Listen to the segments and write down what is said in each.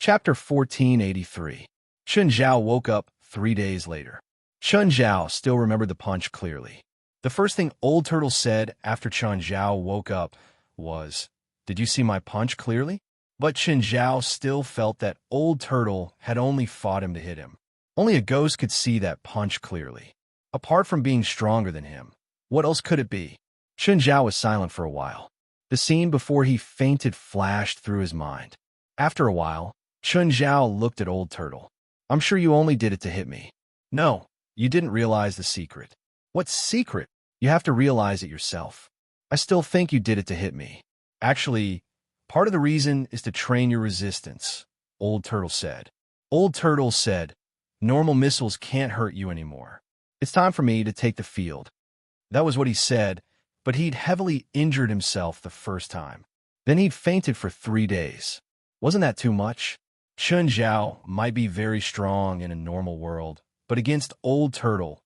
Chapter 1483. Chun Zhao woke up 3 days later. Chun Zhao still remembered the punch clearly. The first thing Old Turtle said after Chun Zhao woke up was, "Did you see my punch clearly?" But Chun Zhao still felt that Old Turtle had only fought him to hit him. Only a ghost could see that punch clearly. Apart from being stronger than him, what else could it be? Chun Zhao was silent for a while. The scene before he fainted flashed through his mind. After a while, Chun Zhao looked at Old Turtle. "I'm sure you only did it to hit me." "No, you didn't realize the secret." "What secret?" "You have to realize it yourself." "I still think you did it to hit me." "Actually, part of the reason is to train your resistance," Old Turtle said. Old Turtle said, "Normal missiles can't hurt you anymore. It's time for me to take the field." That was what he said, but he'd heavily injured himself the first time. Then he'd fainted for 3 days. Wasn't that too much? Chun Zhao might be very strong in a normal world, but against Old Turtle,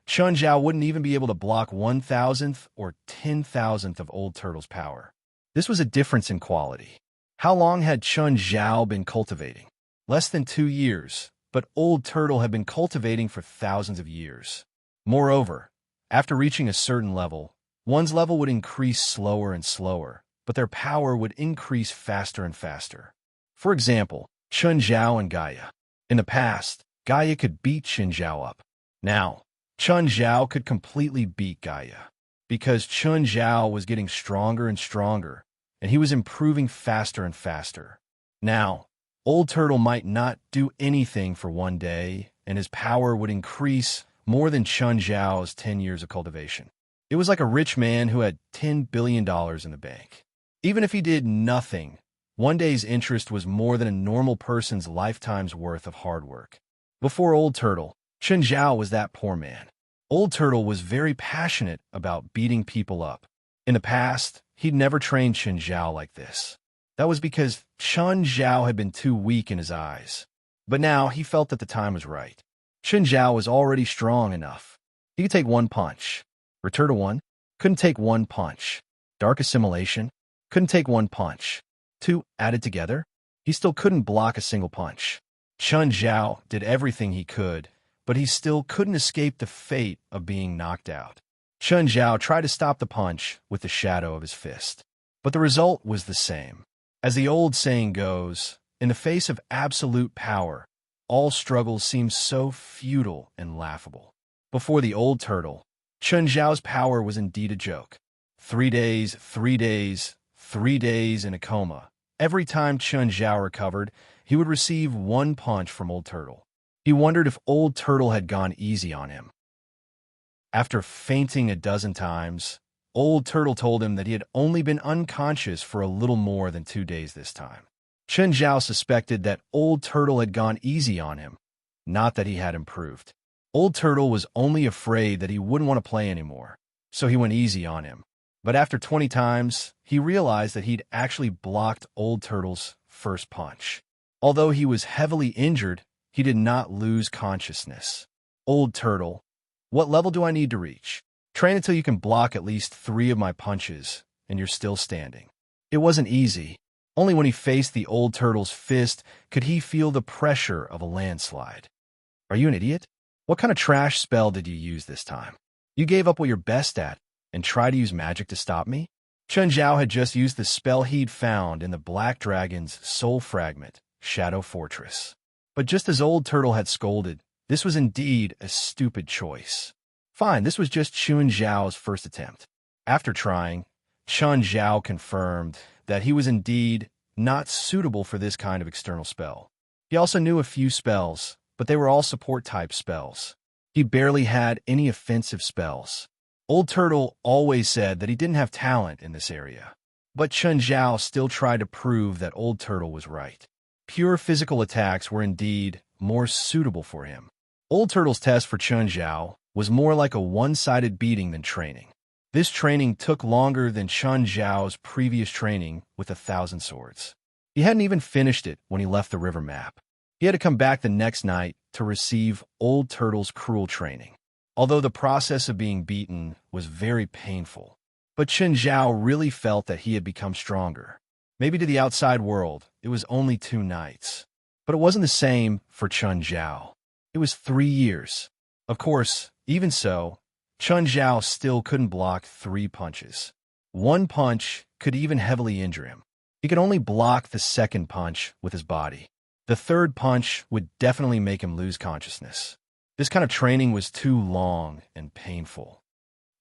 Chun Zhao wouldn't even be able to block 1,000th or 10,000th of Old Turtle's power. This was a difference in quality. How long had Chun Zhao been cultivating? Less than 2 years, but Old Turtle had been cultivating for thousands of years. Moreover, after reaching a certain level, one's level would increase slower and slower, but their power would increase faster and faster. For example, Chun Zhao and Gaia. In the past, Gaia could beat Chun Zhao up. Now, Chun Zhao could completely beat Gaia, because Chun Zhao was getting stronger and stronger, and he was improving faster and faster. Now, Old Turtle might not do anything for 1 day, and his power would increase more than Chun Zhao's 10 years of cultivation. It was like a rich man who had $10 billion in the bank. Even if he did nothing, 1 day's interest was more than a normal person's lifetime's worth of hard work. Before Old Turtle, Chun Zhao was that poor man. Old Turtle was very passionate about beating people up. In the past, he'd never trained Chun Zhao like this. That was because Chun Zhao had been too weak in his eyes. But now he felt that the time was right. Chun Zhao was already strong enough. He could take 1 punch. Return to 1? Couldn't take 1 punch. Dark Assimilation? Couldn't take 1 punch. 2 added together? He still couldn't block a single punch. Chun Zhao did everything he could, but he still couldn't escape the fate of being knocked out. Chun Zhao tried to stop the punch with the shadow of his fist, but the result was the same. As the old saying goes, in the face of absolute power, all struggles seem so futile and laughable. Before the Old Turtle, Chun Zhao's power was indeed a joke. 3 days, 3 days, 3 days in a coma. Every time Chun Zhao recovered, he would receive 1 punch from Old Turtle. He wondered if Old Turtle had gone easy on him. After fainting a dozen times, Old Turtle told him that he had only been unconscious for a little more than 2 days this time. Chun Zhao suspected that Old Turtle had gone easy on him, not that he had improved. Old Turtle was only afraid that he wouldn't want to play anymore, so he went easy on him. But after 20 times, he realized that he'd actually blocked Old Turtle's first punch. Although he was heavily injured, he did not lose consciousness. "Old Turtle, what level do I need to reach?" "Train until you can block at least 3 of my punches, and you're still standing." It wasn't easy. Only when he faced the Old Turtle's fist could he feel the pressure of a landslide. "Are you an idiot? What kind of trash spell did you use this time? You gave up what you're best at and tried to use magic to stop me?" Chun Zhao had just used the spell he'd found in the Black Dragon's soul fragment, Shadow Fortress. But just as Old Turtle had scolded, this was indeed a stupid choice. Fine, this was just Chun Zhao's first attempt. After trying, Chun Zhao confirmed that he was indeed not suitable for this kind of external spell. He also knew a few spells, but they were all support-type spells. He barely had any offensive spells. Old Turtle always said that he didn't have talent in this area. But Chun Zhao still tried to prove that Old Turtle was right. Pure physical attacks were indeed more suitable for him. Old Turtle's test for Chun Zhao was more like a one-sided beating than training. This training took longer than Chun Zhao's previous training with 1,000 swords. He hadn't even finished it when he left the river map. He had to come back the next night to receive Old Turtle's cruel training. Although the process of being beaten was very painful, but Chun Zhao really felt that he had become stronger. Maybe to the outside world, it was only 2 nights. But it wasn't the same for Chun Zhao. It was 3 years. Of course, even so, Chun Zhao still couldn't block 3 punches. One punch could even heavily injure him. He could only block the second punch with his body. The third punch would definitely make him lose consciousness. This kind of training was too long and painful.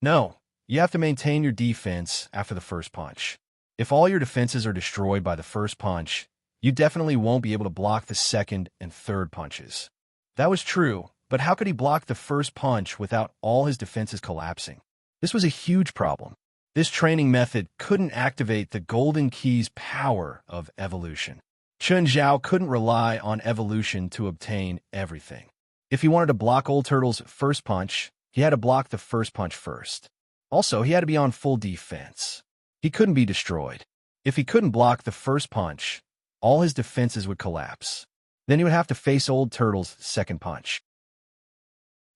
No, you have to maintain your defense after the first punch. If all your defenses are destroyed by the first punch, you definitely won't be able to block the second and third punches. That was true, but how could he block the first punch without all his defenses collapsing? This was a huge problem. This training method couldn't activate the golden key's power of evolution. Chun Zhao couldn't rely on evolution to obtain everything. If he wanted to block Old Turtle's first punch, he had to block the first punch first. Also, he had to be on full defense. He couldn't be destroyed. If he couldn't block the first punch, all his defenses would collapse. Then he would have to face Old Turtle's second punch.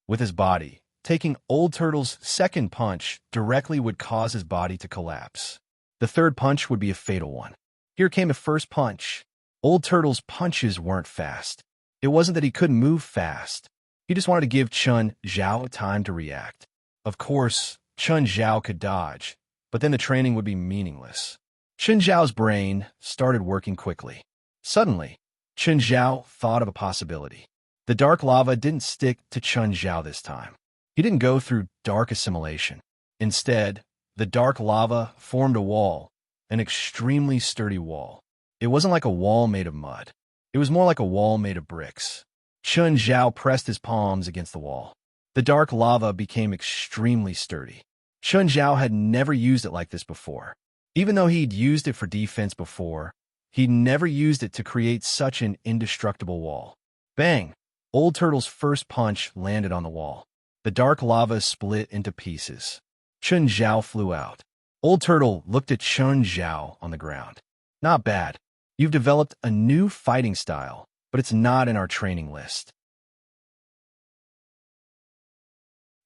With his body, taking Old Turtle's second punch directly would cause his body to collapse. The third punch would be a fatal one. Here came the first punch. Old Turtle's punches weren't fast. It wasn't that he couldn't move fast. He just wanted to give Chun Zhao time to react. Of course, Chun Zhao could dodge, but then the training would be meaningless. Chun Zhao's brain started working quickly. Suddenly, Chun Zhao thought of a possibility. The dark lava didn't stick to Chun Zhao this time. He didn't go through dark assimilation. Instead, the dark lava formed a wall, an extremely sturdy wall. It wasn't like a wall made of mud. It was more like a wall made of bricks. Chun Zhao pressed his palms against the wall. The dark lava became extremely sturdy. Chun Zhao had never used it like this before. Even though he'd used it for defense before, he'd never used it to create such an indestructible wall. Bang! Old Turtle's first punch landed on the wall. The dark lava split into pieces. Chun Zhao flew out. Old Turtle looked at Chun Zhao on the ground. Not bad. You've developed a new fighting style, but it's not in our training list.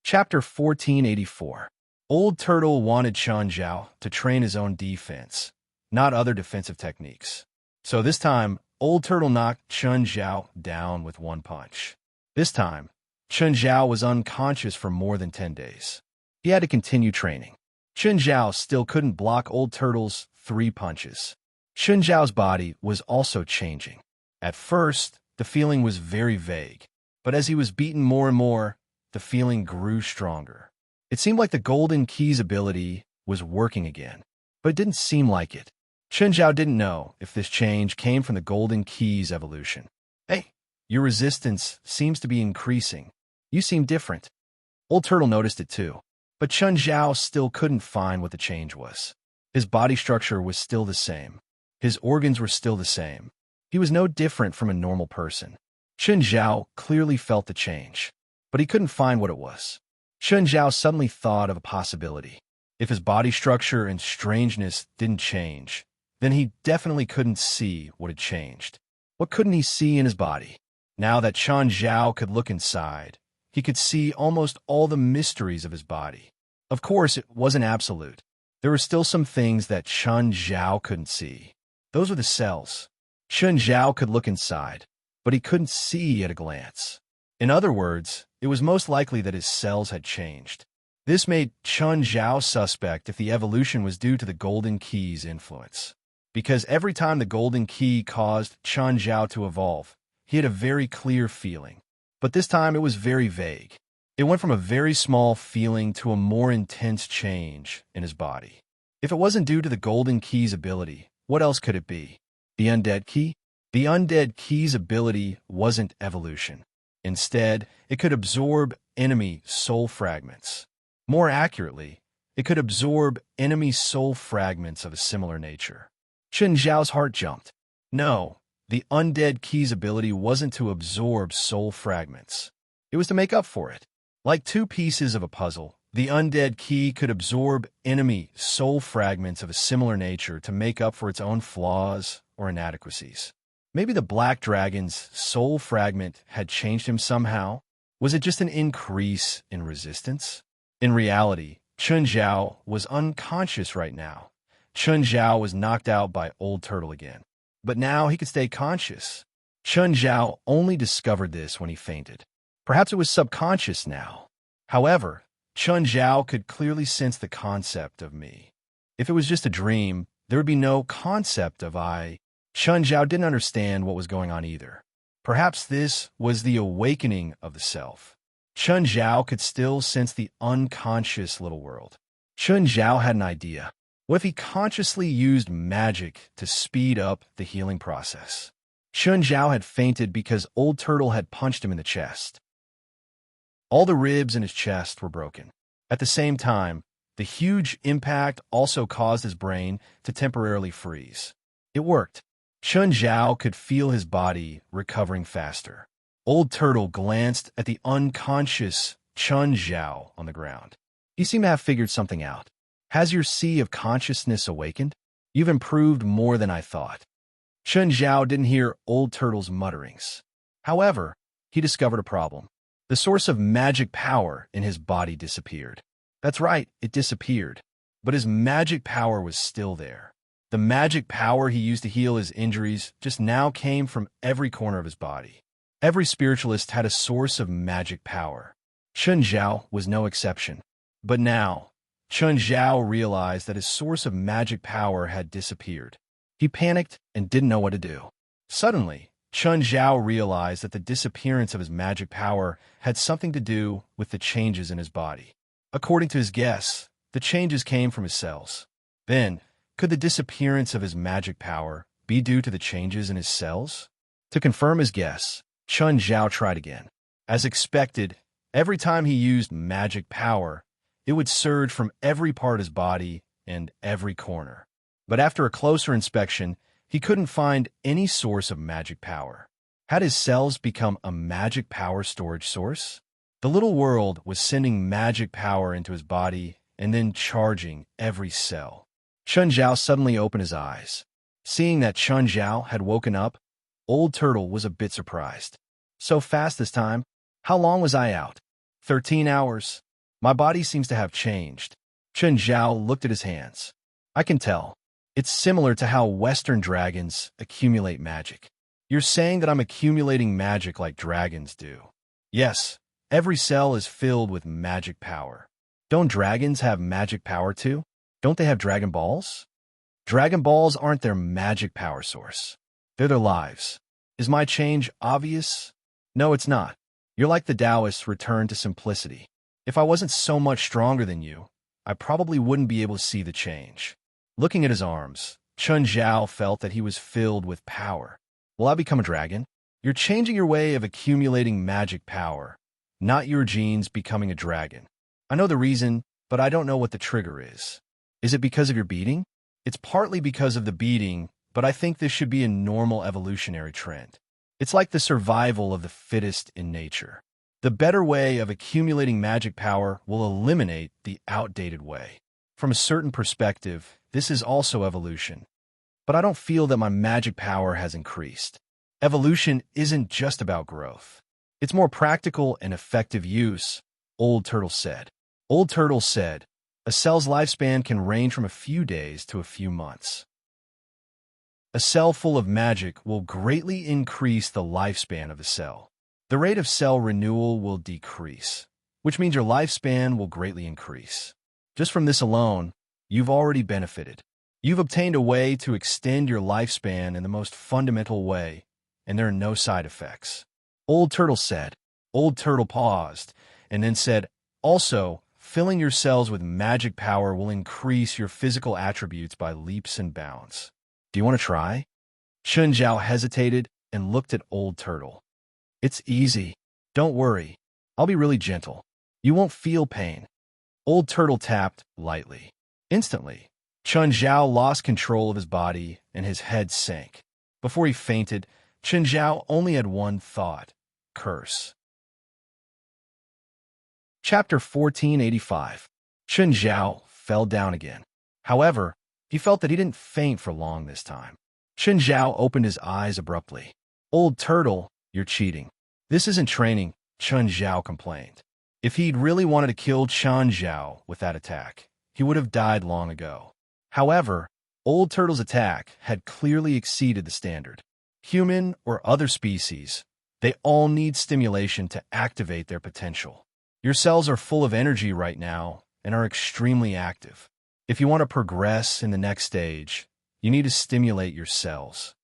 Chapter 1484. Old Turtle wanted Chun Zhao to train his own defense, not other defensive techniques. So this time, Old Turtle knocked Chun Zhao down with one punch. This time, Chun Zhao was unconscious for more than 10 days. He had to continue training. Chun Zhao still couldn't block Old Turtle's 3 punches. Chun Zhao's body was also changing. At first, the feeling was very vague, but as he was beaten more and more, the feeling grew stronger. It seemed like the Golden Key's ability was working again, but it didn't seem like it. Chun Zhao didn't know if this change came from the Golden Key's evolution. Hey, your resistance seems to be increasing. You seem different. Old Turtle noticed it too, but Chun Zhao still couldn't find what the change was. His body structure was still the same. His organs were still the same. He was no different from a normal person. Chun Zhao clearly felt the change, but he couldn't find what it was. Chun Zhao suddenly thought of a possibility. If his body structure and strangeness didn't change, then he definitely couldn't see what had changed. What couldn't he see in his body? Now that Chun Zhao could look inside, he could see almost all the mysteries of his body. Of course, it wasn't absolute. There were still some things that Chun Zhao couldn't see. Those were the cells. Chun Zhao could look inside, but he couldn't see at a glance. In other words, it was most likely that his cells had changed. This made Chun Zhao suspect if the evolution was due to the Golden Key's influence. Because every time the Golden Key caused Chun Zhao to evolve, he had a very clear feeling. But this time it was very vague. It went from a very small feeling to a more intense change in his body. If it wasn't due to the Golden Key's ability, what else could it be? The Undead Key? The Undead Key's ability wasn't evolution. Instead, it could absorb enemy soul fragments. More accurately, it could absorb enemy soul fragments of a similar nature. Chun Zhao's heart jumped. No, the Undead Key's ability wasn't to absorb soul fragments. It was to make up for it. Like 2 pieces of a puzzle, the Undead Key could absorb enemy soul fragments of a similar nature to make up for its own flaws or inadequacies. Maybe the Black Dragon's soul fragment had changed him somehow. Was it just an increase in resistance? In reality, Chun Zhao was unconscious right now. Chun Zhao was knocked out by Old Turtle again. But now he could stay conscious. Chun Zhao only discovered this when he fainted. Perhaps it was subconscious now. However, Chun Zhao could clearly sense the concept of me. If it was just a dream, there would be no concept of I. Chun Zhao didn't understand what was going on either. Perhaps this was the awakening of the self. Chun Zhao could still sense the unconscious little world. Chun Zhao had an idea. What if he consciously used magic to speed up the healing process? Chun Zhao had fainted because Old Turtle had punched him in the chest. All the ribs in his chest were broken. At the same time, the huge impact also caused his brain to temporarily freeze. It worked. Chun Zhao could feel his body recovering faster. Old Turtle glanced at the unconscious Chun Zhao on the ground. He seemed to have figured something out. Has your sea of consciousness awakened? You've improved more than I thought. Chun Zhao didn't hear Old Turtle's mutterings. However, he discovered a problem. The source of magic power in his body disappeared. That's right, it disappeared. But his magic power was still there. The magic power he used to heal his injuries just now came from every corner of his body. Every spiritualist had a source of magic power. Chun Zhao was no exception. But now, Chun Zhao realized that his source of magic power had disappeared. He panicked and didn't know what to do. Suddenly, Chun Zhao realized that the disappearance of his magic power had something to do with the changes in his body. According to his guess, the changes came from his cells. Then, could the disappearance of his magic power be due to the changes in his cells? To confirm his guess, Chun Zhao tried again. As expected, every time he used magic power, it would surge from every part of his body and every corner. But after a closer inspection, he couldn't find any source of magic power. Had his cells become a magic power storage source? The little world was sending magic power into his body and then charging every cell. Chun Zhao suddenly opened his eyes. Seeing that Chun Zhao had woken up, Old Turtle was a bit surprised. So fast this time? How long was I out? 13 hours. My body seems to have changed. Chun Zhao looked at his hands. I can tell. It's similar to how Western dragons accumulate magic. You're saying that I'm accumulating magic like dragons do. Yes, every cell is filled with magic power. Don't dragons have magic power too? Don't they have Dragon Balls? Dragon Balls aren't their magic power source. They're their lives. Is my change obvious? No, it's not. You're like the Taoists returned to simplicity. If I wasn't so much stronger than you, I probably wouldn't be able to see the change. Looking at his arms, Chun Zhao felt that he was filled with power. Will I become a dragon? You're changing your way of accumulating magic power, not your genes becoming a dragon. I know the reason, but I don't know what the trigger is. Is it because of your beating? It's partly because of the beating, but I think this should be a normal evolutionary trend. It's like the survival of the fittest in nature. The better way of accumulating magic power will eliminate the outdated way. From a certain perspective, this is also evolution. But I don't feel that my magic power has increased. Evolution isn't just about growth. It's more practical and effective use, Old Turtle said. Old Turtle said, a cell's lifespan can range from a few days to a few months. A cell full of magic will greatly increase the lifespan of the cell. The rate of cell renewal will decrease, which means your lifespan will greatly increase. Just from this alone, you've already benefited. You've obtained a way to extend your lifespan in the most fundamental way, and there are no side effects. Old Turtle said. Old Turtle paused, and then said, also, filling your cells with magic power will increase your physical attributes by leaps and bounds. Do you want to try? Chun Zhao hesitated and looked at Old Turtle. It's easy. Don't worry. I'll be really gentle. You won't feel pain. Old Turtle tapped lightly. Instantly, Chun Zhao lost control of his body and his head sank. Before he fainted, Chun Zhao only had one thought: curse. Chapter 1485. Chun Zhao fell down again. However, he felt that he didn't faint for long this time. Chun Zhao opened his eyes abruptly. Old Turtle, you're cheating. This isn't training, Chun Zhao complained. If he'd really wanted to kill Chun Zhao with that attack, he would have died long ago. However, Old Turtle's attack had clearly exceeded the standard. human or other species, they all need stimulation to activate their potential. Your cells are full of energy right now and are extremely active. If you want to progress in the next stage, you need to stimulate your cells.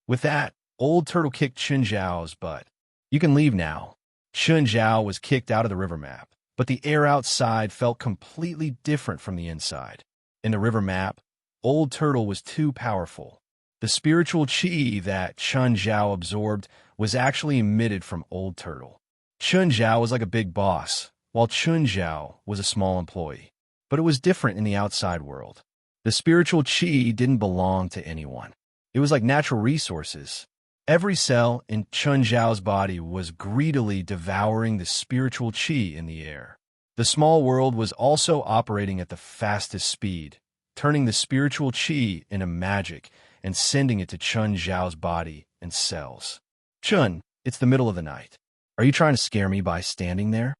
With that, Old Turtle kicked Chun Zhao's butt. You can leave now. Chun Zhao was kicked out of the river map, but the air outside felt completely different from the inside. In the river map, Old Turtle was too powerful. The spiritual qi that Chun Zhao absorbed was actually emitted from Old Turtle. Chun Zhao was like a big boss, while Chun Zhao was a small employee. But it was different in the outside world. The spiritual qi didn't belong to anyone. It was like natural resources. Every cell in Chun Zhao's body was greedily devouring the spiritual qi in the air. The small world was also operating at the fastest speed, turning the spiritual qi into magic and sending it to Chun Zhao's body and cells. Chun, it's the middle of the night. Are you trying to scare me by standing there?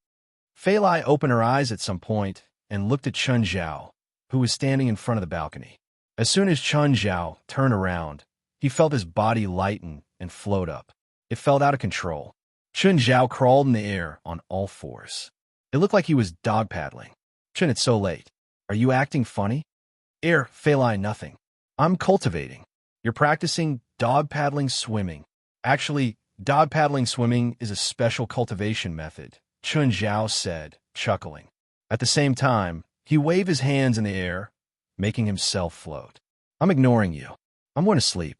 Fei Lai opened her eyes at some point and looked at Chun Zhao, who was standing in front of the balcony. As soon as Chun Zhao turned around, he felt his body lighten and float up. It felt out of control. Chun Zhao crawled in the air on all fours. It looked like he was dog paddling. Chun, it's so late. Are you acting funny? Fei Lai, nothing. I'm cultivating. You're practicing dog paddling swimming. Actually, dog paddling swimming is a special cultivation method, Chun Zhao said, chuckling. At the same time, he waved his hands in the air, making himself float. I'm ignoring you. I'm going to sleep.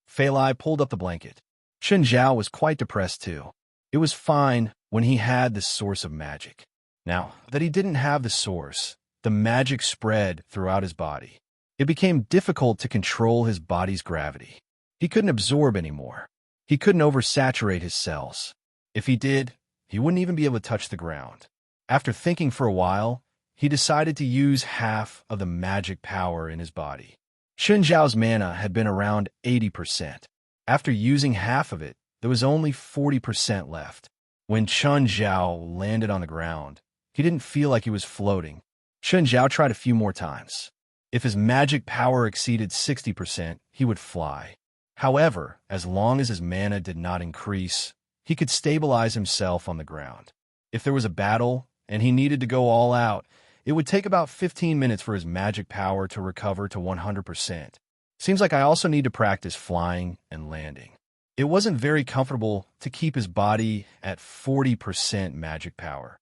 Fei Lai pulled up the blanket. Chun Zhao was quite depressed too. It was fine when he had this source of magic. Now that he didn't have the source, the magic spread throughout his body. It became difficult to control his body's gravity. He couldn't absorb anymore. He couldn't oversaturate his cells. If he did, he wouldn't even be able to touch the ground. After thinking for a while, he decided to use half of the magic power in his body. Chun Zhao's mana had been around 80%. After using half of it, there was only 40% left. When Chun Zhao landed on the ground, he didn't feel like he was floating. Chun Zhao tried a few more times. If his magic power exceeded 60%, he would fly. However, as long as his mana did not increase, he could stabilize himself on the ground. If there was a battle and he needed to go all out, it would take about 15 minutes for his magic power to recover to 100%. Seems like I also need to practice flying and landing. It wasn't very comfortable to keep his body at 40% magic power.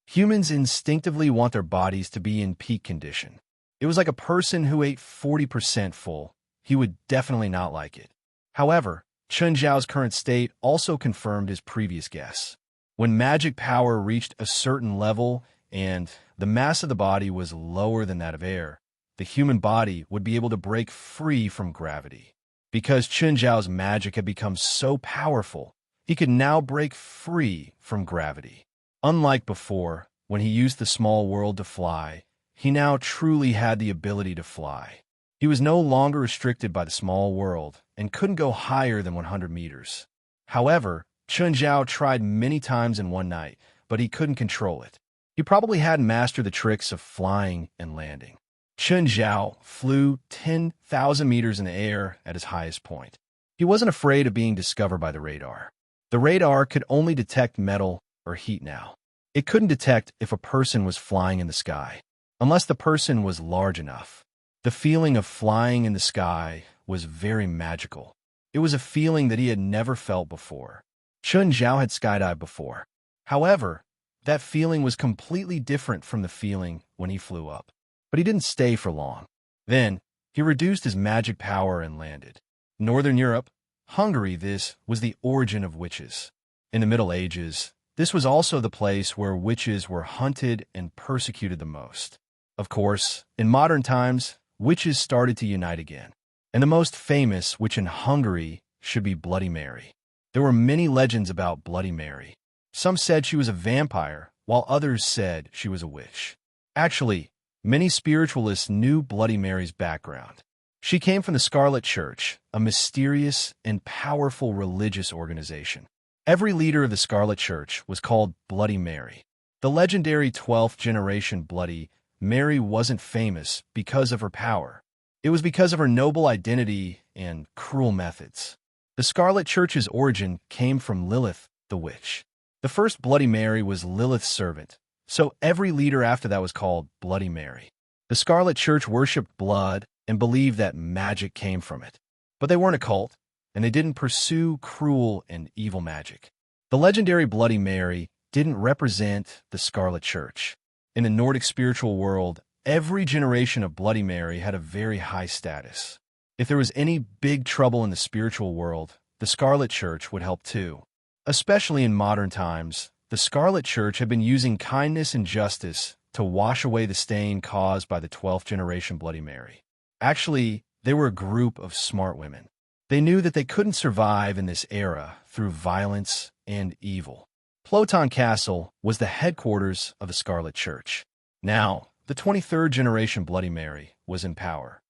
Humans instinctively want their bodies to be in peak condition. It was like a person who ate 40% full. He would definitely not like it. However, Chun Zhao's current state also confirmed his previous guess. When magic power reached a certain level and the mass of the body was lower than that of air, the human body would be able to break free from gravity. Because Chun Zhao's magic had become so powerful, he could now break free from gravity. Unlike before, when he used the small world to fly, he now truly had the ability to fly. He was no longer restricted by the small world and couldn't go higher than 100 meters. However, Chun Zhao tried many times in one night, but he couldn't control it. He probably hadn't mastered the tricks of flying and landing. Chun Zhao flew 10,000 meters in the air at his highest point. He wasn't afraid of being discovered by the radar. The radar could only detect metal or heat now. It couldn't detect if a person was flying in the sky, unless the person was large enough. The feeling of flying in the sky was very magical. It was a feeling that he had never felt before. Chun Zhao had skydived before. However, that feeling was completely different from the feeling when he flew up. But he didn't stay for long. Then, he reduced his magic power and landed. Northern Europe, Hungary, this was the origin of witches. In the Middle Ages, this was also the place where witches were hunted and persecuted the most. Of course, in modern times, witches started to unite again. And the most famous witch in Hungary should be Bloody Mary. There were many legends about Bloody Mary. Some said she was a vampire, while others said she was a witch. Actually, many spiritualists knew Bloody Mary's background. She came from the Scarlet Church, a mysterious and powerful religious organization. Every leader of the Scarlet Church was called Bloody Mary. The legendary 12th generation Bloody Mary wasn't famous because of her power. It was because of her noble identity and cruel methods. The Scarlet Church's origin came from Lilith, the witch. The first Bloody Mary was Lilith's servant, so every leader after that was called Bloody Mary. The Scarlet Church worshipped blood and believed that magic came from it. But they weren't a cult, and they didn't pursue cruel and evil magic. The legendary Bloody Mary didn't represent the Scarlet Church. In the Nordic spiritual world, every generation of Bloody Mary had a very high status. If there was any big trouble in the spiritual world, the Scarlet Church would help too. Especially in modern times, the Scarlet Church had been using kindness and justice to wash away the stain caused by the 12th generation Bloody Mary. Actually, they were a group of smart women. They knew that they couldn't survive in this era through violence and evil. Ploton Castle was the headquarters of the Scarlet Church. Now, the 23rd generation Bloody Mary was in power.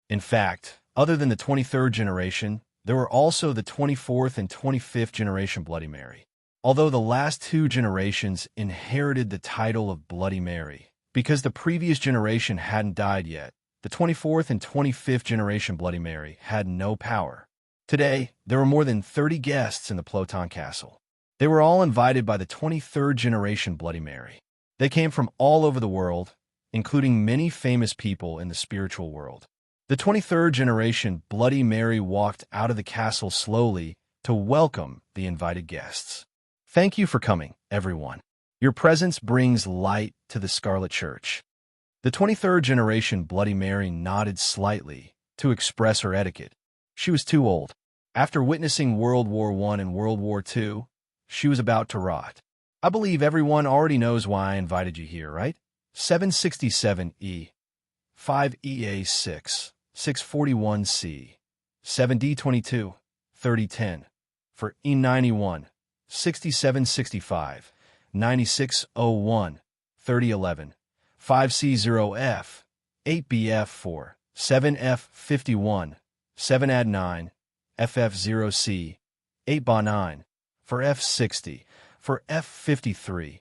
In fact, other than the 23rd generation, there were also the 24th and 25th generation Bloody Mary. Although the last two generations inherited the title of Bloody Mary, because the previous generation hadn't died yet, the 24th and 25th generation Bloody Mary had no power. Today, there were more than 30 guests in the Ploton Castle. They were all invited by the 23rd generation Bloody Mary. They came from all over the world, including many famous people in the spiritual world. The 23rd generation Bloody Mary walked out of the castle slowly to welcome the invited guests. Thank you for coming, everyone. Your presence brings light to the Scarlet Church. The 23rd generation Bloody Mary nodded slightly to express her etiquette. She was too old. After witnessing World War I and World War II, she was about to rot. I believe everyone already knows why I invited you here, right? 767E, 5EA6, 641C, 7D22, 3010, for E91, 6765, 9601, 3011, 5C0F, 8BF4, 7F51, 7AD9, FF0C, 8BA9, for F60, for F53,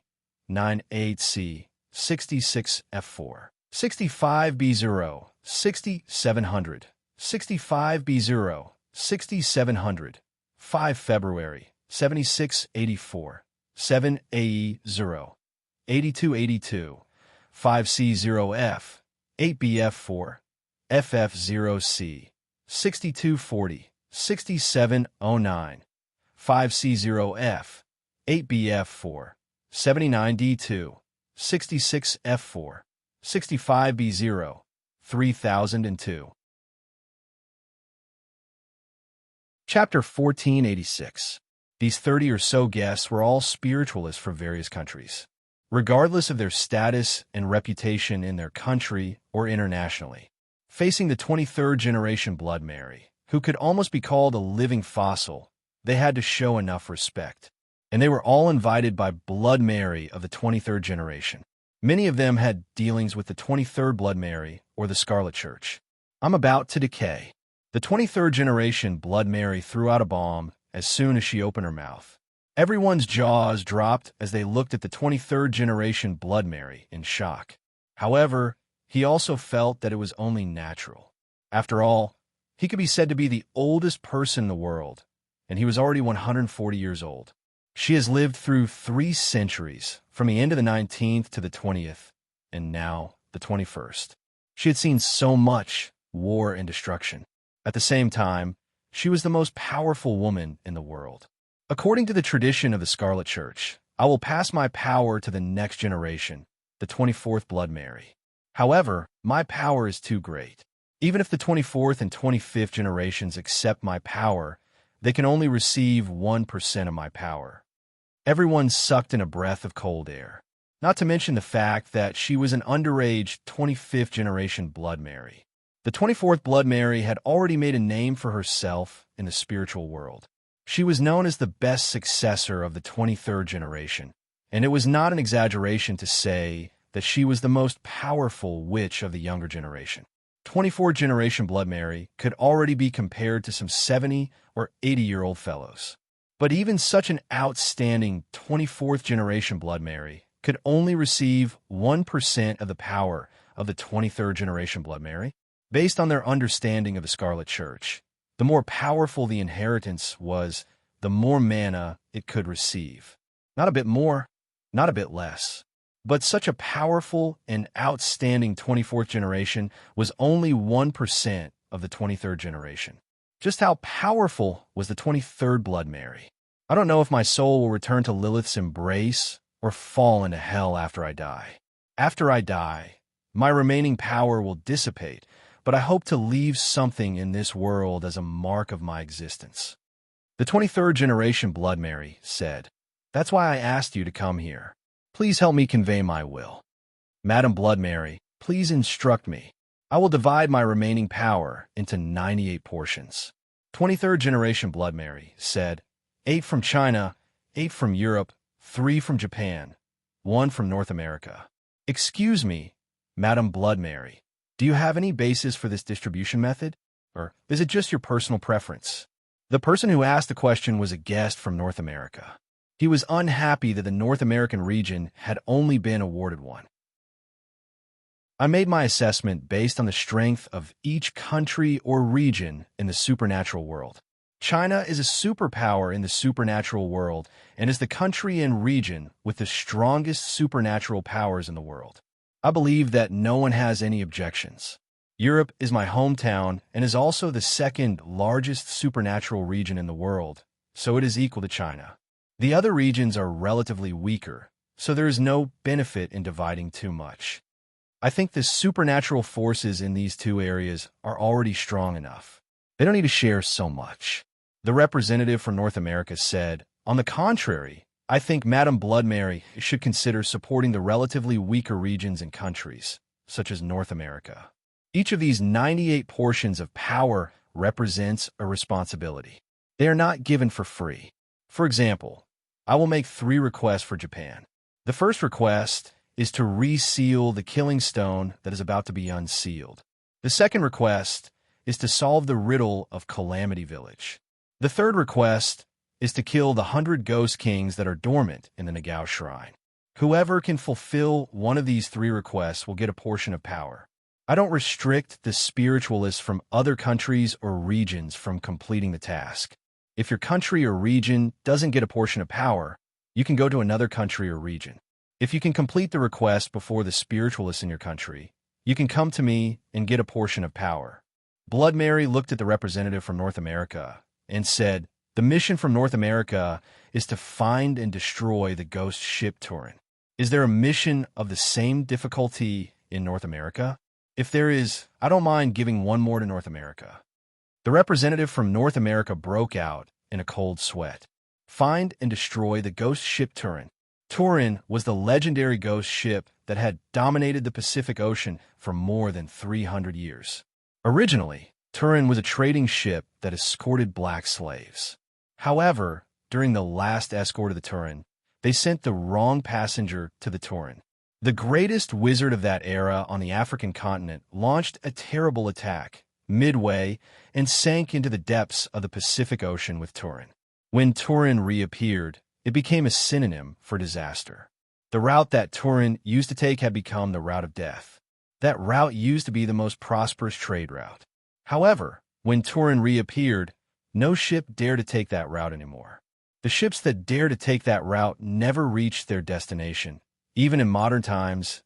98C, 66F4, 65B0, 6700, 65B0, 6700, 5 February, 7684, 7AE0, 8282, 5C0F, 8BF4, FF0C, 6240, 6709, 5C0F, 8BF4, 79D2, 66F4, 65B0, 3002. Chapter 1486. These 30 or so guests were all spiritualists from various countries, regardless of their status and reputation in their country or internationally. Facing the 23rd generation Blood Mary, who could almost be called a living fossil, they had to show enough respect. And they were all invited by Blood Mary of the 23rd generation. Many of them had dealings with the 23rd Blood Mary or the Scarlet Church. I'm about to decay. The 23rd generation Blood Mary threw out a bomb as soon as she opened her mouth. Everyone's jaws dropped as they looked at the 23rd generation Blood Mary in shock. However, he also felt that it was only natural. After all, he could be said to be the oldest person in the world, and he was already 140 years old. She has lived through 3 centuries, from the end of the 19th to the 20th, and now the 21st. She had seen so much war and destruction. At the same time, she was the most powerful woman in the world. According to the tradition of the Scarlet Church, I will pass my power to the next generation, the 24th Blood Mary. However, my power is too great. Even if the 24th and 25th generations accept my power, they can only receive 1% of my power. Everyone sucked in a breath of cold air, not to mention the fact that she was an underage 25th generation Blood Mary. The 24th Blood Mary had already made a name for herself in the spiritual world. She was known as the best successor of the 23rd generation, and it was not an exaggeration to say that she was the most powerful witch of the younger generation. 24th generation Blood Mary could already be compared to some 70 or 80-year-old fellows. But even such an outstanding 24th generation Blood Mary could only receive 1% of the power of the 23rd generation Blood Mary. Based on their understanding of the Scarlet Church, the more powerful the inheritance was, the more mana it could receive. Not a bit more, not a bit less. But such a powerful and outstanding 24th generation was only 1% of the 23rd generation. Just how powerful was the 23rd Blood Mary? I don't know if my soul will return to Lilith's embrace or fall into hell after I die. After I die, my remaining power will dissipate, but I hope to leave something in this world as a mark of my existence. The 23rd generation Blood Mary said, "That's why I asked you to come here. Please help me convey my will. Madam Blood Mary, please instruct me. I will divide my remaining power into 98 portions." 23rd generation Blood Mary said, 8 from China, 8 from Europe, 3 from Japan, 1 from North America. Excuse me, Madam Blood Mary, do you have any basis for this distribution method? Or is it just your personal preference? The person who asked the question was a guest from North America. He was unhappy that the North American region had only been awarded one. I made my assessment based on the strength of each country or region in the supernatural world. China is a superpower in the supernatural world and is the country and region with the strongest supernatural powers in the world. I believe that no one has any objections. Europe is my hometown and is also the second largest supernatural region in the world, so it is equal to China. The other regions are relatively weaker, so there is no benefit in dividing too much. I think the supernatural forces in these two areas are already strong enough. They don't need to share so much. The representative from North America said, "On the contrary, I think Madam Blood Mary should consider supporting the relatively weaker regions and countries, such as North America. Each of these 98 portions of power represents a responsibility. They are not given for free. For example, I will make 3 requests for Japan. The first request is to reseal the killing stone that is about to be unsealed. The second request is to solve the riddle of Calamity Village. The third request is to kill the 100 ghost kings that are dormant in the Nagao Shrine. Whoever can fulfill one of these 3 requests will get a portion of power. I don't restrict the spiritualists from other countries or regions from completing the task. If your country or region doesn't get a portion of power, you can go to another country or region. If you can complete the request before the spiritualists in your country, you can come to me and get a portion of power." Blood Mary looked at the representative from North America and said, "The mission from North America is to find and destroy the ghost ship Turin. Is there a mission of the same difficulty in North America? If there is, I don't mind giving one more to North America." The representative from North America broke out in a cold sweat. Find and destroy the ghost ship Turin. Turin was the legendary ghost ship that had dominated the Pacific Ocean for more than 300 years. Originally, Turin was a trading ship that escorted black slaves. However, during the last escort of the Turin, they sent the wrong passenger to the Turin. The greatest wizard of that era on the African continent launched a terrible attack midway and sank into the depths of the Pacific Ocean with Turin. When Turin reappeared, it became a synonym for disaster. The route that Turin used to take had become the route of death. That route used to be the most prosperous trade route. However, when Turin reappeared, no ship dared to take that route anymore. The ships that dared to take that route never reached their destination, even in modern times.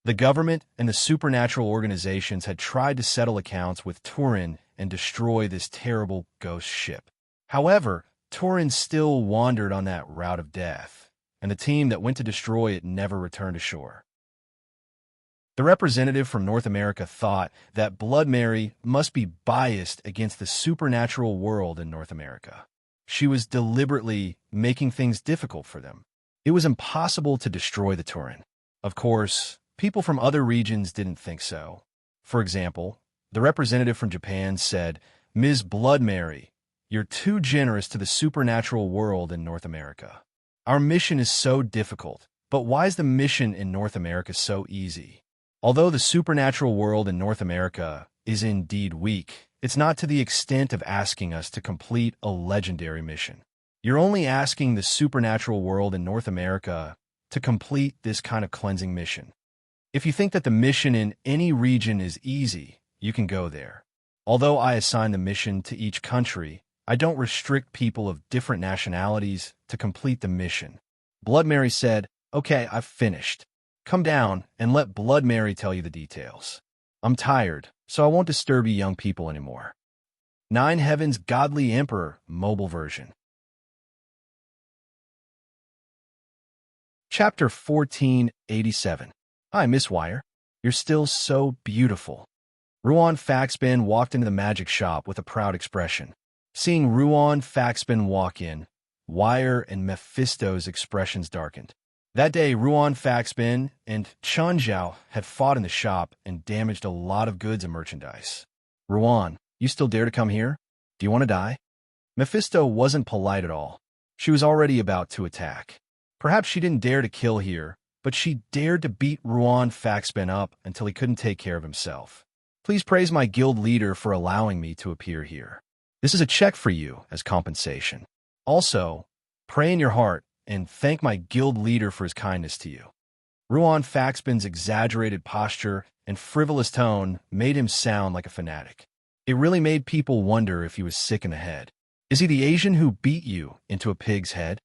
The government and the supernatural organizations had tried to settle accounts with Turin and destroy this terrible ghost ship. However, Turin still wandered on that route of death, and the team that went to destroy it never returned to shore. The representative from North America thought that Blood Mary must be biased against the supernatural world in North America. She was deliberately making things difficult for them. It was impossible to destroy the Turin. Of course, people from other regions didn't think so. For example, the representative from Japan said, "Ms. Blood Mary, you're too generous to the supernatural world in North America. Our mission is so difficult, but why is the mission in North America so easy? Although the supernatural world in North America is indeed weak, it's not to the extent of asking us to complete a legendary mission. You're only asking the supernatural world in North America to complete this kind of cleansing mission. If you think that the mission in any region is easy, you can go there. Although I assign the mission to each country, I don't restrict people of different nationalities to complete the mission. Blood Mary said, "Okay, I've finished. Come down and let Blood Mary tell you the details. I'm tired, so I won't disturb you young people anymore." Nine Heavens Godly Emperor Mobile Version. Chapter 1487. Hi, Miss Wire. You're still so beautiful. Ruan Faxbin walked into the magic shop with a proud expression. Seeing Ruan Faxbin walk in, Wire and Mephisto's expressions darkened. That day, Ruan Faxbin and Chun Zhao had fought in the shop and damaged a lot of goods and merchandise. "Ruan, you still dare to come here? Do you want to die?" Mephisto wasn't polite at all. She was already about to attack. Perhaps she didn't dare to kill here, but she dared to beat Ruan Faxbin up until he couldn't take care of himself. "Please praise my guild leader for allowing me to appear here. This is a check for you as compensation. Also, pray in your heart and thank my guild leader for his kindness to you." Ruan Faxbin's exaggerated posture and frivolous tone made him sound like a fanatic. It really made people wonder if he was sick in the head. "Is he the Asian who beat you into a pig's head?"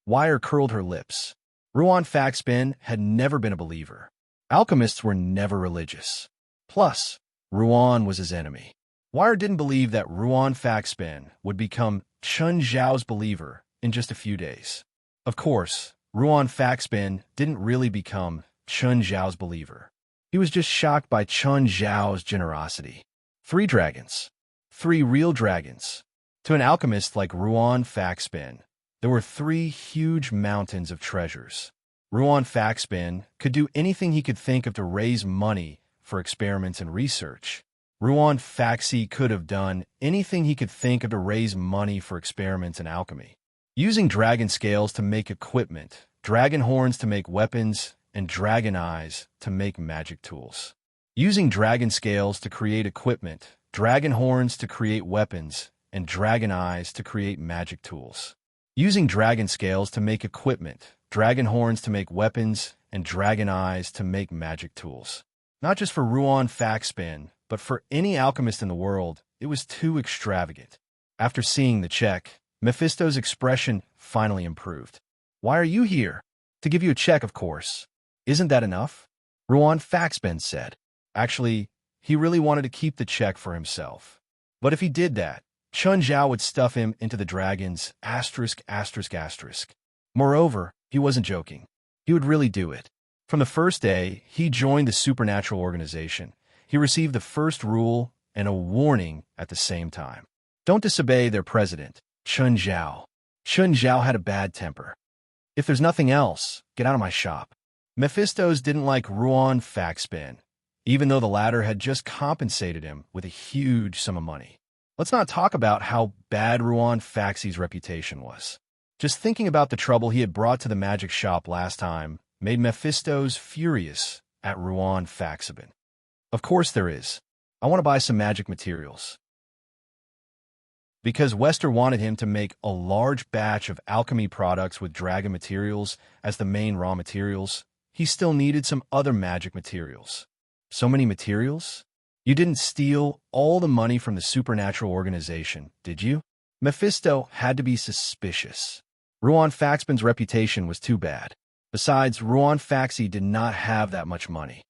Wire curled her lips. Ruan Faxbin had never been a believer. Alchemists were never religious. Plus, Ruan was his enemy. Wire didn't believe that Ruan Faxbin would become Chun Zhao's believer in just a few days. Of course, Ruan Faxbin didn't really become Chun Zhao's believer. He was just shocked by Chun Zhao's generosity. 3 dragons. 3 real dragons. To an alchemist like Ruan Faxbin, there were 3 huge mountains of treasures. Ruan Faxbin could do anything he could think of to raise money for experiments and research. Ruan Faxi could have done anything he could think of to raise money for experiments in alchemy. Using dragon scales to make equipment, dragon horns to make weapons, and dragon eyes to make magic tools. Using dragon scales to create equipment, dragon horns to create weapons, and dragon eyes to create magic tools. Using dragon scales to make equipment, dragon horns to make weapons, and dragon eyes to make magic tools. Not just for Ruan Faxbin, but for any alchemist in the world, it was too extravagant. After seeing the check, Mephisto's expression finally improved. "Why are you here?" "To give you a check, of course. Isn't that enough?" Ruan Faxbin said. Actually, he really wanted to keep the check for himself. But if he did that, Chun Zhao would stuff him into the dragons, ****. Moreover, he wasn't joking. He would really do it. From the first day he joined the supernatural organization, he received the first rule and a warning at the same time. Don't disobey their president, Chun Zhao. Chun Zhao had a bad temper. "If there's nothing else, get out of my shop." Mephistos didn't like Ruan Faxbin, even though the latter had just compensated him with a huge sum of money. Let's not talk about how bad Ruan Faxi's reputation was. Just thinking about the trouble he had brought to the magic shop last time made Mephistos furious at Ruan Faxbin. "Of course there is. I want to buy some magic materials." Because Wester wanted him to make a large batch of alchemy products with dragon materials as the main raw materials, he still needed some other magic materials. So many materials? "You didn't steal all the money from the supernatural organization, did you?" Mephisto had to be suspicious. Ruan Faxbin's reputation was too bad. Besides, Ruan Faxi did not have that much money.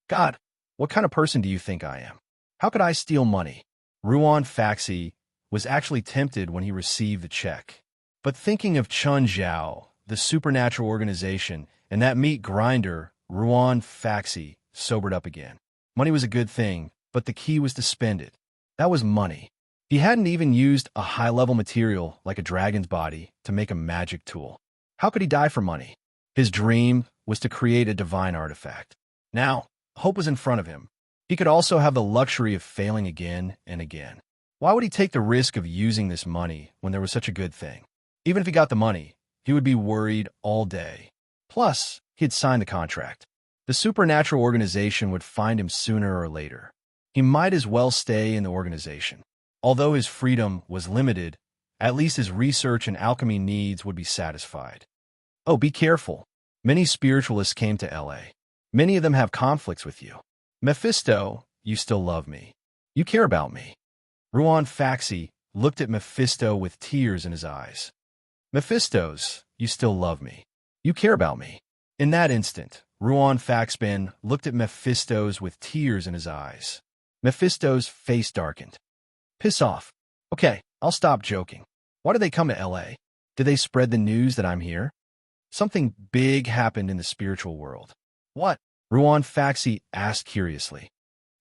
"God, what kind of person do you think I am? How could I steal money?" Ruan Faxi was actually tempted when he received the check. But thinking of Chun Zhao, the supernatural organization, and that meat grinder, Ruan Faxi sobered up again. Money was a good thing, but the key was to spend it. That was money. He hadn't even used a high-level material like a dragon's body to make a magic tool. How could he die for money? His dream was to create a divine artifact. Now, hope was in front of him. He could also have the luxury of failing again and again. Why would he take the risk of using this money when there was such a good thing? Even if he got the money, he would be worried all day. Plus, he had signed the contract. The supernatural organization would find him sooner or later. He might as well stay in the organization. Although his freedom was limited, at least his research and alchemy needs would be satisfied. Oh, be careful. Many spiritualists came to LA. Many of them have conflicts with you. Mephisto, you still love me. You care about me. Ruan Faxi looked at Mephisto with tears in his eyes. Mephistos, you still love me. You care about me. In that instant, Ruan Faxbin looked at Mephistos with tears in his eyes. Mephisto's face darkened. Piss off. Okay, I'll stop joking. Why did they come to L.A.? Did they spread the news that I'm here? Something big happened in the spiritual world. What? Ruan Faxi asked curiously.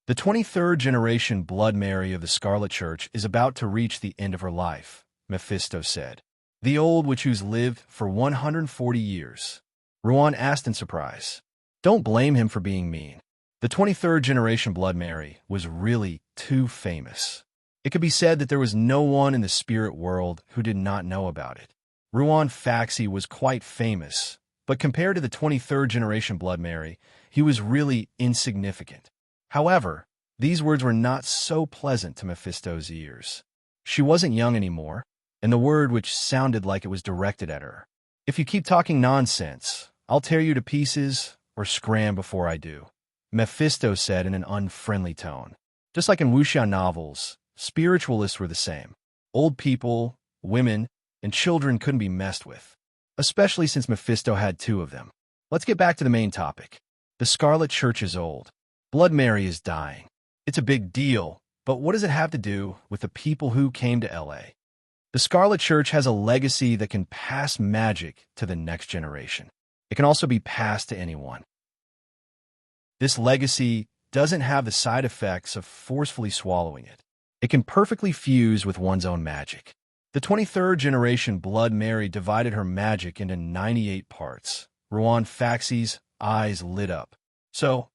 The 23rd generation Blood Mary of the Scarlet Church is about to reach the end of her life, Mephisto said. The old witch who's lived for 140 years. Ruan asked in surprise. Don't blame him for being mean. The 23rd generation Blood Mary was really too famous. It could be said that there was no one in the spirit world who did not know about it. Ruan Faxi was quite famous, but compared to the 23rd generation Blood Mary, he was really insignificant. However, these words were not so pleasant to Mephisto's ears. She wasn't young anymore, and the word which sounded like it was directed at her. If you keep talking nonsense, I'll tear you to pieces or scram before I do, Mephisto said in an unfriendly tone. Just like in wuxia novels, spiritualists were the same. Old people, women, and children couldn't be messed with, especially since Mephisto had two of them. Let's get back to the main topic. The Scarlet Church is old. Blood Mary is dying. It's a big deal, but what does it have to do with the people who came to L.A.? The Scarlet Church has a legacy that can pass magic to the next generation. It can also be passed to anyone. This legacy doesn't have the side effects of forcefully swallowing it. It can perfectly fuse with one's own magic. The 23rd generation Blood Mary divided her magic into 98 parts. Ruan Faxi's eyes lit up. So,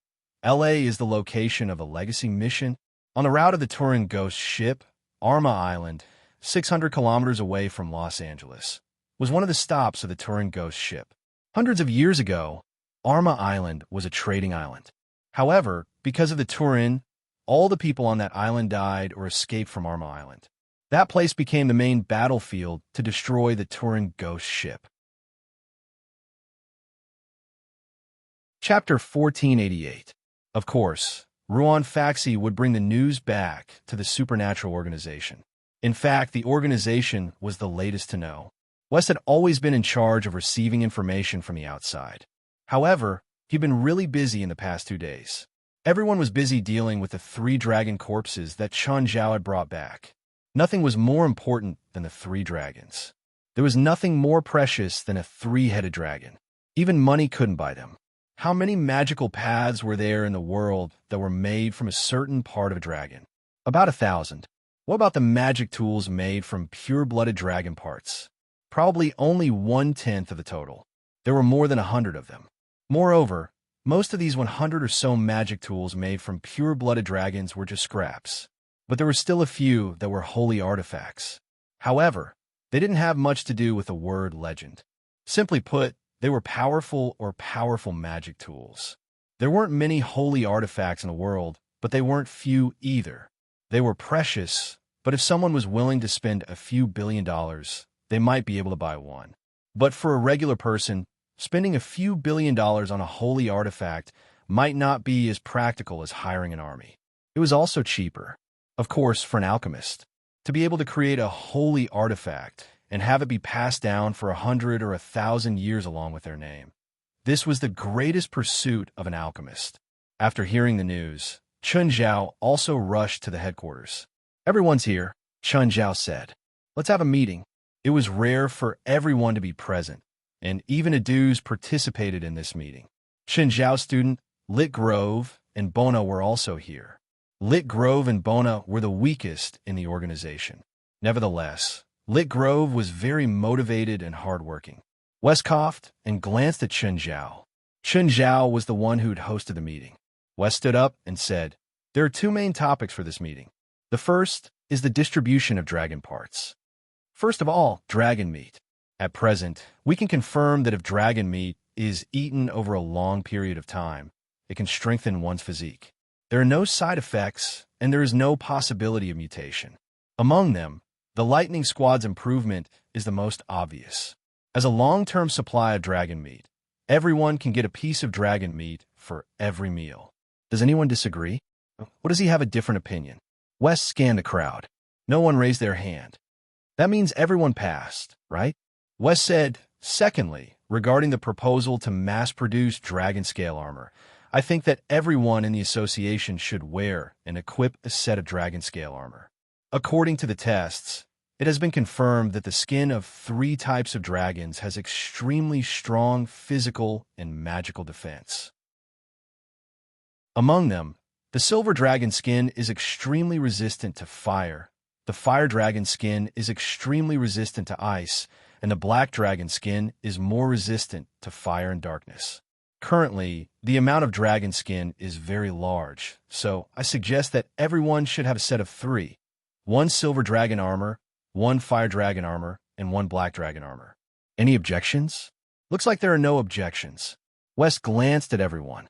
L.A. is the location of a legacy mission? On the route of the Turin Ghost ship, Arma Island, 600 kilometers away from Los Angeles, was one of the stops of the Turin Ghost ship. Hundreds of years ago, Arma Island was a trading island. However, because of the Turin, all the people on that island died or escaped from Arma Island. That place became the main battlefield to destroy the Turin Ghost ship. Chapter 1488. Of course, Ruan Faxi would bring the news back to the supernatural organization. In fact, the organization was the latest to know. West had always been in charge of receiving information from the outside. However, he'd been really busy in the past 2 days. Everyone was busy dealing with the 3 dragon corpses that Chun Zhao had brought back. Nothing was more important than the 3 dragons. There was nothing more precious than a 3-headed dragon. Even money couldn't buy them. How many magical paths were there in the world that were made from a certain part of a dragon? About 1,000. What about the magic tools made from pure-blooded dragon parts? Probably only 1/10 of the total. There were more than 100 of them. Moreover, most of these 100 or so magic tools made from pure-blooded dragons were just scraps. But there were still a few that were holy artifacts. However, they didn't have much to do with the word legend. Simply put, they were powerful magic tools. There weren't many holy artifacts in the world, but they weren't few either. They were precious, but if someone was willing to spend a few $billion, they might be able to buy one. But for a regular person, spending a few $1 billion on a holy artifact might not be as practical as hiring an army. It was also cheaper, of course, for an alchemist, to be able to create a holy artifact and have it be passed down for 100 or 1,000 years along with their name. This was the greatest pursuit of an alchemist. After hearing the news, Chun Zhao also rushed to the headquarters. Everyone's here, Chun Zhao said. Let's have a meeting. It was rare for everyone to be present, and even Adus participated in this meeting. Chun Zhao's student, Lit Grove, and Bona were also here. Lit Grove and Bona were the weakest in the organization. Nevertheless, Lit Grove was very motivated and hardworking. Wes coughed and glanced at Chun Zhao. Chun Zhao was the one who'd hosted the meeting. Wes stood up and said, "There are 2 main topics for this meeting. The first is the distribution of dragon parts. First of all, dragon meat. At present, we can confirm that if dragon meat is eaten over a long period of time, it can strengthen one's physique. There are no side effects, and there is no possibility of mutation. Among them, the Lightning Squad's improvement is the most obvious. As a long-term supply of dragon meat, everyone can get a piece of dragon meat for every meal. Does anyone disagree? Or does he have a different opinion? West scanned the crowd. No one raised their hand. That means everyone passed, right? West said, secondly, regarding the proposal to mass-produce dragon scale armor, I think that everyone in the association should wear and equip a set of dragon scale armor. According to the tests, it has been confirmed that the skin of 3 types of dragons has extremely strong physical and magical defense. Among them, the silver dragon skin is extremely resistant to fire, the fire dragon skin is extremely resistant to ice, and the black dragon skin is more resistant to fire and darkness. Currently, the amount of dragon skin is very large, so I suggest that everyone should have a set of 3. 1 silver dragon armor, 1 fire dragon armor, and 1 black dragon armor. Any objections? Looks like there are no objections. West glanced at everyone.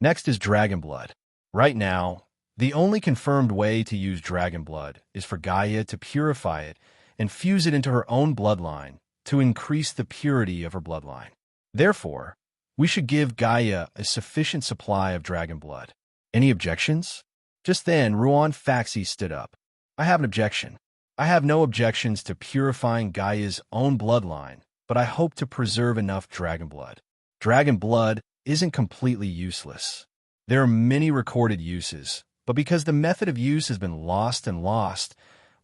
Next is dragon blood. Right now, the only confirmed way to use dragon blood is for Gaia to purify it and fuse it into her own bloodline to increase the purity of her bloodline. Therefore, we should give Gaia a sufficient supply of dragon blood. Any objections? Just then, Ruan Faxi stood up. I have an objection. I have no objections to purifying Gaia's own bloodline, but I hope to preserve enough dragon blood. Dragon blood isn't completely useless. There are many recorded uses, but because the method of use has been lost,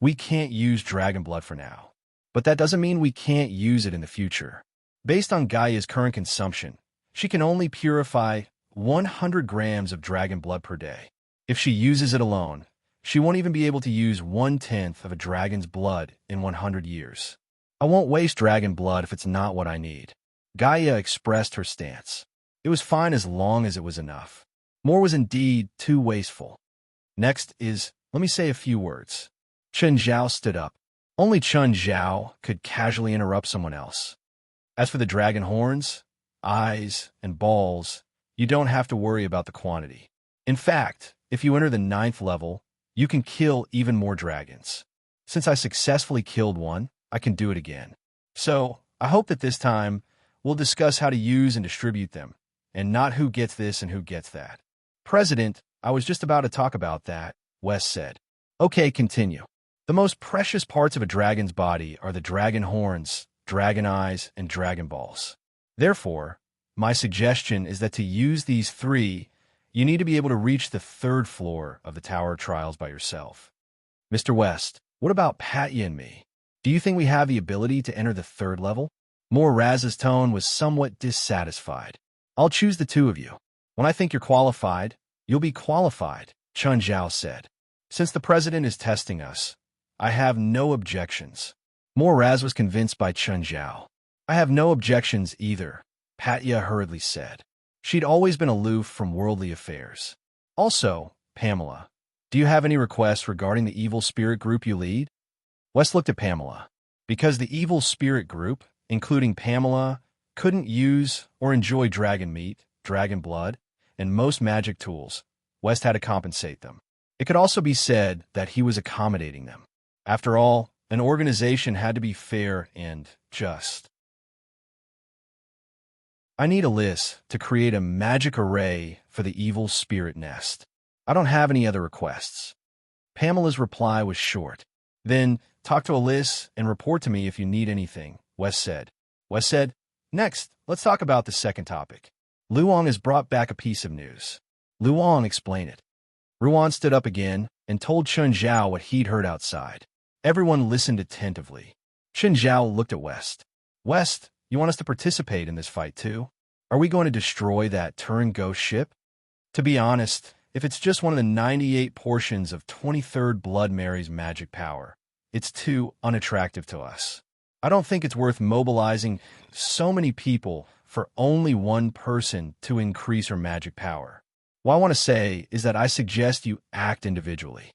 we can't use dragon blood for now. But that doesn't mean we can't use it in the future. Based on Gaia's current consumption, she can only purify 100 grams of dragon blood per day. If she uses it alone, she won't even be able to use 1/10 of a dragon's blood in 100 years. I won't waste dragon blood if it's not what I need. Gaia expressed her stance. It was fine as long as it was enough. More was indeed too wasteful. Next is, let me say a few words. Chen Zhao stood up. Only Chen Zhao could casually interrupt someone else. As for the dragon horns, eyes, and balls, you don't have to worry about the quantity. In fact, if you enter the 9th level, you can kill even more dragons. Since I successfully killed one, I can do it again. So, I hope that this time, we'll discuss how to use and distribute them, and not who gets this and who gets that. President, I was just about to talk about that, West said. Okay, continue. The most precious parts of a dragon's body are the dragon horns, dragon eyes, and dragon balls. Therefore, my suggestion is that to use these 3, you need to be able to reach the 3rd floor of the Tower of Trials by yourself. Mr. West, what about Patya and me? Do you think we have the ability to enter the 3rd level? More Raz's tone was somewhat dissatisfied. I'll choose the 2 of you. When I think you're qualified, you'll be qualified, Chen Zhao said. Since the president is testing us, I have no objections. More Raz was convinced by Chen Zhao. I have no objections either, Patya hurriedly said. She'd always been aloof from worldly affairs. Also, Pamela, do you have any requests regarding the evil spirit group you lead? West looked at Pamela. Because the evil spirit group, including Pamela, couldn't use or enjoy dragon meat, dragon blood, and most magic tools, West had to compensate them. It could also be said that he was accommodating them. After all, an organization had to be fair and just. I need a list to create a magic array for the evil spirit nest. I don't have any other requests. Pamela's reply was short. Then, talk to Alice and report to me if you need anything, West said. West said, next, let's talk about the second topic. Luong has brought back a piece of news. Luong explained it. Ruan stood up again and told Chen Zhao what he'd heard outside. Everyone listened attentively. Chen Zhao looked at West. West, you want us to participate in this fight too? Are we going to destroy that Turin ghost ship? To be honest, if it's just one of the 98 portions of 23rd Blood Mary's magic power, it's too unattractive to us. I don't think it's worth mobilizing so many people for only one person to increase her magic power. What I want to say is that I suggest you act individually.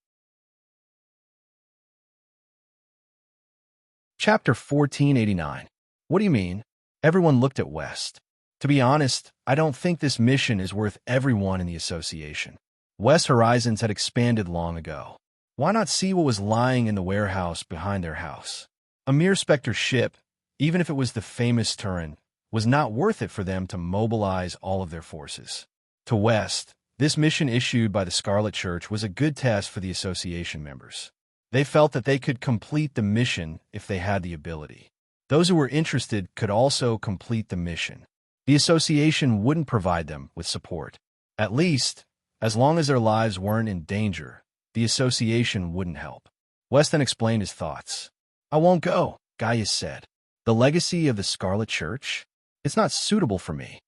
Chapter 1489. What do you mean? Everyone looked at West. To be honest, I don't think this mission is worth everyone in the association. West's horizons had expanded long ago. Why not see what was lying in the warehouse behind their house? A mere specter ship, even if it was the famous Turin, was not worth it for them to mobilize all of their forces. To West, this mission issued by the Scarlet Church was a good test for the association members. They felt that they could complete the mission if they had the ability. Those who were interested could also complete the mission. The association wouldn't provide them with support. At least, as long as their lives weren't in danger, the association wouldn't help. West then explained his thoughts. "I won't go," Gaius said. "The legacy of the Scarlet Church? It's not suitable for me."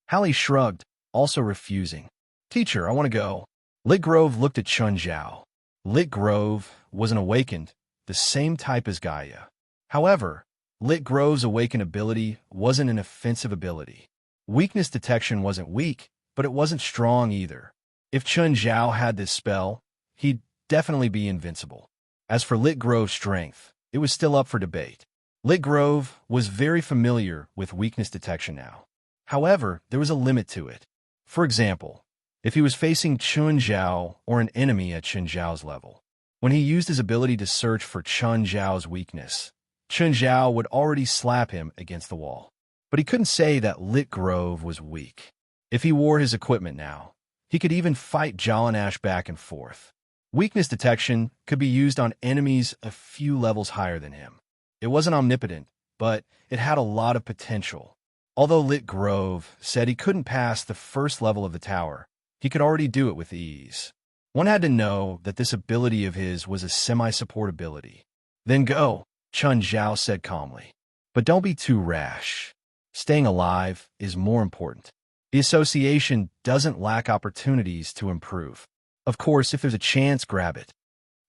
Hallie shrugged, also refusing. "Teacher, I want to go." Litgrove looked at Chun Zhao. Litgrove was an awakened, the same type as Gaia. However, Litgrove's awakened ability wasn't an offensive ability. Weakness detection wasn't weak, but it wasn't strong either. If Chun Zhao had this spell, he'd definitely be invincible. As for Litgrove's strength, it was still up for debate. Litgrove was very familiar with weakness detection now. However, there was a limit to it. For example, if he was facing Chun Zhao or an enemy at Chun Zhao's level, when he used his ability to search for Chun Zhao's weakness, Chun Zhao would already slap him against the wall. But he couldn't say that Litgrove was weak. If he wore his equipment now, he could even fight Jalanash back and forth. Weakness detection could be used on enemies a few levels higher than him. It wasn't omnipotent, but it had a lot of potential. Although Litgrove said he couldn't pass the first level of the tower, he could already do it with ease. One had to know that this ability of his was a semi-support ability. "Then go," Chun Zhao said calmly. "But don't be too rash. Staying alive is more important. The association doesn't lack opportunities to improve. Of course, if there's a chance, grab it."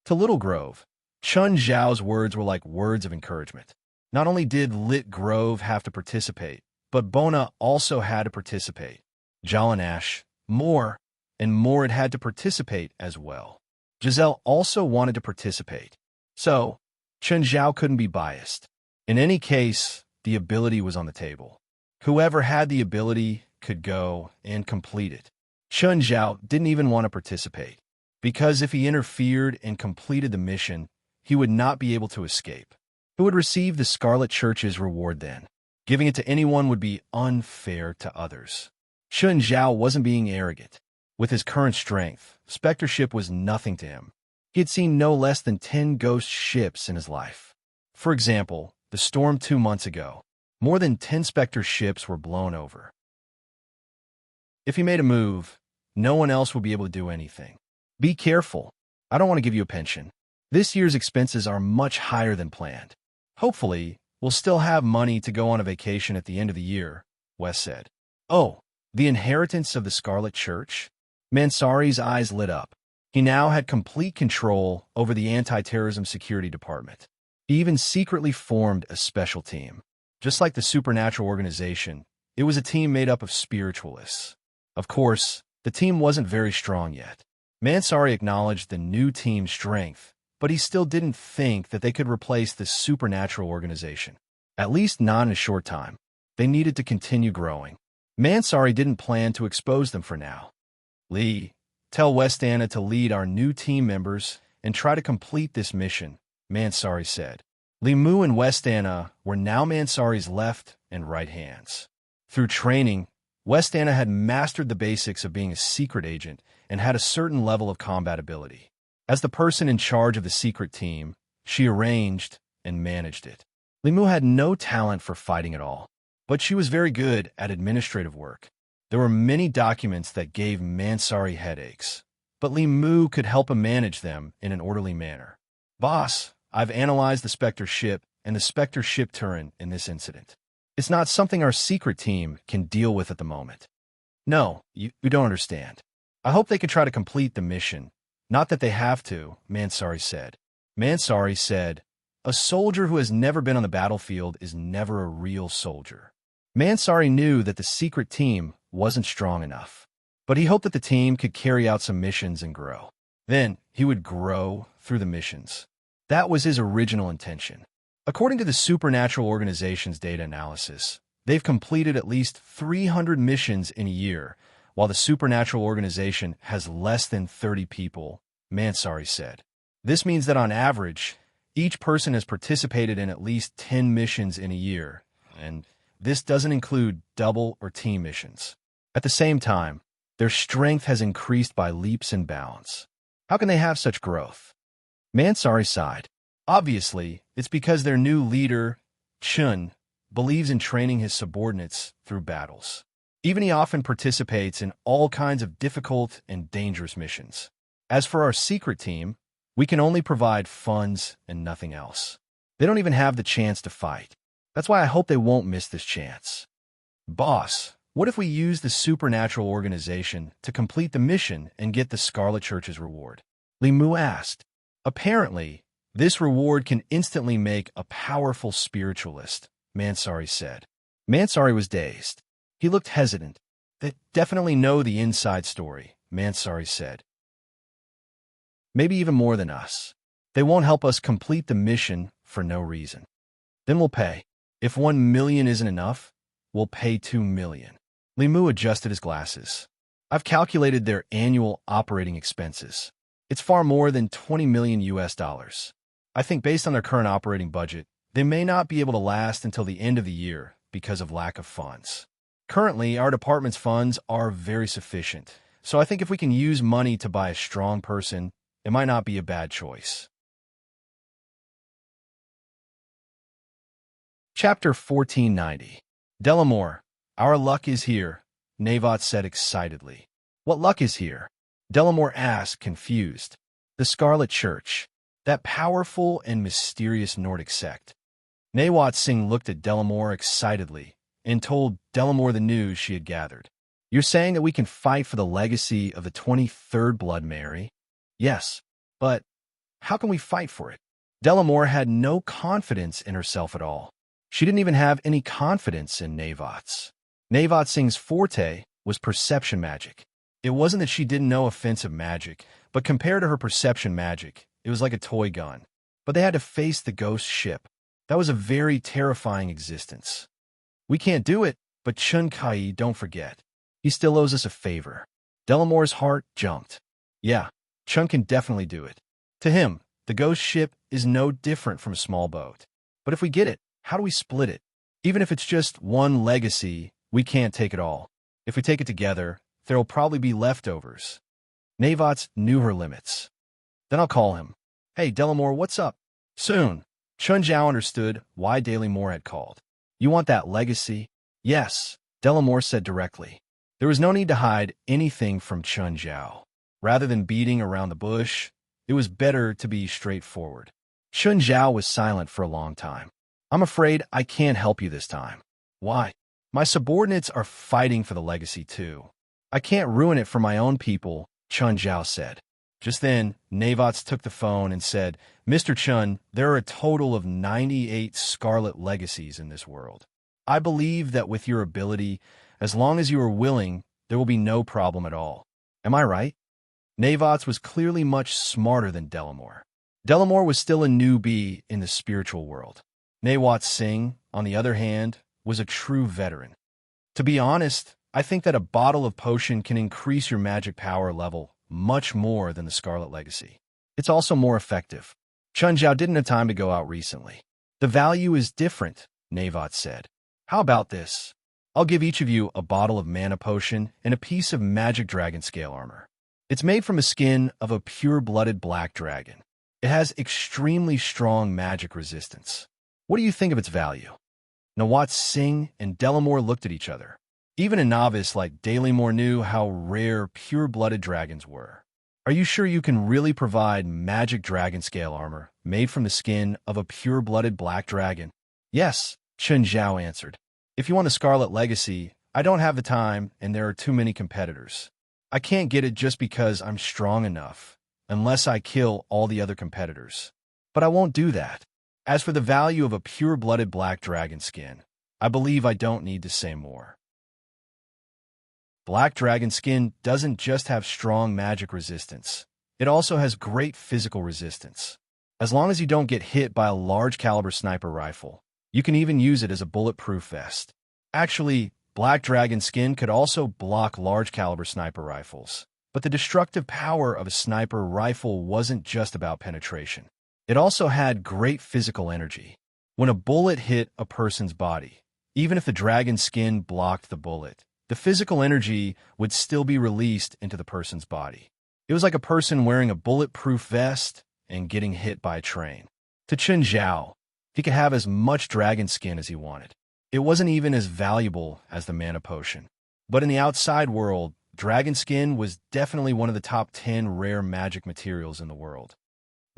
To Littlgrove, Chun Zhao's words were like words of encouragement. Not only did Litgrove have to participate, but Bona also had to participate. Jalanash, more and more, it had to participate as well. Giselle also wanted to participate. So, Chun Zhao couldn't be biased. In any case, the ability was on the table. Whoever had the ability could go and complete it. Chun Zhao didn't even want to participate, because if he interfered and completed the mission, he would not be able to escape. Who would receive the Scarlet Church's reward then? Giving it to anyone would be unfair to others. Chun Zhao wasn't being arrogant. With his current strength, spectership was nothing to him. He had seen no less than 10 ghost ships in his life. For example, the storm 2 months ago. More than 10 specter ships were blown over. If he made a move, no one else would be able to do anything. Be careful. I don't want to give you a pension. This year's expenses are much higher than planned. Hopefully, we'll still have money to go on a vacation at the end of the year, Wes said. Oh, the inheritance of the Scarlet Church? Mansari's eyes lit up. He now had complete control over the anti-terrorism security department. He even secretly formed a special team. Just like the supernatural organization, it was a team made up of spiritualists. Of course, the team wasn't very strong yet. Mansari acknowledged the new team's strength, but he still didn't think that they could replace the supernatural organization. At least not in a short time. They needed to continue growing. Mansari didn't plan to expose them for now. Lee, tell Westana to lead our new team members and try to complete this mission, Mansari said. Limu and Westana were now Mansari's left and right hands. Through training, Westana had mastered the basics of being a secret agent and had a certain level of combat ability. As the person in charge of the secret team, she arranged and managed it. Limu had no talent for fighting at all, but she was very good at administrative work. There were many documents that gave Mansari headaches, but Limu could help him manage them in an orderly manner. Boss, I've analyzed the Spectre ship and the Spectre ship turret in this incident. It's not something our secret team can deal with at the moment. No, you don't understand. I hope they can try to complete the mission. Not that they have to, Mansari said. Mansari said, a soldier who has never been on the battlefield is never a real soldier. Mansari knew that the secret team wasn't strong enough, but he hoped that the team could carry out some missions and grow. Then he would grow through the missions. That was his original intention. According to the Supernatural Organization's data analysis, they've completed at least 300 missions in a year, while the Supernatural Organization has less than 30 people, Mansari said. This means that on average, each person has participated in at least 10 missions in a year, and this doesn't include double or team missions. At the same time, Their strength has increased by leaps and bounds. How can they have such growth? Mansari sighed. Obviously, it's because their new leader, Chun, believes in training his subordinates through battles. Even he often participates in all kinds of difficult and dangerous missions. As for our secret team, we can only provide funds and nothing else. They don't even have the chance to fight. That's why I hope they won't miss this chance. Boss, what if we use the supernatural organization to complete the mission and get the Scarlet Church's reward? Li Mu asked. Apparently, this reward can instantly make a powerful spiritualist, Mansari said. Mansari was dazed. He looked hesitant. They definitely know the inside story, Mansari said. Maybe even more than us. They won't help us complete the mission for no reason. Then we'll pay. If 1 million isn't enough, we'll pay 2 million. Li Mu adjusted his glasses. I've calculated their annual operating expenses. It's far more than 20 million US dollars. I think based on their current operating budget, they may not be able to last until the end of the year because of lack of funds. Currently, our department's funds are very sufficient, so I think if we can use money to buy a strong person, it might not be a bad choice. Chapter 1490. Delamore, our luck is here, Navot said excitedly. What luck is here? Delamore asked, confused. The Scarlet Church, that powerful and mysterious Nordic sect. Nawat Singh looked at Delamore excitedly and told Delamore the news she had gathered. You're saying that we can fight for the legacy of the 23rd Blood Mary? Yes, but how can we fight for it? Delamore had no confidence in herself at all. She didn't even have any confidence in Navot's. Nawat Singh's forte was perception magic. It wasn't that she didn't know offensive magic, but compared to her perception magic, it was like a toy gun. But they had to face the ghost ship. That was a very terrifying existence. We can't do it, but Chun Kai, don't forget. He still owes us a favor. Delamore's heart jumped. Yeah, Chun can definitely do it. To him, the ghost ship is no different from a small boat. But if we get it, how do we split it? Even if it's just one legacy, we can't take it all. If we take it together, there'll probably be leftovers. Navots knew her limits. Then I'll call him. Hey, Delamore, what's up? Soon. Chun Zhao understood why Delamore had called. You want that legacy? Yes, Delamore said directly. There was no need to hide anything from Chun Zhao. Rather than beating around the bush, it was better to be straightforward. Chun Zhao was silent for a long time. I'm afraid I can't help you this time. Why? My subordinates are fighting for the legacy too. I can't ruin it for my own people, Chun Zhao said. Just then, Navots took the phone and said, Mr. Chun, there are a total of 98 Scarlet Legacies in this world. I believe that with your ability, as long as you are willing, there will be no problem at all. Am I right? Navots was clearly much smarter than Delamore. Delamore was still a newbie in the spiritual world. Nawat Singh, on the other hand, was a true veteran. To be honest, I think that a bottle of potion can increase your magic power level much more than the Scarlet Legacy. It's also more effective. Chun Zhao didn't have time to go out recently. The value is different, Navot said. How about this? I'll give each of you a bottle of mana potion and a piece of magic dragon scale armor. It's made from the skin of a pure-blooded black dragon. It has extremely strong magic resistance. What do you think of its value? Nawat Singh and Delamore looked at each other. Even a novice like Delamore knew how rare pure-blooded dragons were. Are you sure you can really provide magic dragon scale armor made from the skin of a pure-blooded black dragon? Yes, Chun Zhao answered. If you want a Scarlet Legacy, I don't have the time and there are too many competitors. I can't get it just because I'm strong enough, unless I kill all the other competitors. But I won't do that. As for the value of a pure-blooded black dragon skin, I believe I don't need to say more. Black dragon skin doesn't just have strong magic resistance. It also has great physical resistance. As long as you don't get hit by a large-caliber sniper rifle, you can even use it as a bulletproof vest. Actually, black dragon skin could also block large-caliber sniper rifles. But the destructive power of a sniper rifle wasn't just about penetration. It also had great physical energy. When a bullet hit a person's body, even if the dragon skin blocked the bullet, the physical energy would still be released into the person's body. It was like a person wearing a bulletproof vest and getting hit by a train. To Chen Zhao, he could have as much dragon skin as he wanted. It wasn't even as valuable as the mana potion. But in the outside world, dragon skin was definitely one of the top 10 rare magic materials in the world.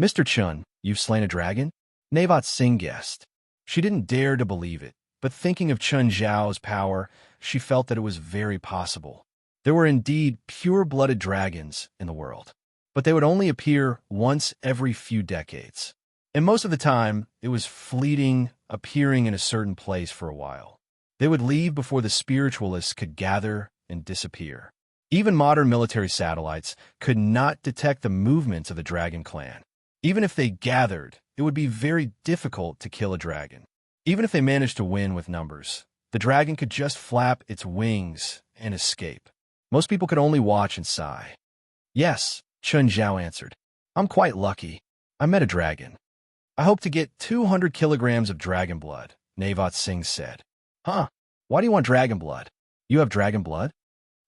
Mr. Chun, you've slain a dragon? Navat Singh guessed. She didn't dare to believe it, but thinking of Chen Zhao's power, she felt that it was very possible. There were indeed pure-blooded dragons in the world, but they would only appear once every few decades. And most of the time, it was fleeting, appearing in a certain place for a while. They would leave before the spiritualists could gather and disappear. Even modern military satellites could not detect the movements of the dragon clan. Even if they gathered, it would be very difficult to kill a dragon. Even if they managed to win with numbers, the dragon could just flap its wings and escape. Most people could only watch and sigh. Yes, Chun Zhao answered. I'm quite lucky. I met a dragon. I hope to get 200 kilograms of dragon blood, Navat Singh said. Huh? Why do you want dragon blood? You have dragon blood?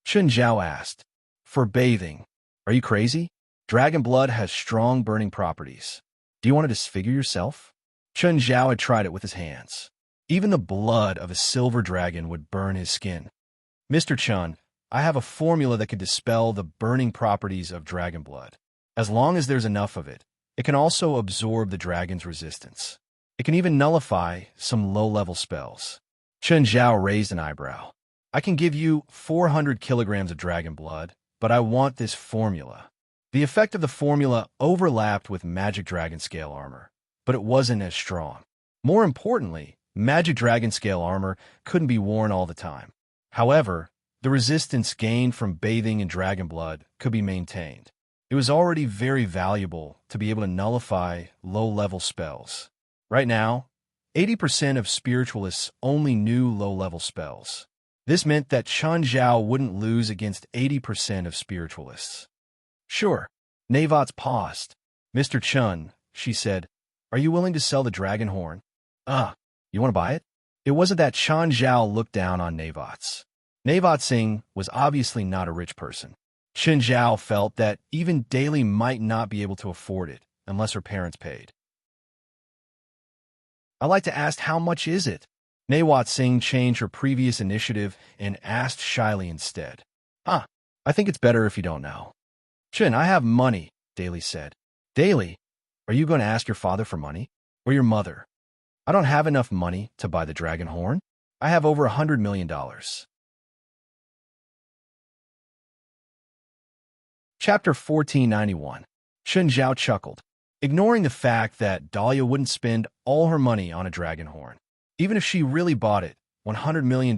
Chun Zhao asked. For bathing. Are you crazy? Dragon blood has strong burning properties. Do you want to disfigure yourself? Chun Zhao had tried it with his hands. Even the blood of a silver dragon would burn his skin. Mr. Chun, I have a formula that could dispel the burning properties of dragon blood. As long as there's enough of it, it can also absorb the dragon's resistance. It can even nullify some low-level spells. Chun Zhao raised an eyebrow. I can give you 400 kilograms of dragon blood, but I want this formula. The effect of the formula overlapped with magic dragon scale armor, but it wasn't as strong. More importantly, magic dragon scale armor couldn't be worn all the time. However, the resistance gained from bathing in dragon blood could be maintained. It was already very valuable to be able to nullify low-level spells. Right now, 80% of spiritualists only knew low-level spells. This meant that Chun Zhao wouldn't lose against 80% of spiritualists. Sure, Navat's paused. Mr. Chun, she said, are you willing to sell the dragon horn? You want to buy it? It wasn't that Chun Zhao looked down on Navat's. Navat Singh was obviously not a rich person. Chen Zhao felt that even Daly might not be able to afford it unless her parents paid. I'd like to ask how much is it? Navat Singh changed her previous initiative and asked shyly instead. I think it's better if you don't know. Chen, I have money, Daly said. Daly, are you going to ask your father for money? Or your mother? I don't have enough money to buy the dragon horn. I have over $100 million. Chapter 1491. Chen Zhao chuckled, ignoring the fact that Dahlia wouldn't spend all her money on a dragon horn. Even if she really bought it, $100 million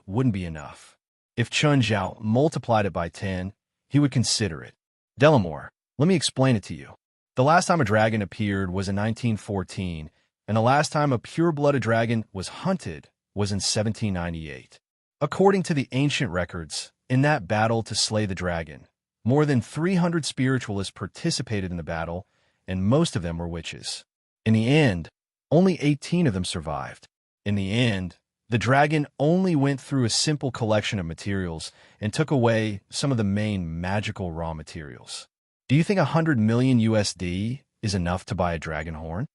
wouldn't be enough. If Chen Zhao multiplied it by 10, he would consider it. Delamore, let me explain it to you. The last time a dragon appeared was in 1914, and the last time a pure-blooded dragon was hunted was in 1798. According to the ancient records, in that battle to slay the dragon, more than 300 spiritualists participated in the battle, and most of them were witches. In the end, only 18 of them survived. In the end, the dragon only went through a simple collection of materials and took away some of the main magical raw materials. Do you think 100 million USD is enough to buy a dragon horn?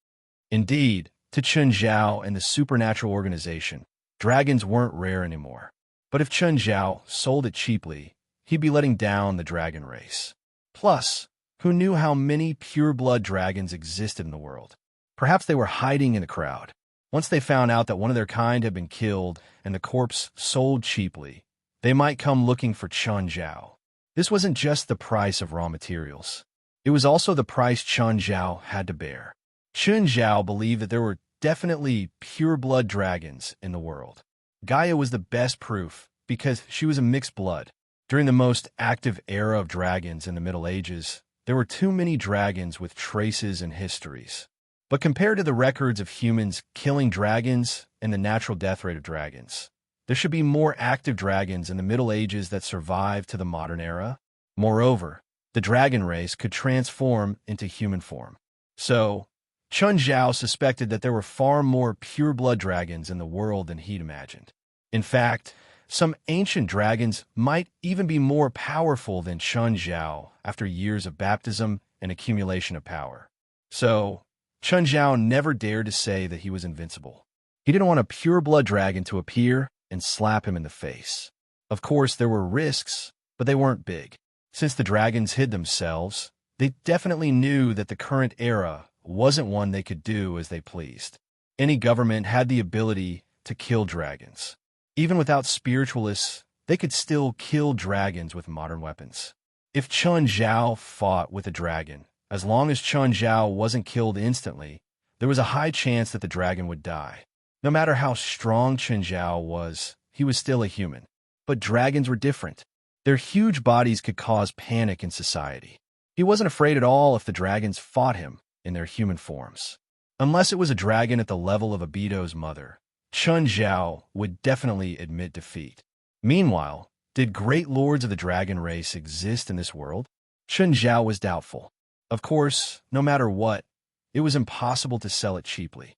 Indeed, to Chen Zhao and the supernatural organization, dragons weren't rare anymore. But if Chen Zhao sold it cheaply, he'd be letting down the dragon race. Plus, who knew how many pure-blood dragons existed in the world? Perhaps they were hiding in the crowd. Once they found out that one of their kind had been killed and the corpse sold cheaply, they might come looking for Chen Zhao. This wasn't just the price of raw materials. It was also the price Chen Zhao had to bear. Chen Zhao believed that there were definitely pure-blood dragons in the world. Gaia was the best proof because she was a mixed blood. During the most active era of dragons in the Middle Ages, there were too many dragons with traces and histories. But compared to the records of humans killing dragons and the natural death rate of dragons, there should be more active dragons in the Middle Ages that survived to the modern era. Moreover, the dragon race could transform into human form. So, Chen Zhao suspected that there were far more pure-blood dragons in the world than he'd imagined. In fact, Some ancient dragons might even be more powerful than Chun Zhao after years of baptism and accumulation of power. So, Chun Zhao never dared to say that he was invincible. He didn't want a pure-blood dragon to appear and slap him in the face. Of course, there were risks, but they weren't big. Since the dragons hid themselves, they definitely knew that the current era wasn't one they could do as they pleased. Any government had the ability to kill dragons. Even without spiritualists, they could still kill dragons with modern weapons. If Chun Zhao fought with a dragon, as long as Chun Zhao wasn't killed instantly, there was a high chance that the dragon would die. No matter how strong Chun Zhao was, he was still a human. But dragons were different. Their huge bodies could cause panic in society. He wasn't afraid at all if the dragons fought him in their human forms. Unless it was a dragon at the level of Obito's mother, Chun Zhao would definitely admit defeat. Meanwhile, did great lords of the dragon race exist in this world? Chun Zhao was doubtful. Of course, no matter what, it was impossible to sell it cheaply.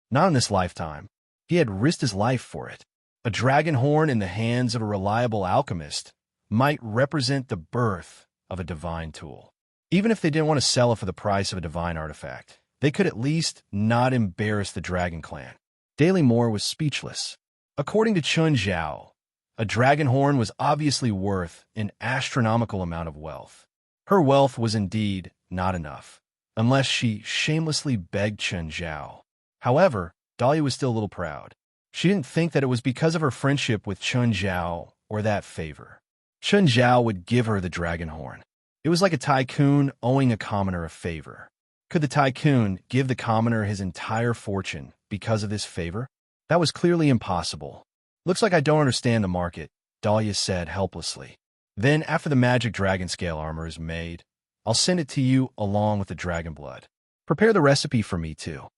Not in this lifetime. He had risked his life for it. A dragon horn in the hands of a reliable alchemist might represent the birth of a divine tool. Even if they didn't want to sell it for the price of a divine artifact, they could at least not embarrass the dragon clan. Daily Moore was speechless. According to Chun Zhao, a dragon horn was obviously worth an astronomical amount of wealth. Her wealth was indeed not enough, unless she shamelessly begged Chun Zhao. However, Dahlia was still a little proud. She didn't think that it was because of her friendship with Chun Zhao or that favor. Chun Zhao would give her the dragon horn. It was like a tycoon owing a commoner a favor. Could the tycoon give the commoner his entire fortune because of this favor? That was clearly impossible. Looks like I don't understand the market, Dahlia said helplessly. Then, after the magic dragon scale armor is made, I'll send it to you along with the dragon blood. Prepare the recipe for me, too.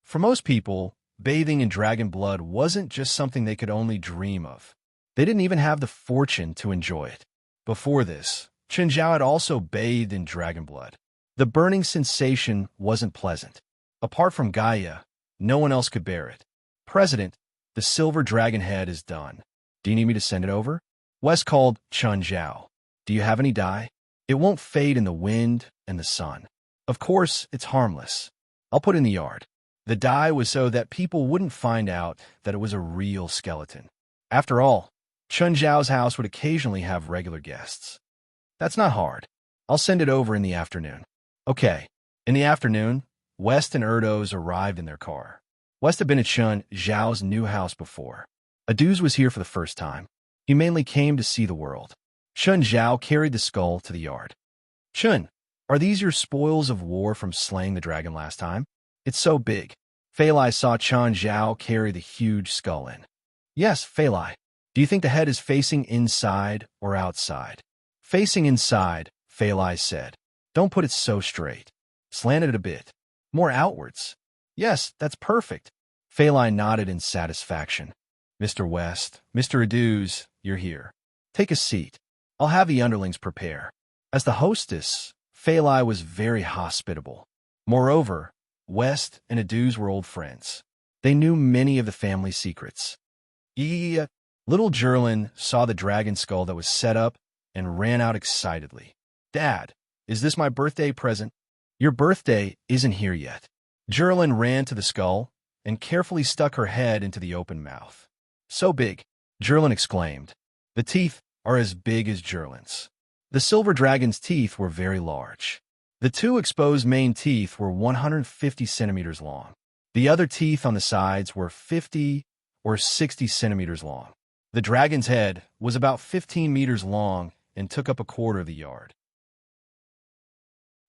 For most people, bathing in dragon blood wasn't just something they could only dream of. They didn't even have the fortune to enjoy it. Before this, Chun Zhao had also bathed in dragon blood. The burning sensation wasn't pleasant. Apart from Gaia, no one else could bear it. President, the silver dragon head is done. Do you need me to send it over? Wes called Chun Zhao. Do you have any dye? It won't fade in the wind and the sun. Of course, it's harmless. I'll put it in the yard. The dye was so that people wouldn't find out that it was a real skeleton. After all, Chun Zhao's house would occasionally have regular guests. That's not hard. I'll send it over in the afternoon. Okay. In the afternoon, West and Erdos arrived in their car. West had been at Chun Zhao's new house before. Aduz was here for the first time. He mainly came to see the world. Chun Zhao carried the skull to the yard. Chun, are these your spoils of war from slaying the dragon last time? It's so big. Fei Lai saw Chun Zhao carry the huge skull in. Yes, Fei Lai. Do you think the head is facing inside or outside? Facing inside, Fei Lai said. Don't put it so straight. Slant it a bit. More outwards. Yes, that's perfect. Fei Lai nodded in satisfaction. Mr. West, Mr. Aduz, you're here. Take a seat. I'll have the underlings prepare. As the hostess, Fei Lai was very hospitable. Moreover, West and Aduz were old friends. They knew many of the family secrets. Little Jerlin saw the dragon skull that was set up and ran out excitedly. Dad, is this my birthday present? Your birthday isn't here yet. Jerlin ran to the skull and carefully stuck her head into the open mouth. So big, Jerlin exclaimed. The teeth are as big as Jerlin's. The silver dragon's teeth were very large. The two exposed main teeth were 150 centimeters long. The other teeth on the sides were 50 or 60 centimeters long. The dragon's head was about 15 meters long and took up a quarter of the yard.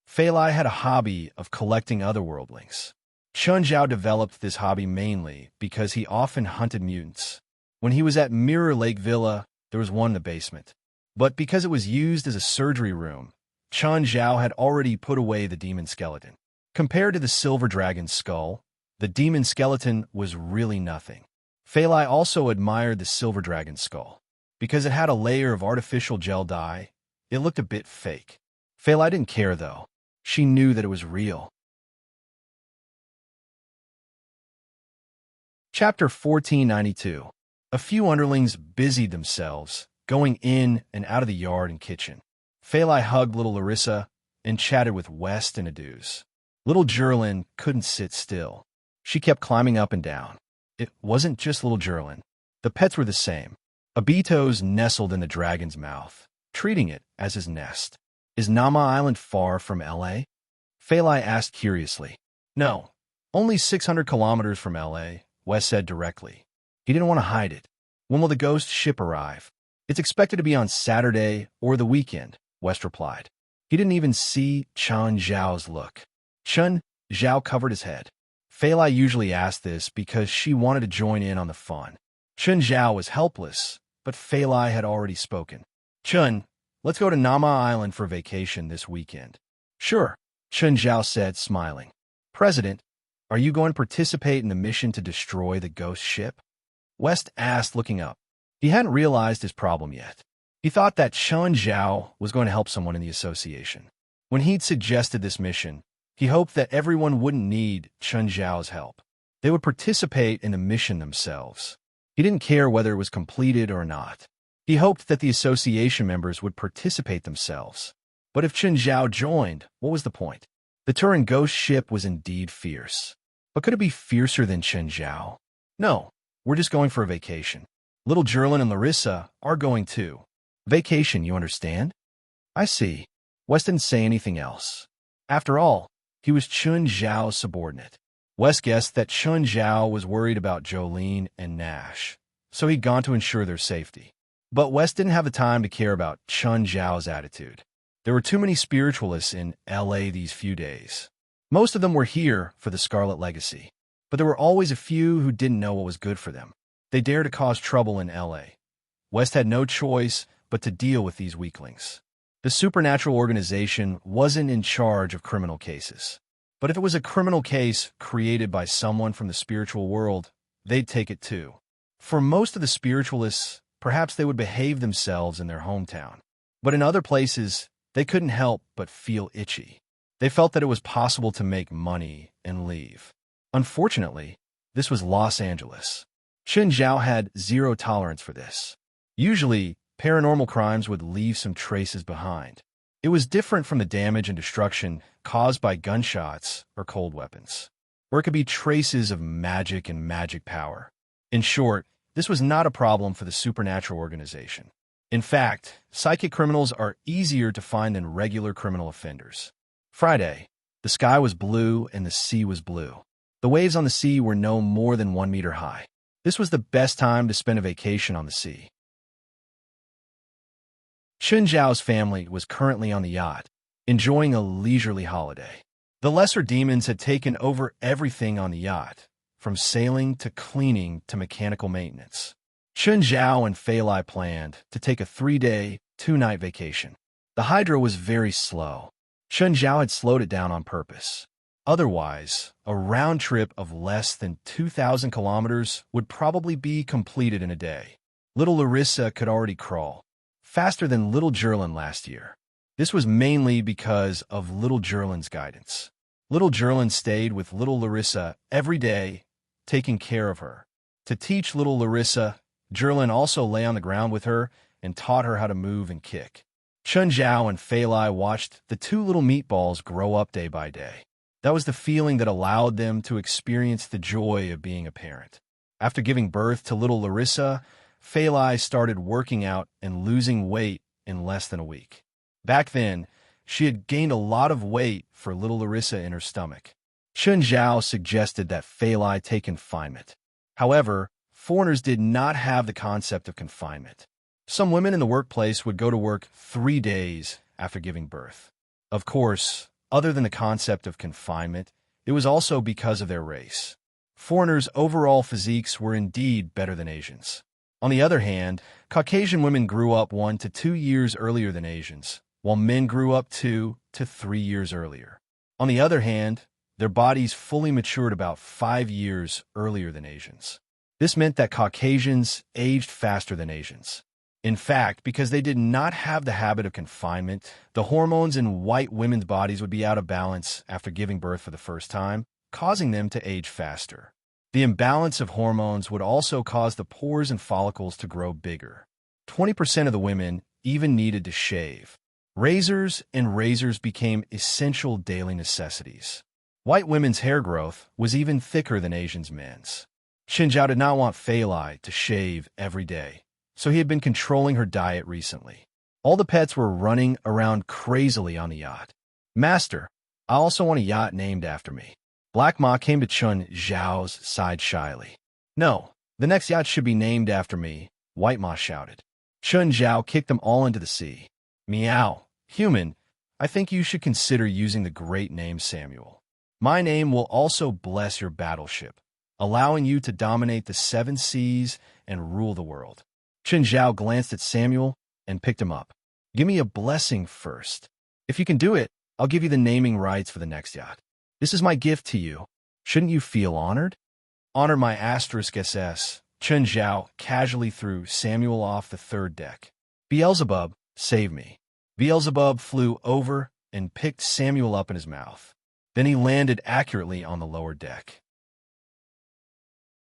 Fei Lai had a hobby of collecting other worldlings. Chun Zhao developed this hobby mainly because he often hunted mutants. When he was at Mirror Lake Villa, there was one in the basement. But because it was used as a surgery room, Chun Zhao had already put away the demon skeleton. Compared to the silver dragon's skull, the demon skeleton was really nothing. Fei Lai also admired the silver dragon's skull. Because it had a layer of artificial gel dye, it looked a bit fake. Fei Lai didn't care, though. She knew that it was real. Chapter 1492. A few underlings busied themselves, going in and out of the yard and kitchen. Phalai hugged little Larissa and chatted with West and Aduz. Little Jerlin couldn't sit still. She kept climbing up and down. It wasn't just little Jerlin. The pets were the same. Abitos nestled in the dragon's mouth, treating it as his nest. Is Nama Island far from L.A.? Phalai asked curiously. No, only 600 kilometers from L.A., West said directly. He didn't want to hide it. When will the ghost ship arrive? It's expected to be on Saturday or the weekend, West replied. He didn't even see Chen Zhao's look. Chen Zhao covered his head. Phalai usually asked this because she wanted to join in on the fun. Chen Zhao was helpless, but Phalai had already spoken. Chen, let's go to Nama Island for vacation this weekend. Sure, Chen Zhao said, smiling. President, are you going to participate in the mission to destroy the ghost ship? West asked, looking up. He hadn't realized his problem yet. He thought that Chen Zhao was going to help someone in the association. When he'd suggested this mission, he hoped that everyone wouldn't need Chen Zhao's help. They would participate in the mission themselves. He didn't care whether it was completed or not. He hoped that the association members would participate themselves. But if Chen Zhao joined, what was the point? The Turin ghost ship was indeed fierce. But could it be fiercer than Chen Zhao? No, we're just going for a vacation. Little Jerlin and Larissa are going too. Vacation, you understand? I see. West didn't say anything else. After all, he was Chen Zhao's subordinate. West guessed that Chen Zhao was worried about Jolene and Nash, so he'd gone to ensure their safety. But West didn't have the time to care about Chen Zhao's attitude. There were too many spiritualists in L.A. these few days. Most of them were here for the Scarlet Legacy, but there were always a few who didn't know what was good for them. They dared to cause trouble in L.A. West had no choice but to deal with these weaklings. The supernatural organization wasn't in charge of criminal cases. But if it was a criminal case created by someone from the spiritual world, they'd take it too. For most of the spiritualists, perhaps they would behave themselves in their hometown. But in other places, they couldn't help but feel itchy. They felt that it was possible to make money and leave. Unfortunately, this was Los Angeles. Chen Zhao had zero tolerance for this. Usually, paranormal crimes would leave some traces behind. It was different from the damage and destruction caused by gunshots or cold weapons, or it could be traces of magic and magic power. In short, this was not a problem for the supernatural organization. In fact, psychic criminals are easier to find than regular criminal offenders. Friday, the sky was blue and the sea was blue. The waves on the sea were no more than 1 meter high. This was the best time to spend a vacation on the sea. Chen Zhao's family was currently on the yacht, enjoying a leisurely holiday. The lesser demons had taken over everything on the yacht, from sailing to cleaning to mechanical maintenance. Chen Zhao and Phalai planned to take a 3-day, 2-night vacation. The hydro was very slow. Chen Zhao had slowed it down on purpose. Otherwise, a round trip of less than 2,000 kilometers would probably be completed in a day. Little Larissa could already crawl, faster than little Jerlin last year. This was mainly because of little Jerlin's guidance. Little Jerlin stayed with little Larissa every day, taking care of her. To teach little Larissa, Jerlin also lay on the ground with her and taught her how to move and kick. Chen Zhao and Phalai watched the two little meatballs grow up day by day. That was the feeling that allowed them to experience the joy of being a parent. After giving birth to little Larissa, Phalai started working out and losing weight in less than a week. Back then, she had gained a lot of weight for little Larissa in her stomach. Chen Zhao suggested that Phalai take confinement. However, foreigners did not have the concept of confinement. Some women in the workplace would go to work 3 days after giving birth. Of course, other than the concept of confinement, it was also because of their race. Foreigners' overall physiques were indeed better than Asians. On the other hand, Caucasian women grew up 1 to 2 years earlier than Asians, while men grew up 2 to 3 years earlier. On the other hand, their bodies fully matured about 5 years earlier than Asians. This meant that Caucasians aged faster than Asians. In fact, because they did not have the habit of confinement, the hormones in white women's bodies would be out of balance after giving birth for the first time, causing them to age faster. The imbalance of hormones would also cause the pores and follicles to grow bigger. 20% of the women even needed to shave. Razors became essential daily necessities. White women's hair growth was even thicker than Asian men's. Chen Zhao did not want Fei Lai to shave every day, so he had been controlling her diet recently. All the pets were running around crazily on the yacht. Master, I also want a yacht named after me. Black Ma came to Chen Zhao's side shyly. No, the next yacht should be named after me, White Ma shouted. Chen Zhao kicked them all into the sea. Meow. Human, I think you should consider using the great name Samuel. My name will also bless your battleship, allowing you to dominate the 7 seas and rule the world. Chen Zhao glanced at Samuel and picked him up. Give me a blessing first. If you can do it, I'll give you the naming rights for the next yacht. This is my gift to you. Shouldn't you feel honored? Honor my *SS. Chen Zhao casually threw Samuel off the 3rd deck. Beelzebub, save me. Beelzebub flew over and picked Samuel up in his mouth. Then he landed accurately on the lower deck.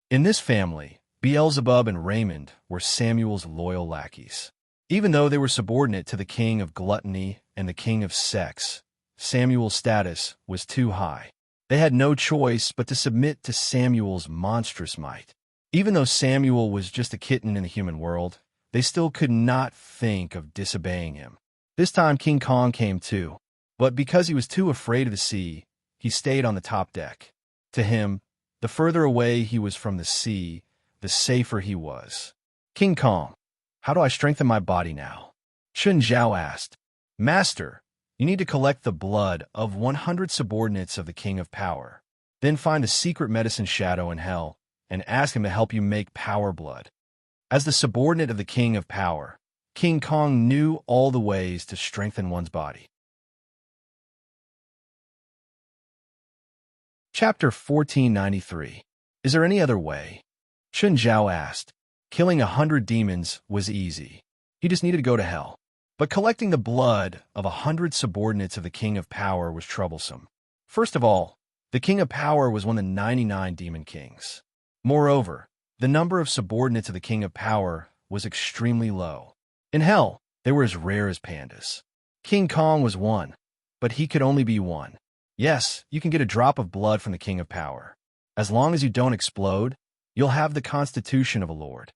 In this family, Beelzebub and Raymond were Samuel's loyal lackeys. Even though they were subordinate to the king of gluttony and the king of sex, Samuel's status was too high. They had no choice but to submit to Samuel's monstrous might. Even though Samuel was just a kitten in the human world, they still could not think of disobeying him. This time King Kong came too, but because he was too afraid of the sea, he stayed on the top deck. To him, the further away he was from the sea, the safer he was. King Kong, how do I strengthen my body now? Chen Zhao asked. Master, you need to collect the blood of 100 subordinates of the King of Power. Then find the secret medicine shadow in hell and ask him to help you make power blood. As the subordinate of the King of Power, King Kong knew all the ways to strengthen one's body. Chapter 1493. Is there any other way? Chen Zhao asked. Killing 100 demons was easy. He just needed to go to hell. But collecting the blood of 100 subordinates of the King of Power was troublesome. First of all, the King of Power was one of the 99 demon kings. Moreover, the number of subordinates of the King of Power was extremely low. In hell, they were as rare as pandas. King Kong was one, but he could only be one. Yes, you can get a drop of blood from the King of Power. As long as you don't explode, you'll have the constitution of a lord.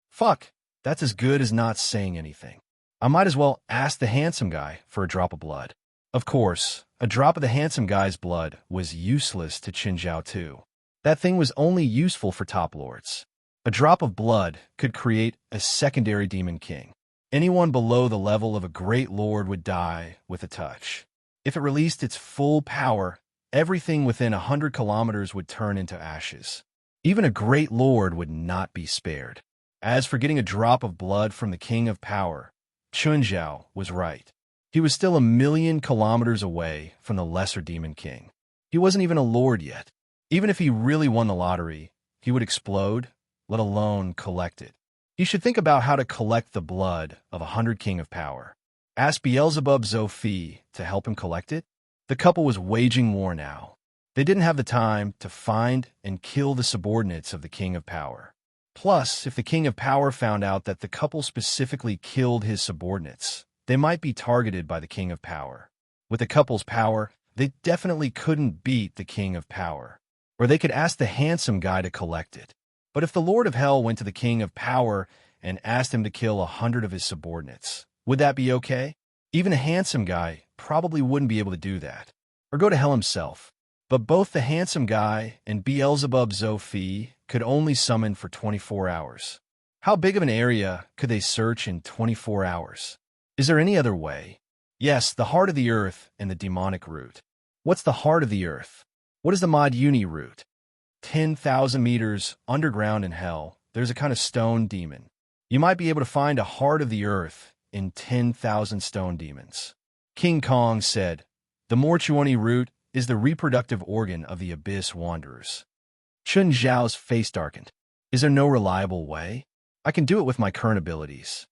Fuck, that's as good as not saying anything. I might as well ask the handsome guy for a drop of blood. Of course, a drop of the handsome guy's blood was useless to Chen Zhao too. That thing was only useful for top lords. A drop of blood could create a secondary demon king. Anyone below the level of a great lord would die with a touch. If it released its full power, everything within 100 kilometers would turn into ashes. Even a great lord would not be spared. As for getting a drop of blood from the King of Power, Chen Zhao was right. He was still 1,000,000 kilometers away from the lesser demon king. He wasn't even a lord yet. Even if he really won the lottery, he would explode, let alone collect it. He should think about how to collect the blood of 100 King of Power. Ask Beelzebub Zophie to help him collect it. The couple was waging war now. They didn't have the time to find and kill the subordinates of the King of Power. Plus, if the King of Power found out that the couple specifically killed his subordinates, they might be targeted by the King of Power. With the couple's power, they definitely couldn't beat the King of Power. Or they could ask the handsome guy to collect it. But if the Lord of Hell went to the King of Power and asked him to kill 100 of his subordinates, would that be okay? Even a handsome guy probably wouldn't be able to do that. Or go to hell himself. But both the handsome guy and Beelzebub Zophie could only summon for 24 hours. How big of an area could they search in 24 hours? Is there any other way? Yes, the heart of the earth and the demonic root. What's the heart of the earth? What is the Mod Uni root? 10,000 meters underground in hell, there's a kind of stone demon. You might be able to find a heart of the earth in 10,000 stone demons. King Kong said, the Mortuoni root is the reproductive organ of the Abyss Wanderers. Chen Zhao's face darkened. Is there no reliable way? I can do it with my current abilities.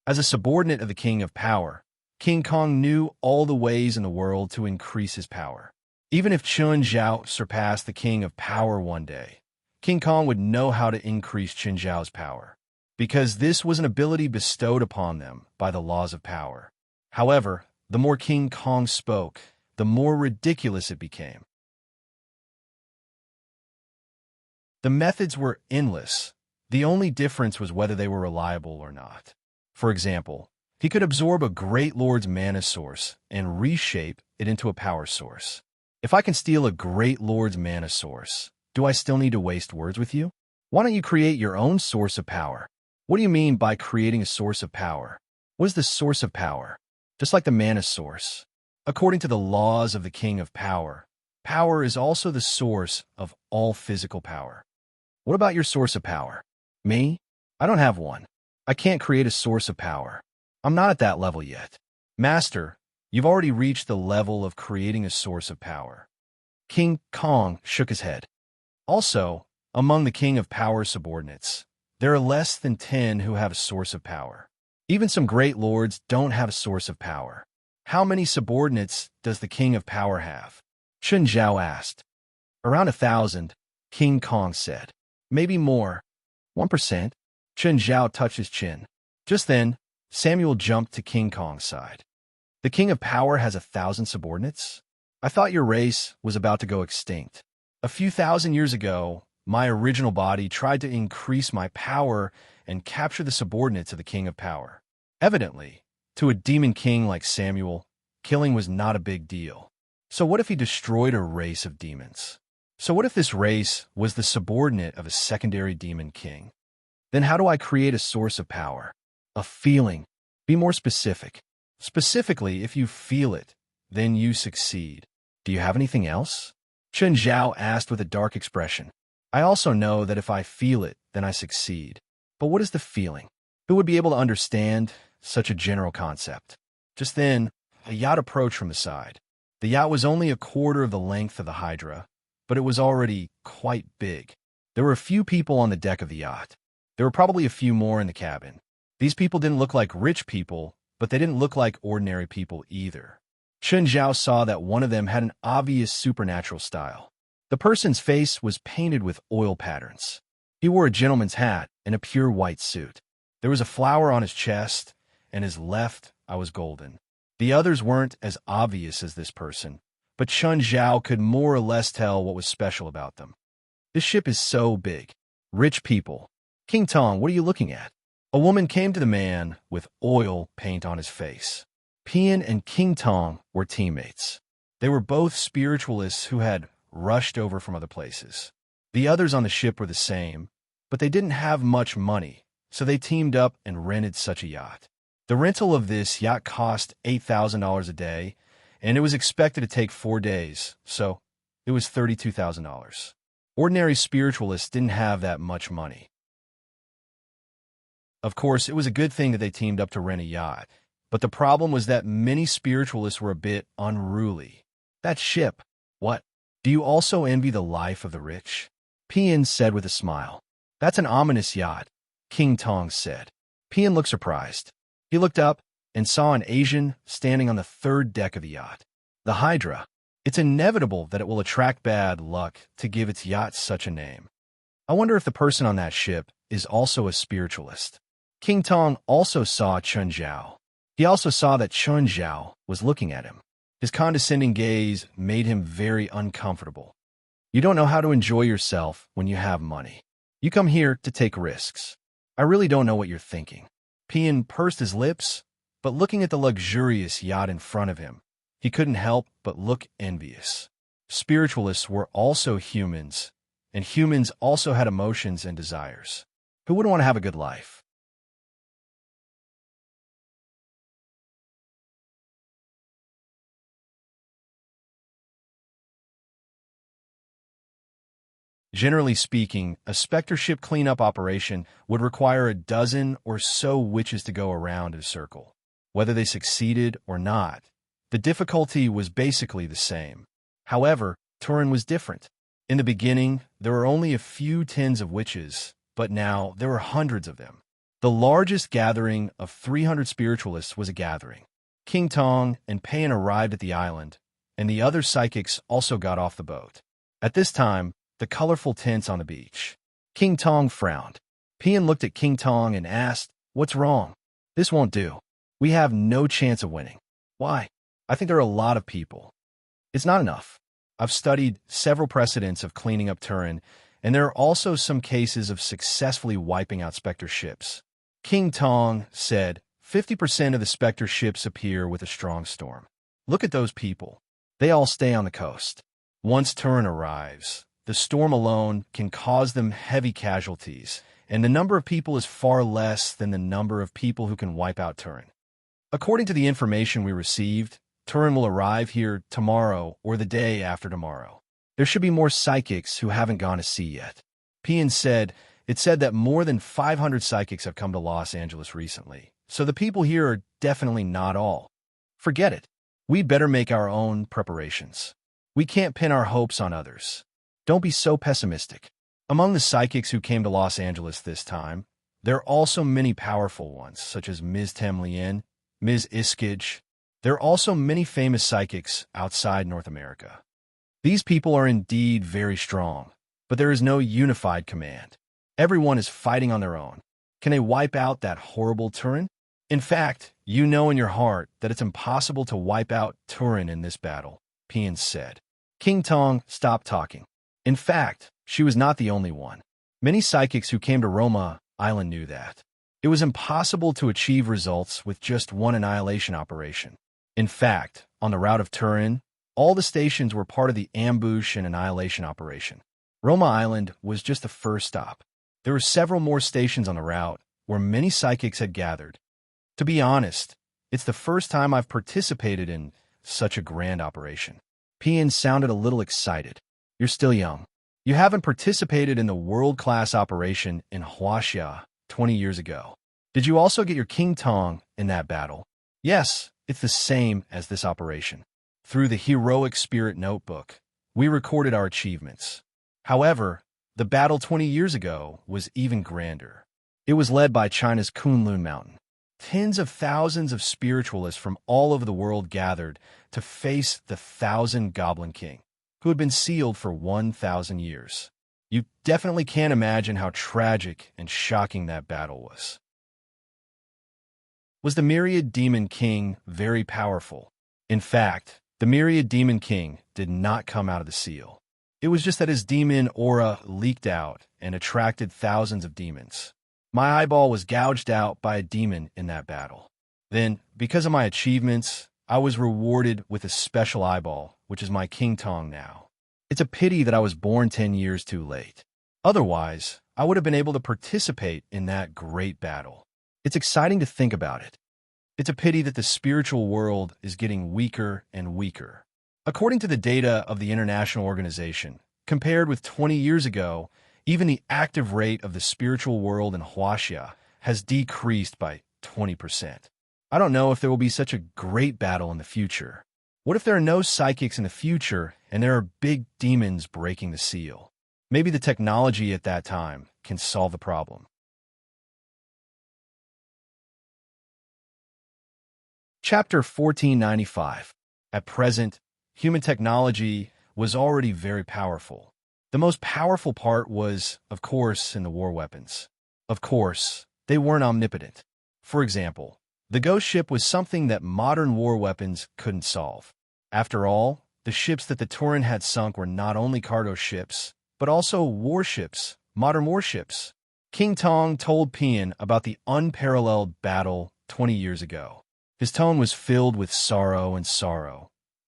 As a subordinate of the King of Power, King Kong knew all the ways in the world to increase his power. Even if Chen Zhao surpassed the King of Power one day, King Kong would know how to increase Qin Zhao's power, because this was an ability bestowed upon them by the laws of power. However, the more King Kong spoke, the more ridiculous it became. The methods were endless. The only difference was whether they were reliable or not. For example, he could absorb a Great Lord's mana source and reshape it into a power source. If I can steal a Great Lord's mana source, do I still need to waste words with you? Why don't you create your own source of power? What do you mean by creating a source of power? What is the source of power? Just like the mana source. According to the laws of the King of Power, power is also the source of all physical power. What about your source of power? Me? I don't have one. I can't create a source of power. I'm not at that level yet. Master, you've already reached the level of creating a source of power. King Kong shook his head. Also, among the King of Power subordinates, there are less than 10 who have a source of power. Even some great lords don't have a source of power. How many subordinates does the King of Power have? Qin Zhao asked. Around 1,000, King Kong said. Maybe more. 1%? Qin Zhao touched his chin. Just then, Samuel jumped to King Kong's side. The King of Power has 1,000 subordinates? I thought your race was about to go extinct. A few thousand years ago, my original body tried to increase my power and capture the subordinates of the King of Power. Evidently, to a demon king like Samuel, killing was not a big deal. So what if he destroyed a race of demons? So what if this race was the subordinate of a secondary demon king? Then how do I create a source of power? A feeling. Be more specific. Specifically, if you feel it, then you succeed. Do you have anything else? Qin Zhao asked with a dark expression. I also know that if I feel it, then I succeed. But what is the feeling? Who would be able to understand such a general concept? Just then, a yacht approached from the side. The yacht was only a quarter of the length of the Hydra, but it was already quite big. There were a few people on the deck of the yacht. There were probably a few more in the cabin. These people didn't look like rich people, but they didn't look like ordinary people either. Qin Zhao saw that one of them had an obvious supernatural style. The person's face was painted with oil patterns. He wore a gentleman's hat and a pure white suit. There was a flower on his chest, and his left eye was golden. The others weren't as obvious as this person, but Qin Zhao could more or less tell what was special about them. This ship is so big. Rich people. King Tong, what are you looking at? A woman came to the man with oil paint on his face. Pian and King Tong were teammates. They were both spiritualists who had rushed over from other places. The others on the ship were the same, but they didn't have much money, so they teamed up and rented such a yacht. The rental of this yacht cost $8,000 a day, and it was expected to take 4 days, so it was $32,000. Ordinary spiritualists didn't have that much money. Of course, it was a good thing that they teamed up to rent a yacht, but the problem was that many spiritualists were a bit unruly. That ship, what? Do you also envy the life of the rich? Pian said with a smile. That's an ominous yacht, King Tong said. Pian looked surprised. He looked up and saw an Asian standing on the third deck of the yacht. The Hydra. It's inevitable that it will attract bad luck to give its yacht such a name. I wonder if the person on that ship is also a spiritualist. King Tong also saw Qin Zhao. He also saw that Qin Zhao was looking at him. His condescending gaze made him very uncomfortable. You don't know how to enjoy yourself when you have money. You come here to take risks. I really don't know what you're thinking. Pian pursed his lips, but looking at the luxurious yacht in front of him, he couldn't help but look envious. Spiritualists were also humans, and humans also had emotions and desires. Who wouldn't want to have a good life? Generally speaking, a specter ship cleanup operation would require a dozen or so witches to go around in a circle. Whether they succeeded or not, the difficulty was basically the same. However, Turin was different. In the beginning, there were only a few tens of witches, but now there were hundreds of them. The largest gathering of 300 spiritualists was a gathering. King Tong and Payan arrived at the island, and the other psychics also got off the boat. At this time, the colorful tints on the beach. King Tong frowned. Pian looked at King Tong and asked, "What's wrong? This won't do. We have no chance of winning." "Why?" "I think there are a lot of people. It's not enough. I've studied several precedents of cleaning up Turin, and there are also some cases of successfully wiping out Spectre ships." King Tong said, 50% of the Spectre ships appear with a strong storm. Look at those people. They all stay on the coast. Once Turin arrives, the storm alone can cause them heavy casualties, and the number of people is far less than the number of people who can wipe out Turin. According to the information we received, Turin will arrive here tomorrow or the day after tomorrow. There should be more psychics who haven't gone to sea yet. Pian said, "It said that more than 500 psychics have come to Los Angeles recently, so the people here are definitely not all. Forget it. We better make our own preparations. We can't pin our hopes on others. Don't be so pessimistic." Among the psychics who came to Los Angeles this time, there are also many powerful ones, such as Ms. Tem Lien, Ms. Iskij. There are also many famous psychics outside North America. These people are indeed very strong, but there is no unified command. Everyone is fighting on their own. Can they wipe out that horrible Turin? In fact, you know in your heart that it's impossible to wipe out Turin in this battle, Pian said. King Tong stopped talking. In fact, she was not the only one. Many psychics who came to Roma Island knew that. It was impossible to achieve results with just one annihilation operation. In fact, on the route of Turin, all the stations were part of the ambush and annihilation operation. Roma Island was just the first stop. There were several more stations on the route where many psychics had gathered. To be honest, it's the first time I've participated in such a grand operation. Pian sounded a little excited. You're still young. You haven't participated in the world-class operation in Huaxia 20 years ago. Did you also get your King Tong in that battle? Yes, it's the same as this operation. Through the Heroic Spirit Notebook, we recorded our achievements. However, the battle 20 years ago was even grander. It was led by China's Kunlun Mountain. Tens of thousands of spiritualists from all over the world gathered to face the 1,000 Goblin King, who had been sealed for 1,000 years. You definitely can't imagine how tragic and shocking that battle was. Was the Myriad Demon King very powerful? In fact, the Myriad Demon King did not come out of the seal. It was just that his demon aura leaked out and attracted thousands of demons. My eyeball was gouged out by a demon in that battle. Then, because of my achievements, I was rewarded with a special eyeball, which is my King Tong now. It's a pity that I was born 10 years too late. Otherwise, I would have been able to participate in that great battle. It's exciting to think about it. It's a pity that the spiritual world is getting weaker and weaker. According to the data of the International Organization, compared with 20 years ago, even the active rate of the spiritual world in Huaxia has decreased by 20%. I don't know if there will be such a great battle in the future. What if there are no psychics in the future and there are big demons breaking the seal? Maybe the technology at that time can solve the problem. Chapter 1495. At present, human technology was already very powerful. The most powerful part was, of course, in the war weapons. Of course, they weren't omnipotent. For example, the ghost ship was something that modern war weapons couldn't solve. After all, the ships that the Turin had sunk were not only cargo ships, but also warships, modern warships. King Tong told Pian about the unparalleled battle 20 years ago. His tone was filled with sorrow,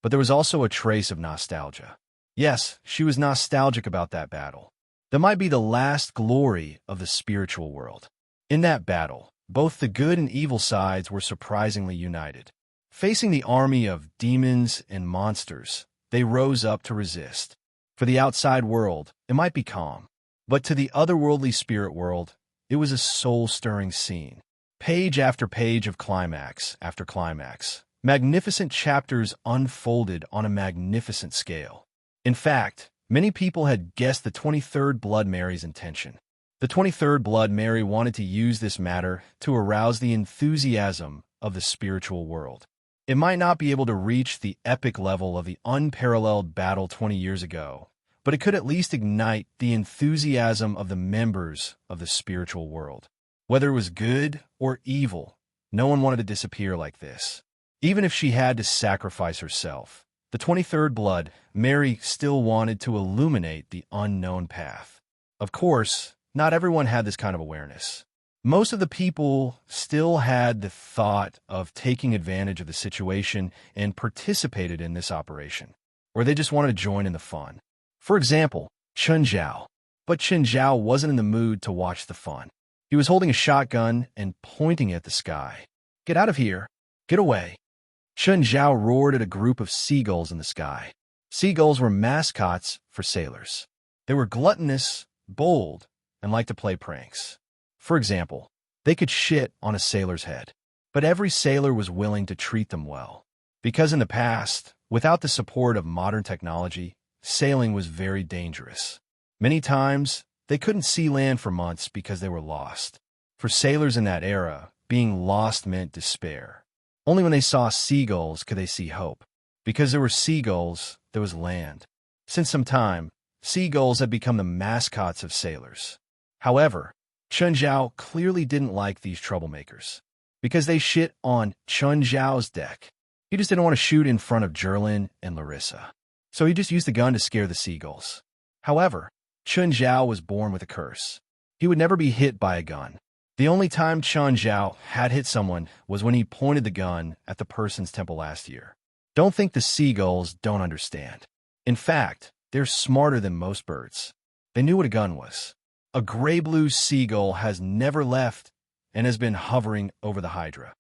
but there was also a trace of nostalgia. Yes, she was nostalgic about that battle. That might be the last glory of the spiritual world. In that battle, both the good and evil sides were surprisingly united. Facing the army of demons and monsters, they rose up to resist. For the outside world, it might be calm, but to the otherworldly spirit world, it was a soul-stirring scene. Page after page of climax after climax, magnificent chapters unfolded on a magnificent scale. In fact, many people had guessed the 23rd Blood Mary's intention. The 23rd Blood Mary wanted to use this matter to arouse the enthusiasm of the spiritual world. It might not be able to reach the epic level of the unparalleled battle 20 years ago, but it could at least ignite the enthusiasm of the members of the spiritual world. Whether it was good or evil, no one wanted to disappear like this. Even if she had to sacrifice herself, the 23rd blood, Mary still wanted to illuminate the unknown path. Of course, not everyone had this kind of awareness. Most of the people still had the thought of taking advantage of the situation and participated in this operation, or they just wanted to join in the fun. For example, Chun Zhao. But Chun Zhao wasn't in the mood to watch the fun. He was holding a shotgun and pointing at the sky. "Get out of here! Get away!" Chun Zhao roared at a group of seagulls in the sky. Seagulls were mascots for sailors. They were gluttonous, bold, and liked to play pranks. For example, they could shit on a sailor's head, but every sailor was willing to treat them well. Because in the past, without the support of modern technology, sailing was very dangerous. Many times, they couldn't see land for months because they were lost. For sailors in that era, being lost meant despair. Only when they saw seagulls could they see hope. Because there were seagulls, there was land. Since some time, seagulls had become the mascots of sailors. However, Chun Zhao clearly didn't like these troublemakers. Because they shit on Chun Zhao's deck. He just didn't want to shoot in front of Jerlin and Larissa. So he just used the gun to scare the seagulls. However, Chun Zhao was born with a curse. He would never be hit by a gun. The only time Chun Zhao had hit someone was when he pointed the gun at the person's temple last year. Don't think the seagulls don't understand. In fact, they're smarter than most birds. They knew what a gun was. A gray-blue seagull has never left and has been hovering over the Hydra.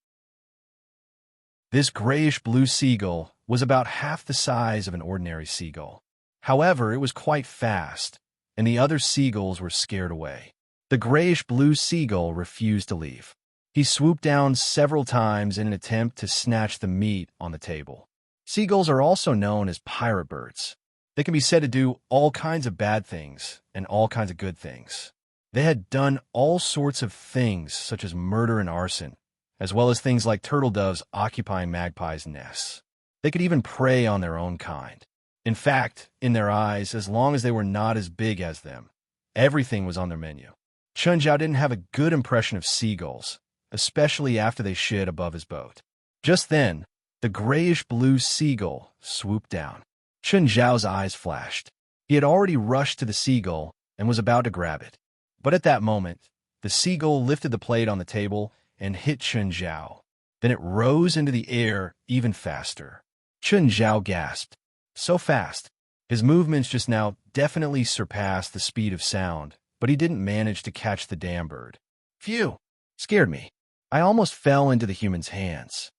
This grayish-blue seagull was about half the size of an ordinary seagull. However, it was quite fast, and the other seagulls were scared away. The grayish-blue seagull refused to leave. He swooped down several times in an attempt to snatch the meat on the table. Seagulls are also known as pirate birds. They can be said to do all kinds of bad things and all kinds of good things. They had done all sorts of things, such as murder and arson, as well as things like turtle doves occupying magpies' nests. They could even prey on their own kind. In fact, in their eyes, as long as they were not as big as them, everything was on their menu. Chun Zhao didn't have a good impression of seagulls, especially after they shit above his boat. Just then, the grayish-blue seagull swooped down. Chun Zhao's eyes flashed. He had already rushed to the seagull and was about to grab it. But at that moment, the seagull lifted the plate on the table and hit Chun Zhao. Then it rose into the air even faster. Chun Zhao gasped. So fast. His movements just now definitely surpassed the speed of sound, but he didn't manage to catch the damn bird. Phew! Scared me. I almost fell into the human's hands.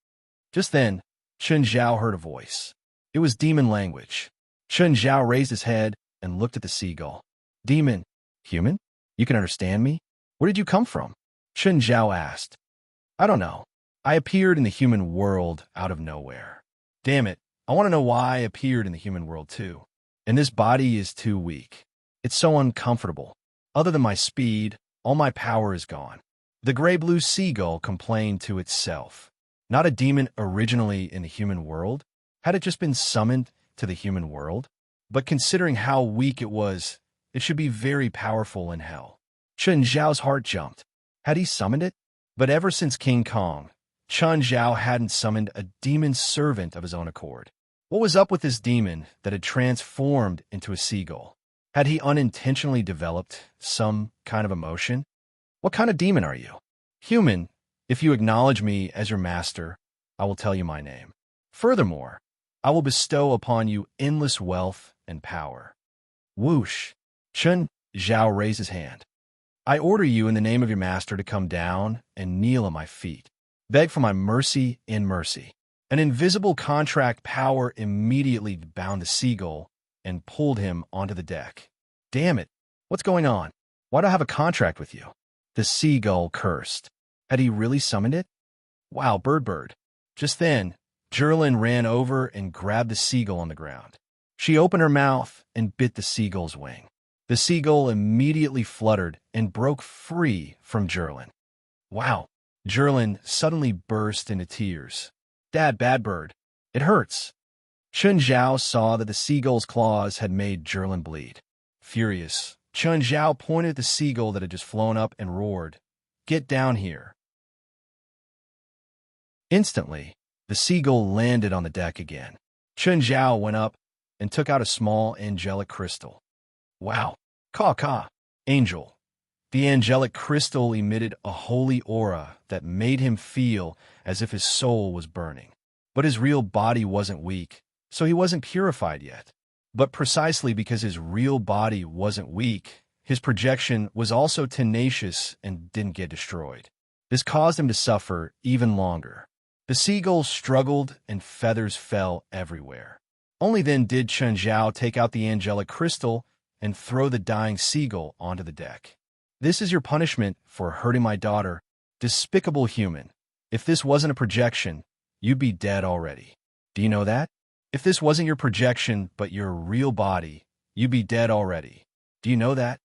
Just then, Chun Zhao heard a voice. It was demon language. Chun Zhao raised his head and looked at the seagull. Demon? Human? You can understand me? Where did you come from? Chun Zhao asked. I don't know. I appeared in the human world out of nowhere. Damn it, I want to know why I appeared in the human world too. And this body is too weak. It's so uncomfortable. Other than my speed, all my power is gone. The gray-blue seagull complained to itself. Not a demon originally in the human world. Had it just been summoned to the human world? But considering how weak it was, it should be very powerful in hell. Chun Zhao's heart jumped. Had he summoned it? But ever since King Kong, Chun Zhao hadn't summoned a demon servant of his own accord. What was up with this demon that had transformed into a seagull? Had he unintentionally developed some kind of emotion? What kind of demon are you? Human, if you acknowledge me as your master, I will tell you my name. Furthermore, I will bestow upon you endless wealth and power. Whoosh! Chun Zhao raised his hand. I order you in the name of your master to come down and kneel at my feet. Beg for my mercy in mercy. An invisible contract power immediately bound the seagull and pulled him onto the deck. Damn it! What's going on? Why do I have a contract with you? The seagull cursed. Had he really summoned it? Wow, Bird. Just then, Jerlin ran over and grabbed the seagull on the ground. She opened her mouth and bit the seagull's wing. The seagull immediately fluttered and broke free from Jerlin. Wow! Jerlin suddenly burst into tears. Dad, bad bird. It hurts. Chun Zhao saw that the seagull's claws had made Jerlin bleed. Furious, Chun Zhao pointed at the seagull that had just flown up and roared, "Get down here." Instantly, the seagull landed on the deck again. Chun Zhao went up and took out a small angelic crystal. Wow! Caw. Angel. The angelic crystal emitted a holy aura that made him feel as if his soul was burning. But his real body wasn't weak, so he wasn't purified yet. But precisely because his real body wasn't weak, his projection was also tenacious and didn't get destroyed. This caused him to suffer even longer. The seagull struggled and feathers fell everywhere. Only then did Chun Zhao take out the angelic crystal and throw the dying seagull onto the deck. "This is your punishment for hurting my daughter, despicable human. If this wasn't a projection, you'd be dead already. Do you know that? If this wasn't your projection but your real body, you'd be dead already. Do you know that?"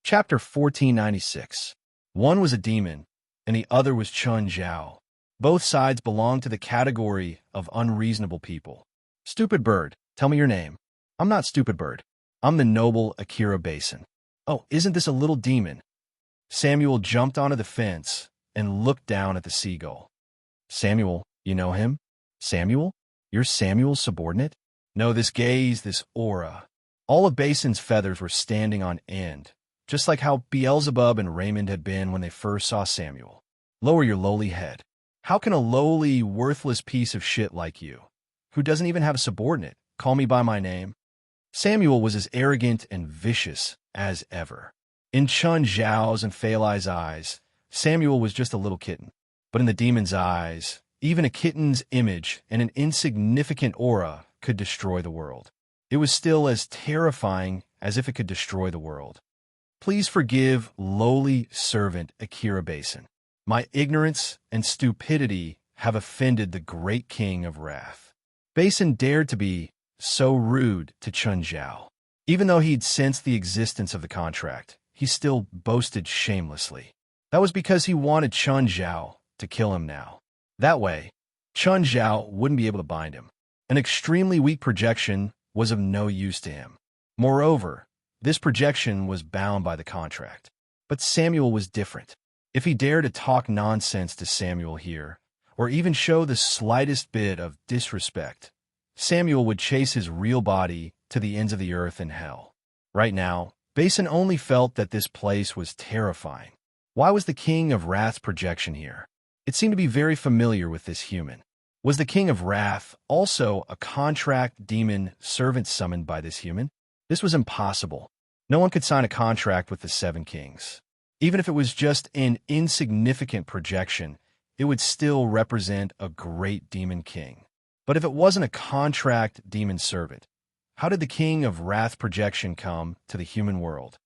Chapter 1496. One was a demon, and the other was Chun Zhao. Both sides belonged to the category of unreasonable people. "Stupid bird, tell me your name." "I'm not Stupid Bird. I'm the noble Akira Basin." "Oh, isn't this a little demon?" Samuel jumped onto the fence and looked down at the seagull. "Samuel, you know him? Samuel? You're Samuel's subordinate?" "No, this gaze, this aura." All of Basin's feathers were standing on end, just like how Beelzebub and Raymond had been when they first saw Samuel. "Lower your lowly head. How can a lowly, worthless piece of shit like you, who doesn't even have a subordinate, call me by my name?" Samuel was as arrogant and vicious as ever. In Chun Zhao's and Feilai's eyes, Samuel was just a little kitten. But in the demon's eyes, even a kitten's image and an insignificant aura could destroy the world. It was still as terrifying as if it could destroy the world. "Please forgive lowly servant Akira Basin. My ignorance and stupidity have offended the great king of wrath." Basin dared to be so rude to Chun Zhao. Even though he'd sensed the existence of the contract, he still boasted shamelessly. That was because he wanted Chun Zhao to kill him now. That way, Chun Zhao wouldn't be able to bind him. An extremely weak projection was of no use to him. Moreover, this projection was bound by the contract. But Samuel was different. If he dared to talk nonsense to Samuel here, or even show the slightest bit of disrespect, Samuel would chase his real body to the ends of the earth and hell. Right now, Basin only felt that this place was terrifying. Why was the King of Wrath's projection here? It seemed to be very familiar with this human. Was the King of Wrath also a contract demon servant summoned by this human? This was impossible. No one could sign a contract with the Seven Kings. Even if it was just an insignificant projection, it would still represent a great demon king. But if it wasn't a contract demon servant, how did the King of Wrath projection come to the human world?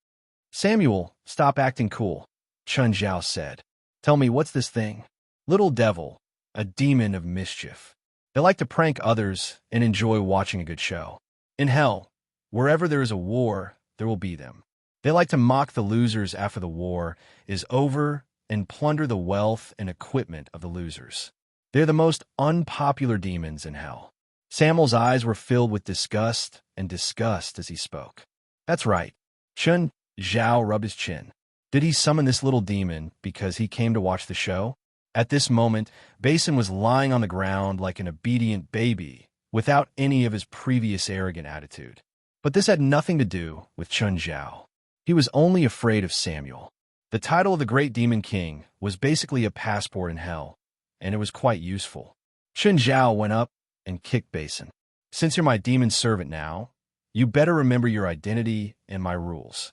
"Samuel, stop acting cool," Chun Zhao said. "Tell me, what's this thing?" "Little devil, a demon of mischief. They like to prank others and enjoy watching a good show. In hell, wherever there is a war, there will be them. They like to mock the losers after the war is over and plunder the wealth and equipment of the losers. They're the most unpopular demons in hell." Samuel's eyes were filled with disgust as he spoke. "That's right." Chun Zhao rubbed his chin. Did he summon this little demon because he came to watch the show? At this moment, Basin was lying on the ground like an obedient baby, without any of his previous arrogant attitude. But this had nothing to do with Chun Zhao. He was only afraid of Samuel. The title of the Great Demon King was basically a passport in hell, and it was quite useful. Chun Zhao went up and kicked Basin. "Since you're my demon servant now, you better remember your identity and my rules.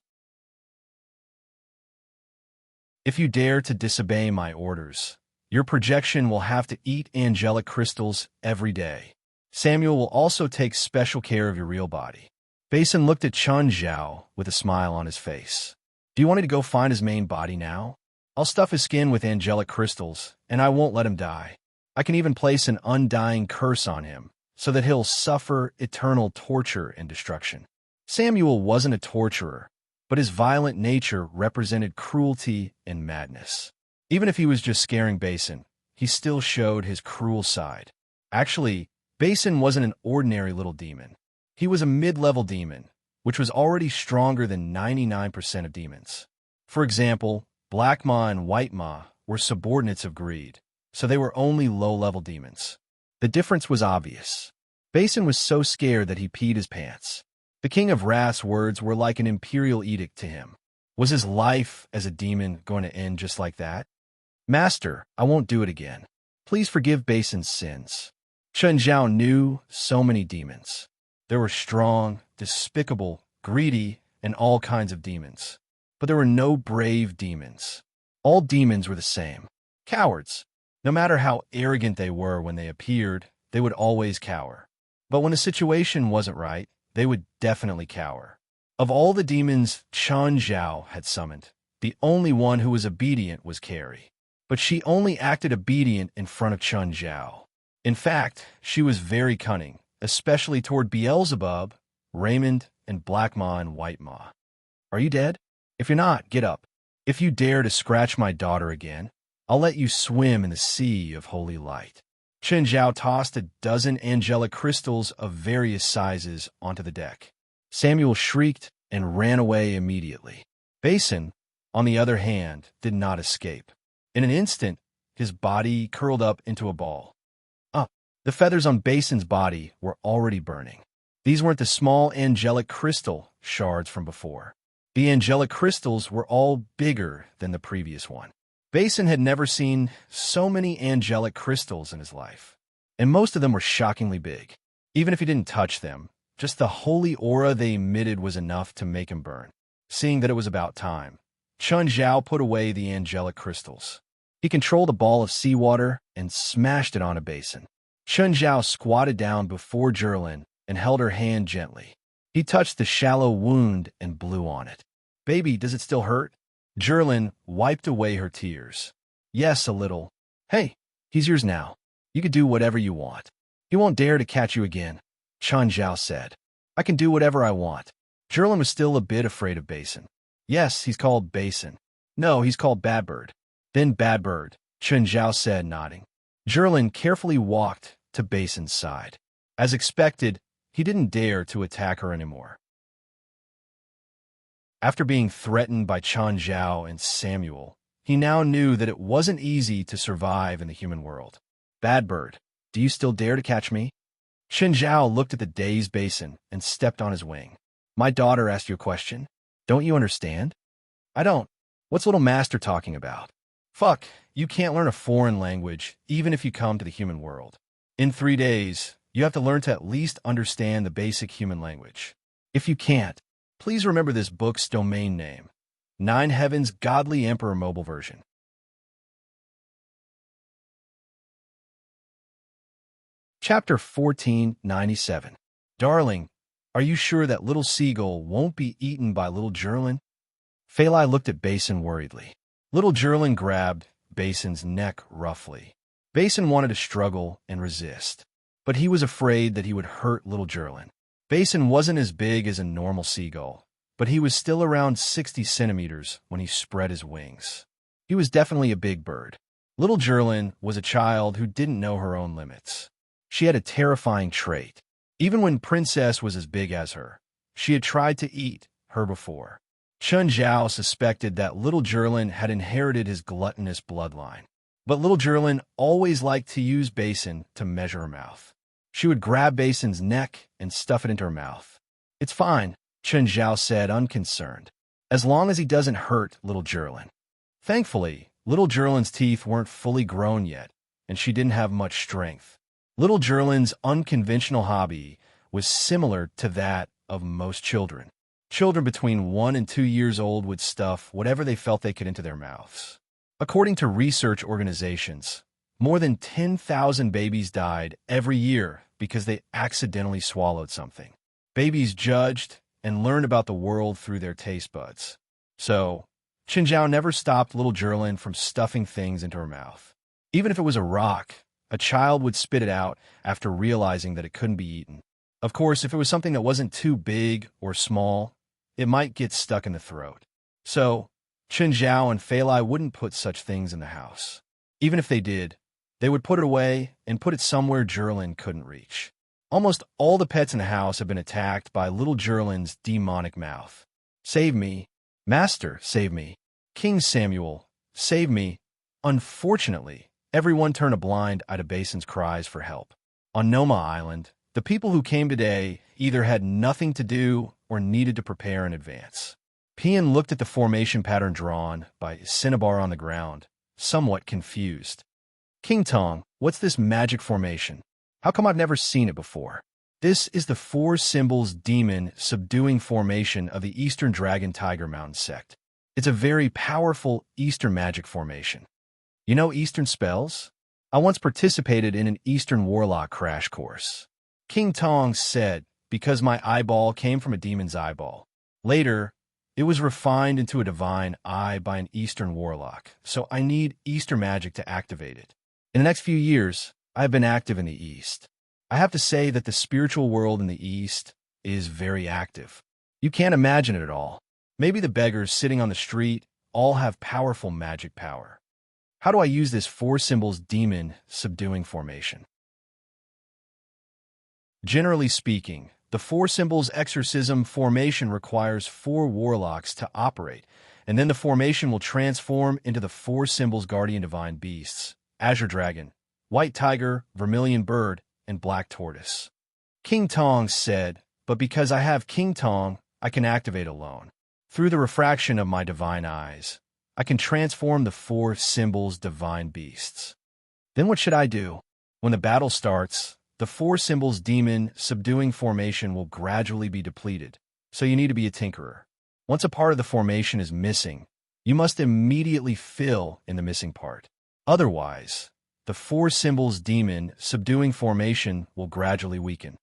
If you dare to disobey my orders, your projection will have to eat angelic crystals every day. Samuel will also take special care of your real body." Basin looked at Chun Zhao with a smile on his face. "Do you want me to go find his main body now? I'll stuff his skin with angelic crystals, and I won't let him die. I can even place an undying curse on him, so that he'll suffer eternal torture and destruction." Samuel wasn't a torturer, but his violent nature represented cruelty and madness. Even if he was just scaring Basin, he still showed his cruel side. Actually, Basin wasn't an ordinary little demon. He was a mid-level demon, which was already stronger than 99% of demons. For example, Black Ma and White Ma were subordinates of greed, so they were only low-level demons. The difference was obvious. Basin was so scared that he peed his pants. The King of Wrath's words were like an imperial edict to him. Was his life as a demon going to end just like that? Master, I won't do it again. Please forgive Basin's sins. Chen Zhao knew so many demons. There were strong, despicable, greedy, and all kinds of demons. But there were no brave demons. All demons were the same. Cowards. No matter how arrogant they were when they appeared, they would always cower. But when a situation wasn't right, they would definitely cower. Of all the demons Chen Zhao had summoned, the only one who was obedient was Carrie. But she only acted obedient in front of Chen Zhao. In fact, she was very cunning, especially toward Beelzebub, Raymond, and Black Ma and White Ma. Are you dead? If you're not, get up. If you dare to scratch my daughter again, I'll let you swim in the sea of holy light. Chen Zhao tossed a dozen angelic crystals of various sizes onto the deck. Samuel shrieked and ran away immediately. Basin, on the other hand, did not escape. In an instant, his body curled up into a ball. The feathers on Basin's body were already burning. These weren't the small angelic crystal shards from before. The angelic crystals were all bigger than the previous one. Basin had never seen so many angelic crystals in his life, and most of them were shockingly big. Even if he didn't touch them, just the holy aura they emitted was enough to make him burn. Seeing that it was about time, Chen Zhao put away the angelic crystals. He controlled a ball of seawater and smashed it onto Basin. Chen Zhao squatted down before Jerlin and held her hand gently. He touched the shallow wound and blew on it. Baby, does it still hurt? Jerlin wiped away her tears. Yes, a little. Hey, he's yours now. You can do whatever you want. He won't dare to catch you again, Chen Zhao said. I can do whatever I want. Jerlin was still a bit afraid of Basin. Yes, he's called Basin. No, he's called Bad Bird. Then Bad Bird, Chen Zhao said, nodding. Jerlin carefully walked to Basin's side. As expected, he didn't dare to attack her anymore. After being threatened by Chen Zhao and Samuel, he now knew that it wasn't easy to survive in the human world. Bad Bird, do you still dare to catch me? Chen Zhao looked at the dazed Basin and stepped on his wing. My daughter asked you a question. Don't you understand? I don't. What's little master talking about? Fuck, you can't learn a foreign language, even if you come to the human world. In 3 days, you have to learn to at least understand the basic human language. If you can't, please remember this book's domain name, 9 Heavens Godly Emperor Mobile Version. Chapter 1497. Darling, are you sure that little seagull won't be eaten by little Jerlin? Phalai looked at Basin worriedly. Little Jerlin grabbed Basin's neck roughly. Basin wanted to struggle and resist, but he was afraid that he would hurt little Jerlin. Basin wasn't as big as a normal seagull, but he was still around 60 centimeters when he spread his wings. He was definitely a big bird. Little Jerlin was a child who didn't know her own limits. She had a terrifying trait. Even when Princess was as big as her, she had tried to eat her before. Chen Zhao suspected that little Jerlin had inherited his gluttonous bloodline. But little Jerlin always liked to use Basin to measure her mouth. She would grab Basin's neck and stuff it into her mouth. It's fine, Chen Zhao said, unconcerned, as long as he doesn't hurt little Jerlin. Thankfully, little Jerlin's teeth weren't fully grown yet, and she didn't have much strength. Little Jerlin's unconventional hobby was similar to that of most children. Children between 1 and 2 years old would stuff whatever they felt they could into their mouths. According to research organizations, more than 10,000 babies died every year because they accidentally swallowed something. Babies judged and learned about the world through their taste buds. So, Chen Zhao never stopped little Jerlin from stuffing things into her mouth. Even if it was a rock, a child would spit it out after realizing that it couldn't be eaten. Of course, if it was something that wasn't too big or small, it might get stuck in the throat. So, Chen Zhao and Phalai wouldn't put such things in the house. Even if they did, They would put it away and put it somewhere Gerlin couldn't reach. Almost all the pets in the house have been attacked by little Gerlin's demonic mouth. Save me. Master, save me. King Samuel, save me. Unfortunately, everyone turned a blind eye to Basin's cries for help. On Noma Island, the people who came today either had nothing to do or needed to prepare in advance. Pian looked at the formation pattern drawn by Cinnabar on the ground, somewhat confused. King Tong, what's this magic formation? How come I've never seen it before? This is the four symbols demon subduing formation of the Eastern Dragon Tiger Mountain sect. It's a very powerful Eastern magic formation. You know Eastern spells? I once participated in an Eastern Warlock crash course. King Tong said, because my eyeball came from a demon's eyeball. Later, it was refined into a divine eye by an Eastern Warlock, so I need Eastern magic to activate it. In the next few years, I have been active in the East. I have to say that the spiritual world in the East is very active. You can't imagine it at all. Maybe the beggars sitting on the street all have powerful magic power. How do I use this four symbols demon subduing formation? Generally speaking, the four symbols exorcism formation requires four warlocks to operate, and then the formation will transform into the four symbols guardian divine beasts, Azure Dragon, White Tiger, Vermilion Bird, and Black Tortoise. King Tong said, but because I have King Tong, I can activate alone. Through the refraction of my divine eyes, I can transform the four symbols divine beasts. Then what should I do? When the battle starts, the four symbols demon subduing formation will gradually be depleted, so you need to be a tinkerer. Once a part of the formation is missing, you must immediately fill in the missing part. Otherwise, the four symbols demon subduing formation will gradually weaken.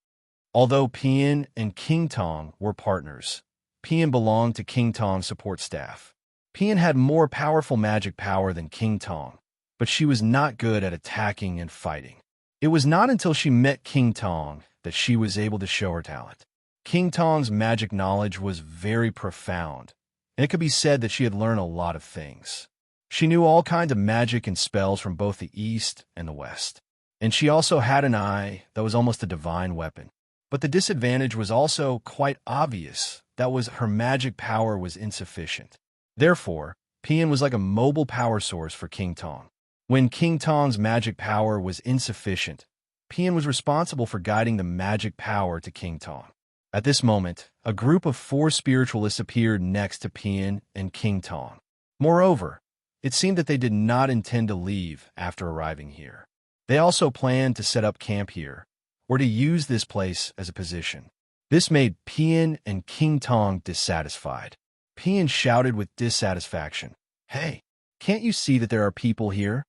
Although Pian and King Tong were partners, Pian belonged to King Tong's support staff. Pian had more powerful magic power than King Tong, but she was not good at attacking and fighting. It was not until she met King Tong that she was able to show her talent. King Tong's magic knowledge was very profound, and it could be said that she had learned a lot of things. She knew all kinds of magic and spells from both the East and the West, and she also had an eye that was almost a divine weapon. But the disadvantage was also quite obvious. That was her magic power was insufficient. Therefore, Pian was like a mobile power source for King Tong. When King Tong's magic power was insufficient, Pian was responsible for guiding the magic power to King Tong. At this moment, a group of four spiritualists appeared next to Pian and King Tong. Moreover, it seemed that they did not intend to leave after arriving here. They also planned to set up camp here, or to use this place as a position. This made Pian and King Tong dissatisfied. Pian shouted with dissatisfaction, "Hey, can't you see that there are people here?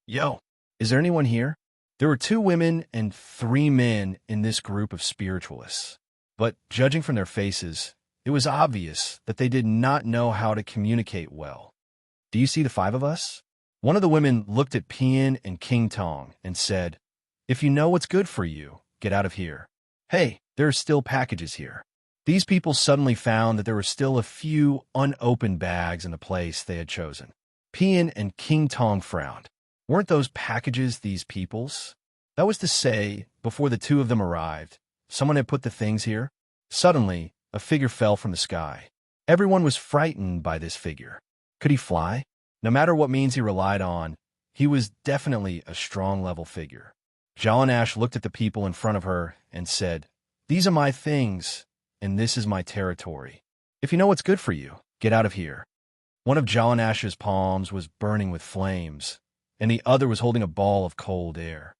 Yo, is there anyone here?" There were 2 women and 3 men in this group of spiritualists. But judging from their faces, it was obvious that they did not know how to communicate well. "Do you see the 5 of us?" One of the women looked at Pian and King Tong and said, "If you know what's good for you, get out of here." Hey, there are still packages here. These people suddenly found that there were still a few unopened bags in the place they had chosen. Pian and King Tong frowned. Weren't those packages these people's? That was to say, before the 2 of them arrived, someone had put the things here. Suddenly, a figure fell from the sky. Everyone was frightened by this figure. Could he fly? No matter what means he relied on, he was definitely a strong-level figure. Jalanash looked at the people in front of her and said, "These are my things, and this is my territory. If you know what's good for you, get out of here." One of Jalanash's palms was burning with flames, and the other was holding a ball of cold air.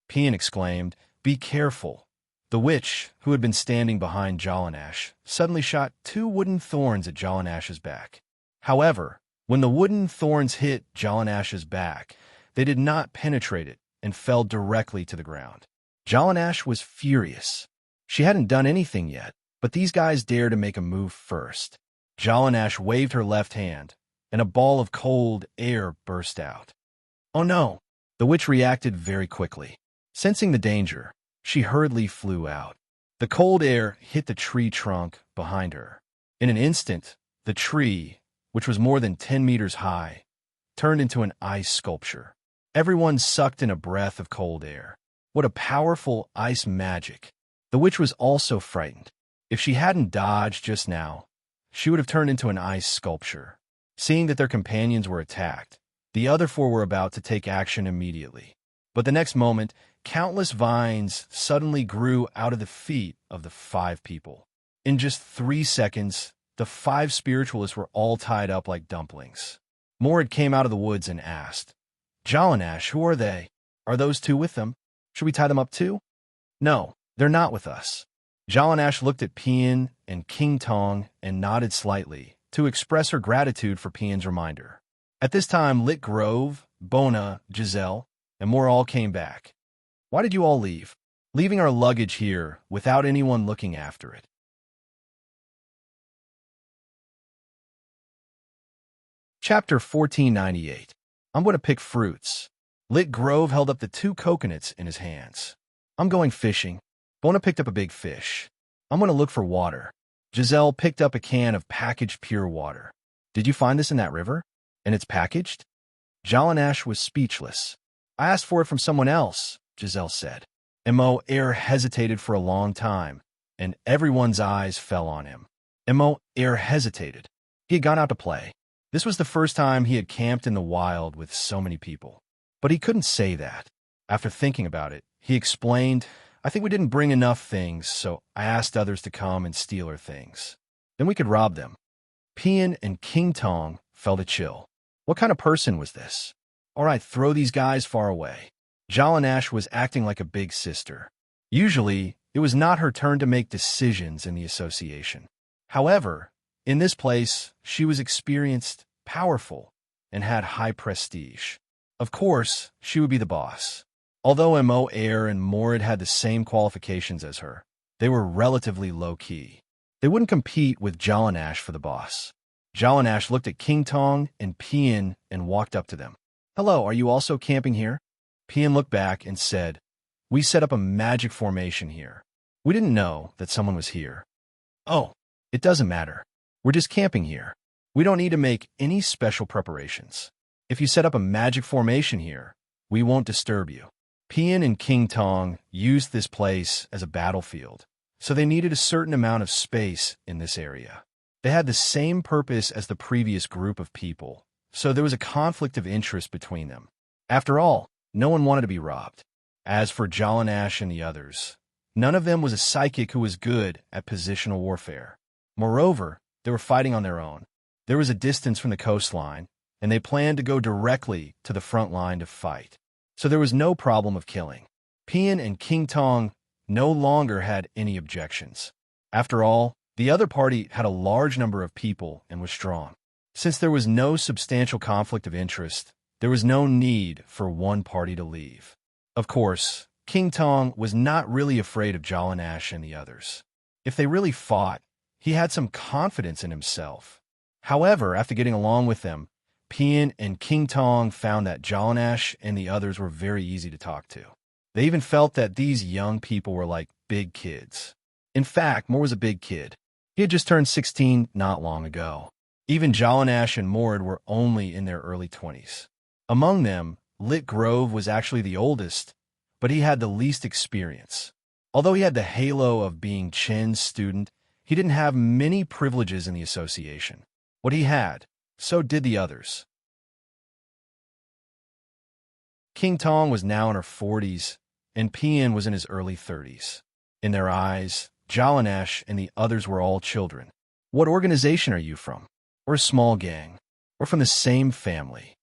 Pian exclaimed, "Be careful." The witch, who had been standing behind Jalanash, suddenly shot 2 wooden thorns at Jalanash's back. However, when the wooden thorns hit Jalanash's back, they did not penetrate it and fell directly to the ground. Jalanash was furious. She hadn't done anything yet, but these guys dared to make a move first. Jalanash waved her left hand, and a ball of cold air burst out. "Oh no!" The witch reacted very quickly. Sensing the danger, she hurriedly flew out. The cold air hit the tree trunk behind her. In an instant, the tree, which was more than 10 meters high, turned into an ice sculpture. Everyone sucked in a breath of cold air. What a powerful ice magic. The witch was also frightened. If she hadn't dodged just now, she would have turned into an ice sculpture. Seeing that their companions were attacked, the other four were about to take action immediately. But the next moment, countless vines suddenly grew out of the feet of the 5 people. In just 3 seconds, the 5 spiritualists were all tied up like dumplings. Morad came out of the woods and asked, "Jalanash, who are they? Are those 2 with them? Should we tie them up too?" "No, they're not with us." Jalanash looked at Pian and King Tong and nodded slightly to express her gratitude for Pian's reminder. At this time, Lit Grove, Bona, Giselle, and more all came back. "Why did you all leave?" "Leaving our luggage here without anyone looking after it." Chapter 1498. I'm going to pick fruits. Lit Grove held up the 2 coconuts in his hands. "I'm going fishing." Bona picked up a big fish. "I'm going to look for water." Giselle picked up a can of packaged pure water. "Did you find this in that river? And it's packaged?" Jalanash was speechless. "I asked for it from someone else," Giselle said. Mo Air hesitated for a long time, and everyone's eyes fell on him. Mo Air hesitated. He had gone out to play. This was the first time he had camped in the wild with so many people. But he couldn't say that. After thinking about it, he explained, "I think we didn't bring enough things, so I asked others to come and steal our things. Then we could rob them." Pian and King Tong felt a chill. What kind of person was this? "All right, throw these guys far away." Jalanash was acting like a big sister. Usually, it was not her turn to make decisions in the association. However, in this place, she was experienced, powerful, and had high prestige. Of course, she would be the boss. Although Mo Air and Morad had the same qualifications as her, they were relatively low-key. They wouldn't compete with Jalanash for the boss. Jalanash looked at King Tong and Pian and walked up to them. "Hello, are you also camping here?" Pian looked back and said, "We set up a magic formation here. We didn't know that someone was here." "Oh, it doesn't matter. We're just camping here. We don't need to make any special preparations. If you set up a magic formation here, we won't disturb you." Pian and King Tong used this place as a battlefield, so they needed a certain amount of space in this area. They had the same purpose as the previous group of people, so there was a conflict of interest between them. After all, no one wanted to be robbed. As for Jalanash and the others, none of them was a psychic who was good at positional warfare. Moreover, they were fighting on their own. There was a distance from the coastline, and they planned to go directly to the front line to fight. So there was no problem of killing. Pian and King Tong no longer had any objections. After all, the other party had a large number of people and was strong. Since there was no substantial conflict of interest, there was no need for one party to leave. Of course, King Tong was not really afraid of Jalanash and the others. If they really fought, he had some confidence in himself. However, after getting along with them, Pian and King Tong found that Jalanash and the others were very easy to talk to. They even felt that these young people were like big kids. In fact, Moore was a big kid. He had just turned 16 not long ago. Even Jalanash and Morad were only in their early 20s. Among them, Lit Grove was actually the oldest, but he had the least experience. Although he had the halo of being Chen's student, he didn't have many privileges in the association. What he had, so did the others. King Tong was now in her 40s, and Pian was in his early 30s. In their eyes, Jalanash and the others were all children. "What organization are you from?" "Or a small gang." "Or from the same family?"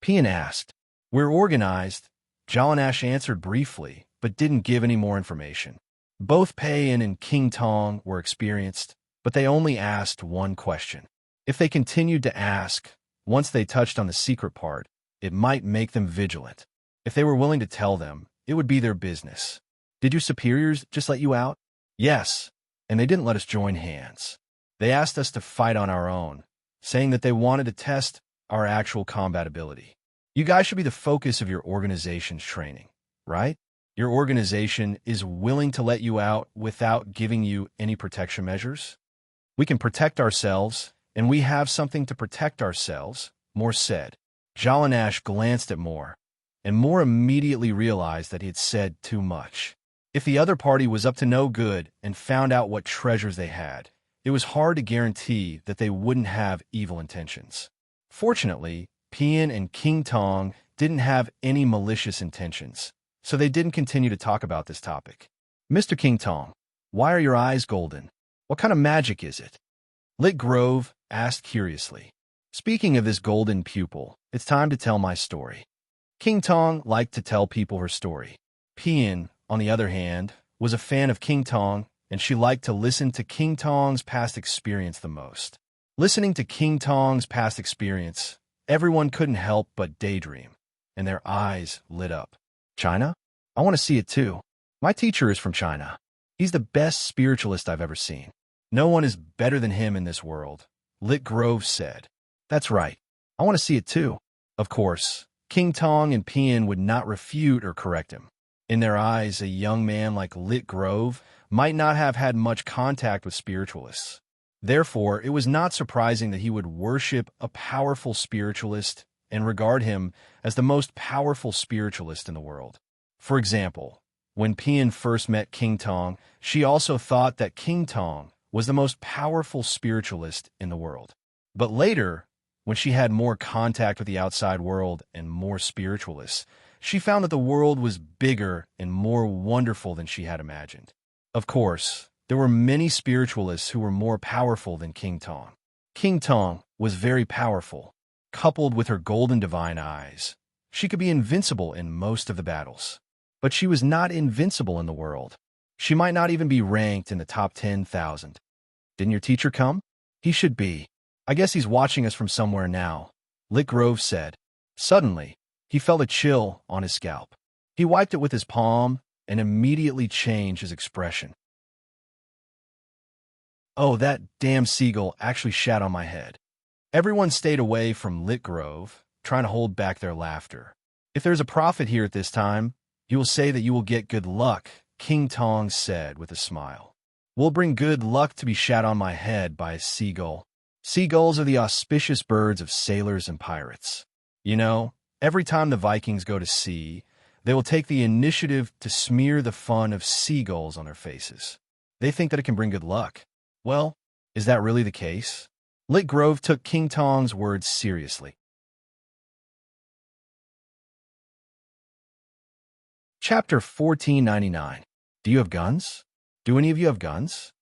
Pian asked. "We're organized," Jalanash answered briefly, but didn't give any more information. Both Pian and King Tong were experienced, but they only asked one question. If they continued to ask, once they touched on the secret part, it might make them vigilant. If they were willing to tell them, it would be their business. "Did your superiors just let you out?" "Yes, and they didn't let us join hands. They asked us to fight on our own, saying that they wanted to test our actual combat ability. You guys should be the focus of your organization's training, right? Your organization is willing to let you out without giving you any protection measures? We can protect ourselves, and we have something to protect ourselves," Moore said. Jalanash glanced at Moore, and Moore immediately realized that he had said too much. If the other party was up to no good and found out what treasures they had, it was hard to guarantee that they wouldn't have evil intentions. Fortunately, Pian and King Tong didn't have any malicious intentions, so they didn't continue to talk about this topic. Mr. King Tong, why are your eyes golden? What kind of magic is it? Lit Grove asked curiously. Speaking of this golden pupil, it's time to tell my story. King Tong liked to tell people her story. Pian, on the other hand, was a fan of King Tong, and she liked to listen to King Tong's past experience the most. Listening to King Tong's past experience, everyone couldn't help but daydream, and their eyes lit up. China? I want to see it too. My teacher is from China. He's the best spiritualist I've ever seen. No one is better than him in this world, Lit Grove said. That's right. I want to see it too. Of course, King Tong and Pian would not refute or correct him. In their eyes, a young man like Lit Grove might not have had much contact with spiritualists. Therefore, it was not surprising that he would worship a powerful spiritualist and regard him as the most powerful spiritualist in the world. For example, when Pian first met King Tong, she also thought that King Tong was the most powerful spiritualist in the world. But later, when she had more contact with the outside world and more spiritualists, she found that the world was bigger and more wonderful than she had imagined. Of course, there were many spiritualists who were more powerful than King Tong. King Tong was very powerful. Coupled with her golden divine eyes, she could be invincible in most of the battles. But she was not invincible in the world. She might not even be ranked in the top 10,000. Didn't your teacher come? He should be. I guess he's watching us from somewhere now, Lit Grove said. Suddenly, he felt a chill on his scalp. He wiped it with his palm and immediately changed his expression. Oh, that damn seagull actually shat on my head. Everyone stayed away from Lit Grove, trying to hold back their laughter. If there's a prophet here at this time, he will say that you will get good luck, King Tong said with a smile. We'll bring good luck to be shat on my head by a seagull. Seagulls are the auspicious birds of sailors and pirates. You know, every time the Vikings go to sea, they will take the initiative to smear the fun of seagulls on their faces. They think that it can bring good luck. Well, is that really the case? Lit Grove took King Tong's words seriously. Chapter 1499. Do you have guns? Do any of you have guns?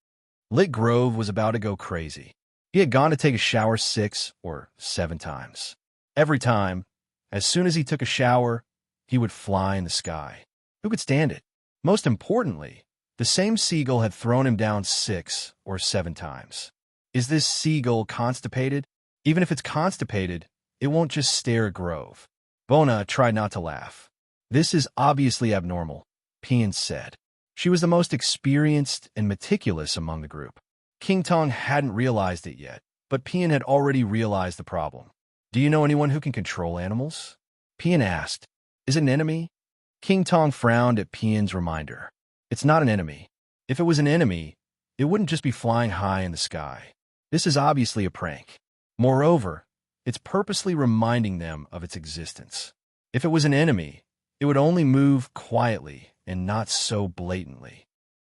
Lit Grove was about to go crazy. He had gone to take a shower 6 or 7 times. Every time, as soon as he took a shower, he would fly in the sky. Who could stand it? Most importantly, the same seagull had thrown him down 6 or 7 times. Is this seagull constipated? Even if it's constipated, it won't just stare at Grove. Bona tried not to laugh. This is obviously abnormal, Pian said. She was the most experienced and meticulous among the group. King Tong hadn't realized it yet, but Pian had already realized the problem. Do you know anyone who can control animals? Pian asked. Is it an enemy? King Tong frowned at Pian's reminder. It's not an enemy. If it was an enemy, it wouldn't just be flying high in the sky. This is obviously a prank. Moreover, it's purposely reminding them of its existence. If it was an enemy, it would only move quietly and not so blatantly.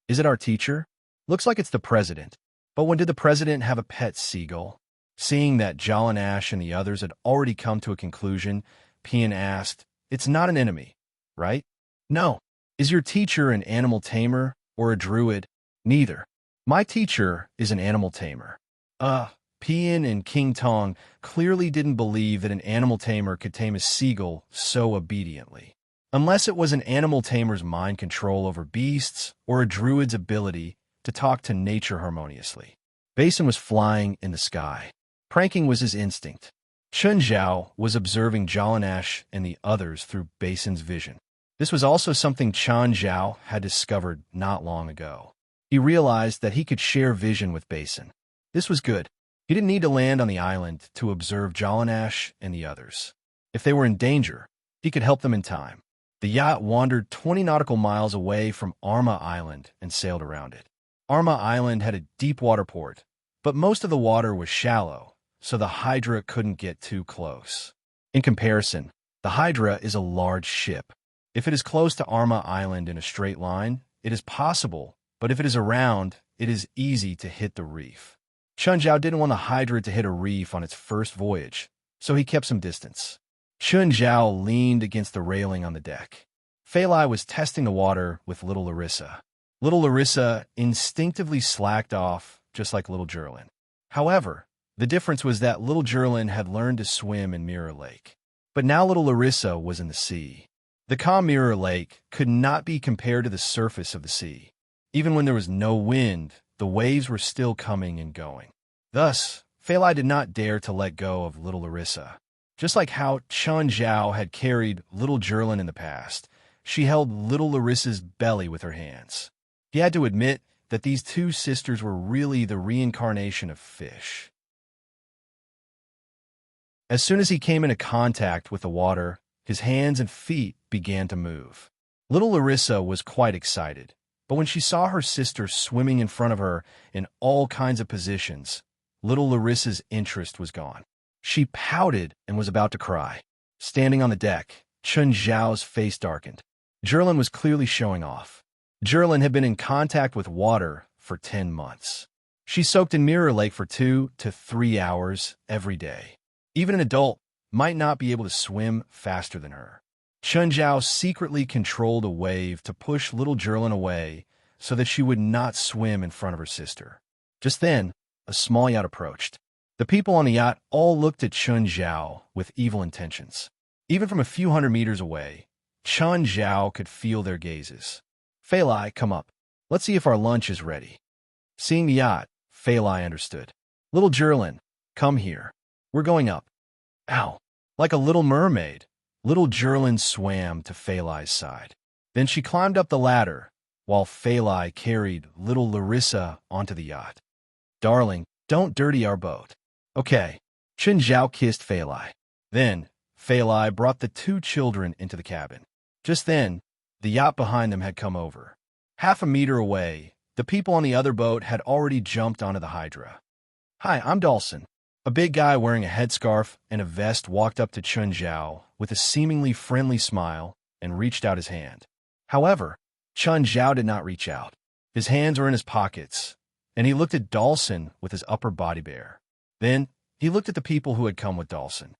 Is it our teacher? Looks like it's the president. But when did the president have a pet seagull? Seeing that Jalanash and the others had already come to a conclusion, Pian asked, It's not an enemy, right? No. Is your teacher an animal tamer or a druid? Neither. My teacher is an animal tamer. Pian and King Tong clearly didn't believe that an animal tamer could tame a seagull so obediently. Unless it was an animal tamer's mind control over beasts or a druid's ability to talk to nature harmoniously. Basin was flying in the sky. Pranking was his instinct. Chun Zhao was observing Jalanash and the others through Basin's vision. This was also something Chun Zhao had discovered not long ago. He realized that he could share vision with Basin. This was good. He didn't need to land on the island to observe Jalanash and the others. If they were in danger, he could help them in time. The yacht wandered 20 nautical miles away from Arma Island and sailed around it. Arma Island had a deep water port, but most of the water was shallow, so the Hydra couldn't get too close. In comparison, the Hydra is a large ship. If it is close to Arma Island in a straight line, it is possible, but if it is around, it is easy to hit the reef. Chun Zhao didn't want the Hydra to hit a reef on its first voyage, so he kept some distance. Chun Zhao leaned against the railing on the deck. Fei Lai was testing the water with little Larissa. Little Larissa instinctively slacked off, just like little Jerlin. However, the difference was that little Jerlin had learned to swim in Mirror Lake. But now little Larissa was in the sea. The calm Mirror Lake could not be compared to the surface of the sea. Even when there was no wind, the waves were still coming and going. Thus, Fei Lai did not dare to let go of little Larissa. Just like how Chun Zhao had carried little Jerlin in the past, she held little Larissa's belly with her hands. He had to admit that these two sisters were really the reincarnation of fish. As soon as he came into contact with the water, his hands and feet began to move. Little Larissa was quite excited, but when she saw her sister swimming in front of her in all kinds of positions, little Larissa's interest was gone. She pouted and was about to cry. Standing on the deck, Chun Zhao's face darkened. Jerlin was clearly showing off. Jerlin had been in contact with water for 10 months. She soaked in Mirror Lake for 2 to 3 hours every day. Even an adult might not be able to swim faster than her. Chun Zhao secretly controlled a wave to push little Jerlin away so that she would not swim in front of her sister. Just then, a small yacht approached. The people on the yacht all looked at Chun Zhao with evil intentions. Even from a few hundred meters away, Chun Zhao could feel their gazes. Fei Lai, come up. Let's see if our lunch is ready. Seeing the yacht, Fei Lai understood. Little Jerlin, come here. We're going up. Ow! Like a little mermaid, little Jerlin swam to Fei Lai's side. Then she climbed up the ladder, while Fei Lai carried little Larissa onto the yacht. Darling, don't dirty our boat. Okay. Chun Zhao kissed Fei Lai. Then, Fei Lai brought the two children into the cabin. Just then, the yacht behind them had come over. Half a meter away, the people on the other boat had already jumped onto the Hydra. Hi, I'm Dawson. A big guy wearing a headscarf and a vest walked up to Chun Zhao with a seemingly friendly smile and reached out his hand. However, Chun Zhao did not reach out. His hands were in his pockets, and he looked at Dawson with his upper body bare. Then, he looked at the people who had come with Dawson.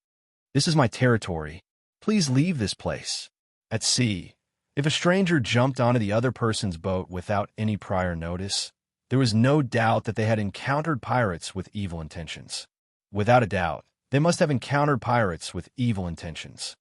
This is my territory. Please leave this place. At sea, if a stranger jumped onto the other person's boat without any prior notice, there was no doubt that they had encountered pirates with evil intentions. Without a doubt, they must have encountered pirates with evil intentions.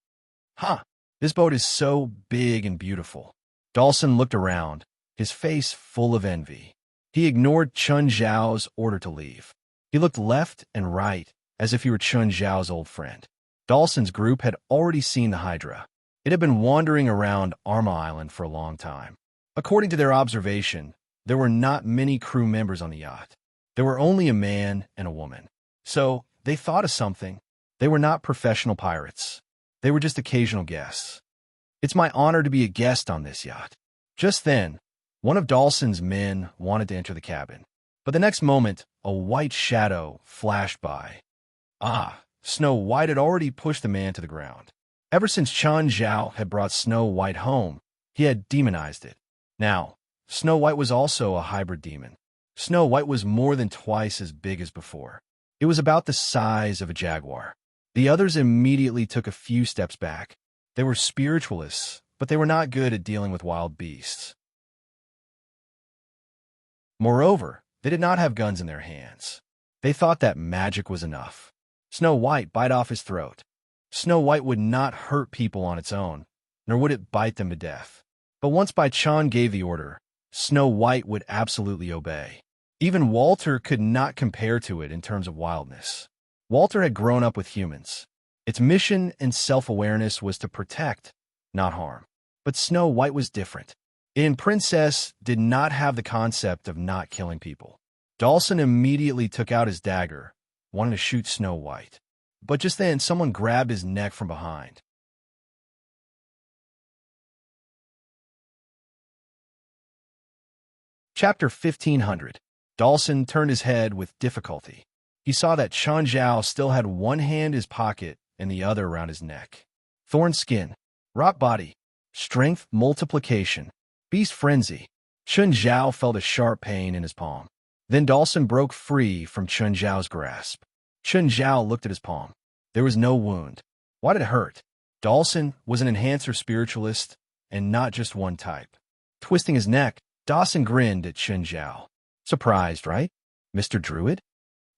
This boat is so big and beautiful. Dawson looked around, his face full of envy. He ignored Chun Zhao's order to leave. He looked left and right as if he were Chun Zhao's old friend. Dawson's group had already seen the Hydra. It had been wandering around Arma Island for a long time. According to their observation, there were not many crew members on the yacht. There were only a man and a woman. So, they thought of something. They were not professional pirates. They were just occasional guests. It's my honor to be a guest on this yacht. Just then, one of Dawson's men wanted to enter the cabin. But the next moment, a white shadow flashed by. Snow White had already pushed the man to the ground. Ever since Chun Zhao had brought Snow White home, he had demonized it. Now, Snow White was also a hybrid demon. Snow White was more than twice as big as before. It was about the size of a jaguar. The others immediately took a few steps back. They were spiritualists, but they were not good at dealing with wild beasts. Moreover, they did not have guns in their hands. They thought that magic was enough. Snow White bite off his throat. Snow White would not hurt people on its own, nor would it bite them to death. But once Bai Chan gave the order, Snow White would absolutely obey. Even Walter could not compare to it in terms of wildness. Walter had grown up with humans. Its mission and self-awareness was to protect, not harm. But Snow White was different. In Princess did not have the concept of not killing people. Dawson immediately took out his dagger, wanting to shoot Snow White. But just then, someone grabbed his neck from behind. Chapter 1500. Dawson turned his head with difficulty. He saw that Chun Zhao still had one hand in his pocket and the other around his neck. Thorn skin, rock body, strength multiplication, beast frenzy. Chun Zhao felt a sharp pain in his palm. Then Dawson broke free from Chun Zhao's grasp. Chun Zhao looked at his palm. There was no wound. Why did it hurt? Dawson was an enhancer spiritualist, and not just one type. Twisting his neck, Dawson grinned at Chun Zhao. Surprised, right, Mr. Druid?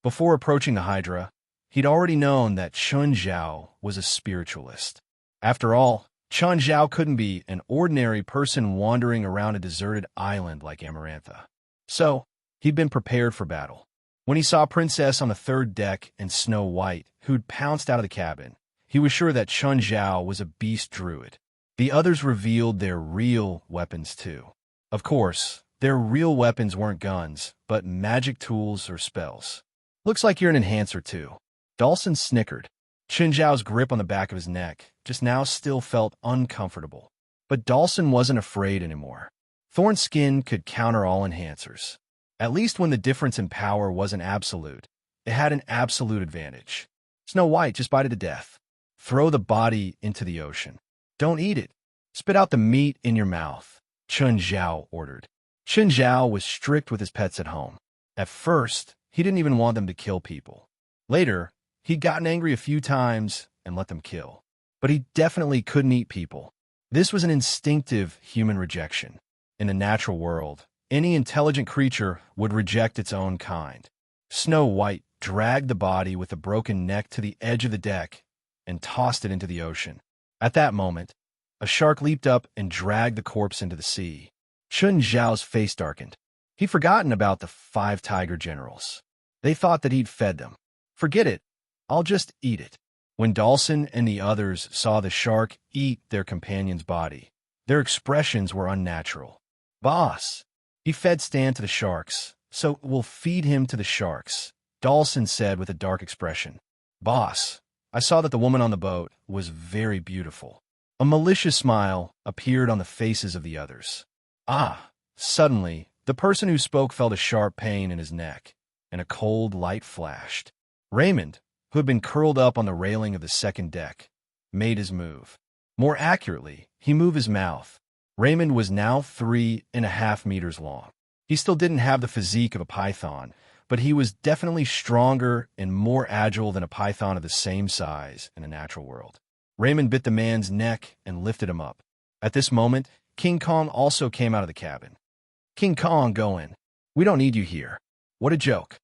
Before approaching the Hydra, he'd already known that Chun Zhao was a spiritualist. After all, Chun Zhao couldn't be an ordinary person wandering around a deserted island like Amarantha. So, he'd been prepared for battle. When he saw Princess on the third deck and Snow White, who'd pounced out of the cabin, he was sure that Chun Zhao was a beast druid. The others revealed their real weapons too. Of course, their real weapons weren't guns, but magic tools or spells. Looks like you're an enhancer too. Dawson snickered. Chun Zhao's grip on the back of his neck just now still felt uncomfortable. But Dawson wasn't afraid anymore. Thorn skin could counter all enhancers. At least when the difference in power wasn't absolute, it had an absolute advantage. Snow White, just bite it to death. Throw the body into the ocean. Don't eat it. Spit out the meat in your mouth, Chun Zhao ordered. Chun Zhao was strict with his pets at home. At first, he didn't even want them to kill people. Later, he'd gotten angry a few times and let them kill. But he definitely couldn't eat people. This was an instinctive human rejection. In the natural world, any intelligent creature would reject its own kind. Snow White dragged the body with a broken neck to the edge of the deck and tossed it into the ocean. At that moment, a shark leaped up and dragged the corpse into the sea. Chun Zhao's face darkened. He'd forgotten about the 5 tiger generals. They thought that he'd fed them. Forget it. I'll just eat it. When Dawson and the others saw the shark eat their companion's body, their expressions were unnatural. Boss, he fed Stan to the sharks, so we'll feed him to the sharks, Dawson said with a dark expression. Boss, I saw that the woman on the boat was very beautiful. A malicious smile appeared on the faces of the others. Suddenly, the person who spoke felt a sharp pain in his neck, and a cold light flashed. Raymond, who had been curled up on the railing of the second deck, made his move. More accurately, he moved his mouth. Raymond was now 3.5 meters long. He still didn't have the physique of a python, but he was definitely stronger and more agile than a python of the same size in the natural world. Raymond bit the man's neck and lifted him up. At this moment, King Kong also came out of the cabin. King Kong, go in. We don't need you here. What a joke.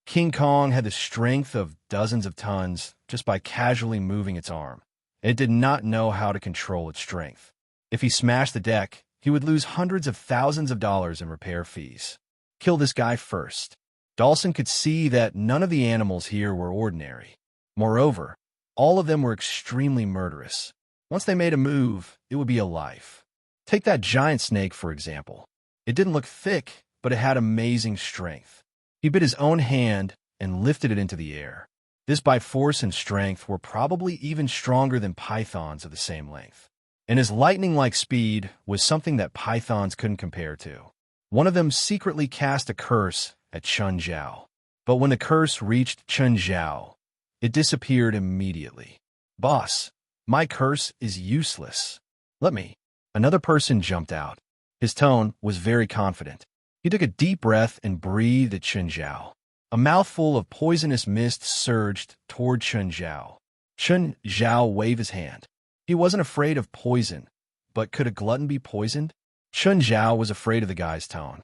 King Kong had the strength of dozens of tons just by casually moving its arm. It did not know how to control its strength. If he smashed the deck, he would lose hundreds of thousands of dollars in repair fees. Kill this guy first. Dawson could see that none of the animals here were ordinary. Moreover, all of them were extremely murderous. Once they made a move, it would be a life. Take that giant snake, for example. It didn't look thick, but it had amazing strength. He bit his own hand and lifted it into the air. This by force and strength were probably even stronger than pythons of the same length. And his lightning-like speed was something that pythons couldn't compare to. One of them secretly cast a curse at Chun Zhao. But when the curse reached Chun Zhao, it disappeared immediately. Boss, my curse is useless. Let me. Another person jumped out. His tone was very confident. He took a deep breath and breathed at Chun Zhao. A mouthful of poisonous mist surged toward Chun Zhao. Chun Zhao waved his hand. He wasn't afraid of poison, but could a glutton be poisoned? Chun Zhao was afraid of the guy's tone.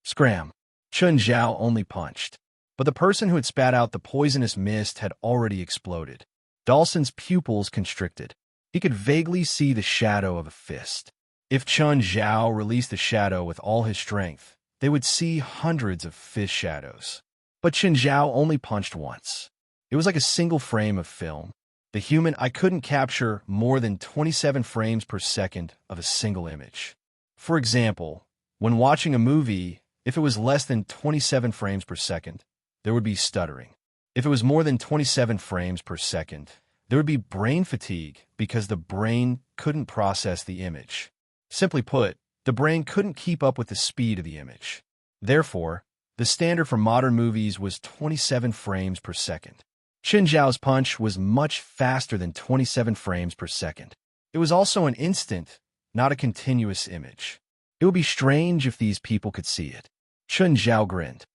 Scram. Chun Zhao only punched. But the person who had spat out the poisonous mist had already exploded. Dawson's pupils constricted. He could vaguely see the shadow of a fist. If Chun Zhao released the shadow with all his strength, they would see hundreds of fist shadows. But Chun Zhao only punched once. It was like a single frame of film. The human eye couldn't capture more than 27 frames per second of a single image. For example, when watching a movie, if it was less than 27 frames per second, there would be stuttering. If it was more than 27 frames per second, there would be brain fatigue because the brain couldn't process the image. Simply put, the brain couldn't keep up with the speed of the image. Therefore, the standard for modern movies was 27 frames per second. Chen Zhao's punch was much faster than 27 frames per second. It was also an instant, not a continuous image. It would be strange if these people could see it. Chen Zhao grinned.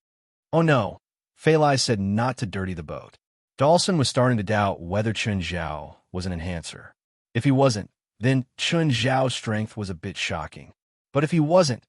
Oh no, Fei Lai said not to dirty the boat. Dawson was starting to doubt whether Chen Zhao was an enhancer. If he wasn't, then Chen Zhao's strength was a bit shocking. But if he wasn't,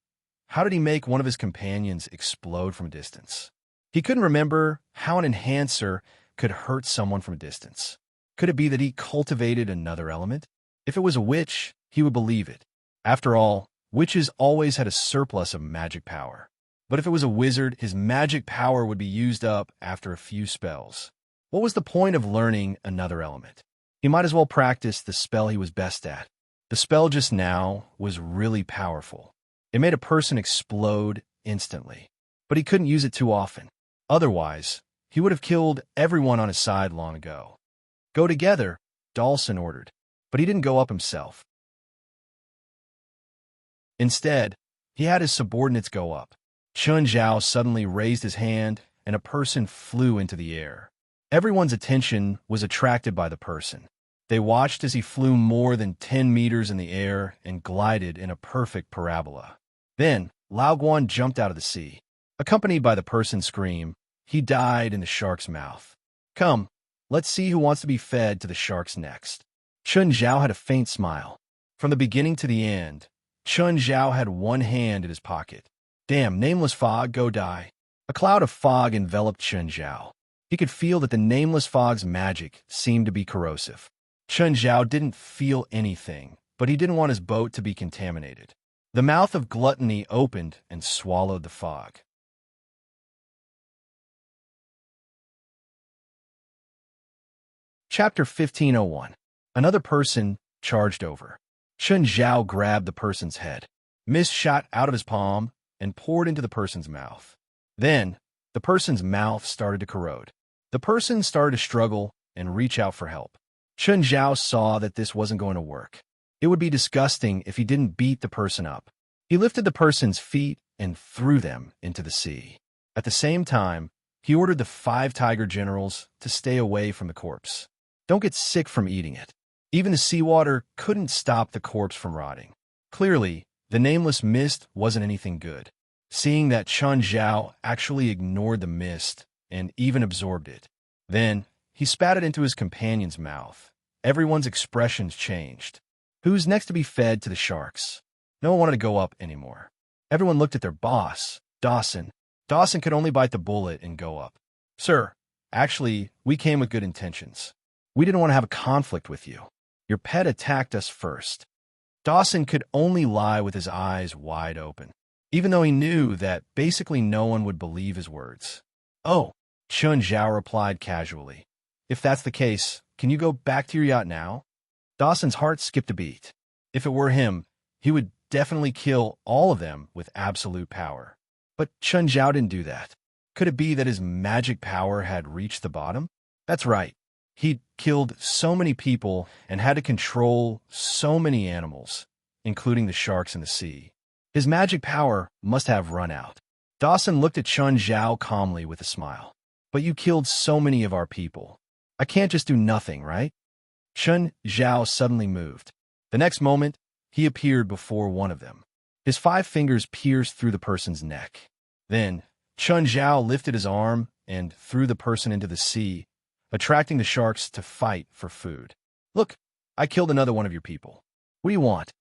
how did he make one of his companions explode from a distance? He couldn't remember how an enhancer could hurt someone from a distance. Could it be that he cultivated another element? If it was a witch, he would believe it. After all, witches always had a surplus of magic power. But if it was a wizard, his magic power would be used up after a few spells. What was the point of learning another element? He might as well practice the spell he was best at. The spell just now was really powerful. It made a person explode instantly. But he couldn't use it too often. Otherwise, he would have killed everyone on his side long ago. Go together, Dawson ordered, but he didn't go up himself. Instead, he had his subordinates go up. Chen Zhao suddenly raised his hand, and a person flew into the air. Everyone's attention was attracted by the person. They watched as he flew more than 10 meters in the air and glided in a perfect parabola. Then, Lao Guan jumped out of the sea. Accompanied by the person's scream, he died in the shark's mouth. Come, let's see who wants to be fed to the sharks next. Chen Zhao had a faint smile. From the beginning to the end, Chen Zhao had one hand in his pocket. Damn, nameless fog, go die. A cloud of fog enveloped Chen Zhao. He could feel that the nameless fog's magic seemed to be corrosive. Chen Zhao didn't feel anything, but he didn't want his boat to be contaminated. The mouth of gluttony opened and swallowed the fog. Chapter 1501. Another person charged over. Chen Zhao grabbed the person's head. Mist shot out of his palm and poured into the person's mouth. Then, the person's mouth started to corrode. The person started to struggle and reach out for help. Chen Zhao saw that this wasn't going to work. It would be disgusting if he didn't beat the person up. He lifted the person's feet and threw them into the sea. At the same time, he ordered the 5 tiger generals to stay away from the corpse. Don't get sick from eating it. Even the seawater couldn't stop the corpse from rotting. Clearly, the nameless mist wasn't anything good. Seeing that Chen Zhao actually ignored the mist and even absorbed it. Then, he spat it into his companion's mouth. Everyone's expressions changed. Who's next to be fed to the sharks? No one wanted to go up anymore. Everyone looked at their boss, Dawson. Dawson could only bite the bullet and go up. Sir, actually, we came with good intentions. We didn't want to have a conflict with you. Your pet attacked us first. Dawson could only lie with his eyes wide open, even though he knew that basically no one would believe his words. Oh, Chen Zhao replied casually. If that's the case, can you go back to your yacht now? Dawson's heart skipped a beat. If it were him, he would definitely kill all of them with absolute power. But Chen Zhao didn't do that. Could it be that his magic power had reached the bottom? That's right. He'd killed so many people and had to control so many animals, including the sharks in the sea. His magic power must have run out. Dawson looked at Chen Zhao calmly with a smile. But you killed so many of our people. I can't just do nothing, right? Chen Zhao suddenly moved. The next moment, he appeared before one of them. His 5 fingers pierced through the person's neck. Then, Chen Zhao lifted his arm and threw the person into the sea, attracting the sharks to fight for food. Look, I killed another one of your people. What do you want?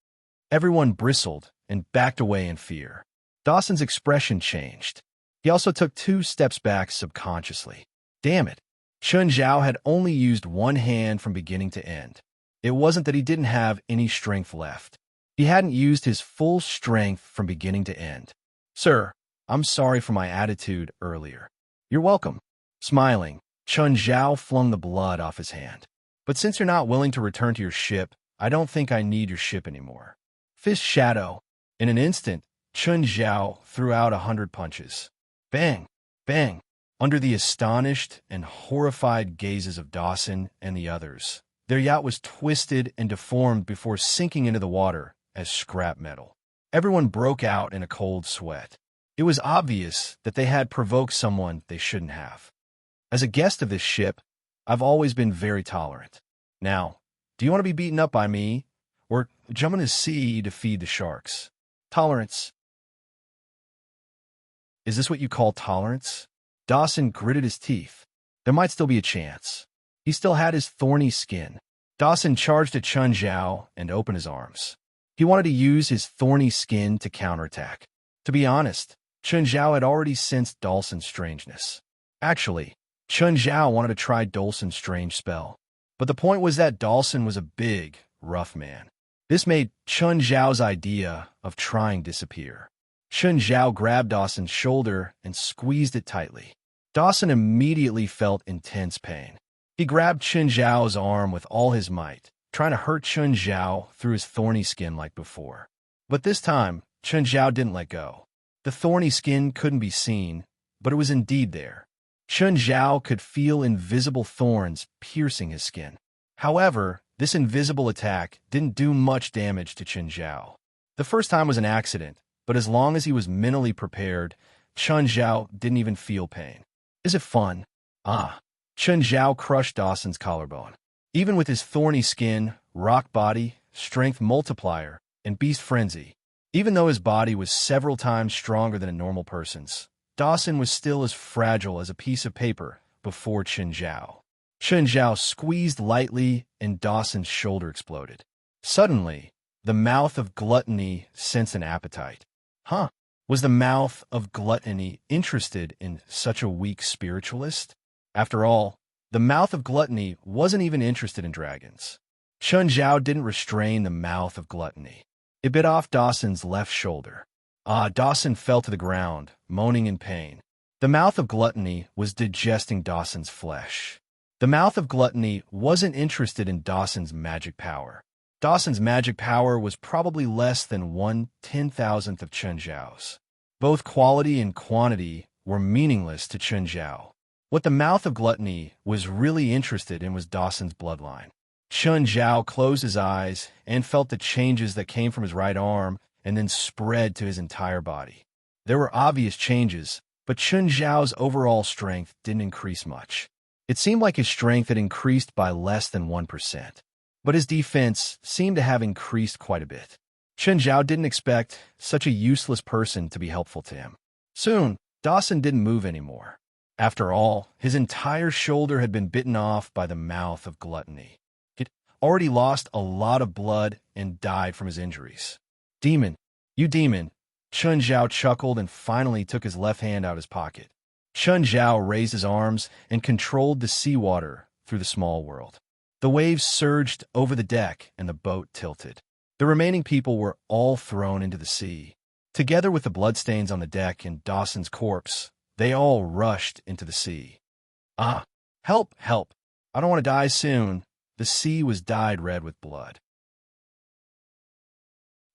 Everyone bristled and backed away in fear. Dawson's expression changed. He also took 2 steps back subconsciously. Damn it. Chen Zhao had only used one hand from beginning to end. It wasn't that he didn't have any strength left. He hadn't used his full strength from beginning to end. Sir, I'm sorry for my attitude earlier. You're welcome. Smiling, Chen Zhao flung the blood off his hand. But since you're not willing to return to your ship, I don't think I need your ship anymore. Fist shadow. In an instant, Chen Zhao threw out 100 punches. Bang! Bang! Under the astonished and horrified gazes of Dawson and the others, their yacht was twisted and deformed before sinking into the water as scrap metal. Everyone broke out in a cold sweat. It was obvious that they had provoked someone they shouldn't have. As a guest of this ship, I've always been very tolerant. Now, do you want to be beaten up by me, or jump in the sea to feed the sharks? Tolerance. Is this what you call tolerance? Dawson gritted his teeth. There might still be a chance. He still had his thorny skin. Dawson charged at Chun Zhao and opened his arms. He wanted to use his thorny skin to counterattack. To be honest, Chun Zhao had already sensed Dawson's strangeness. Actually, Chun Zhao wanted to try Dawson's strange spell. But the point was that Dawson was a big, rough man. This made Chun Zhao's idea of trying disappear. Chun Zhao grabbed Dawson's shoulder and squeezed it tightly. Dawson immediately felt intense pain. He grabbed Chun Zhao's arm with all his might, trying to hurt Chun Zhao through his thorny skin like before. But this time, Chun Zhao didn't let go. The thorny skin couldn't be seen, but it was indeed there. Chun Zhao could feel invisible thorns piercing his skin. However, this invisible attack didn't do much damage to Chun Zhao. The first time was an accident, but as long as he was mentally prepared, Chun Zhao didn't even feel pain. Is it fun? Chun Zhao crushed Dawson's collarbone. Even with his thorny skin, rock body, strength multiplier, and beast frenzy, even though his body was several times stronger than a normal person's, Dawson was still as fragile as a piece of paper before Chun Zhao. Chun Zhao squeezed lightly and Dawson's shoulder exploded. Suddenly, the mouth of gluttony sensed an appetite. Was the mouth of gluttony interested in such a weak spiritualist? After all, the mouth of gluttony wasn't even interested in dragons. Chun Zhao didn't restrain the mouth of gluttony. It bit off Dawson's left shoulder. Dawson fell to the ground, moaning in pain. The mouth of gluttony was digesting Dawson's flesh. The mouth of gluttony wasn't interested in Dawson's magic power. Dawson's magic power was probably less than 1/10,000th of Chun Zhao's. Both quality and quantity were meaningless to Chun Zhao. What the mouth of gluttony was really interested in was Dawson's bloodline. Chun Zhao closed his eyes and felt the changes that came from his right arm and then spread to his entire body. There were obvious changes, but Chun Zhao's overall strength didn't increase much. It seemed like his strength had increased by less than 1%. But his defense seemed to have increased quite a bit. Chun Zhao didn't expect such a useless person to be helpful to him. Soon, Dawson didn't move anymore. After all, his entire shoulder had been bitten off by the mouth of gluttony. He'd already lost a lot of blood and died from his injuries. Demon, you demon! Chun Zhao chuckled and finally took his left hand out of his pocket. Chun Zhao raised his arms and controlled the seawater through the small world. The waves surged over the deck and the boat tilted. The remaining people were all thrown into the sea. Together with the bloodstains on the deck and Dawson's corpse, they all rushed into the sea. Help, help! I don't want to die soon. The sea was dyed red with blood.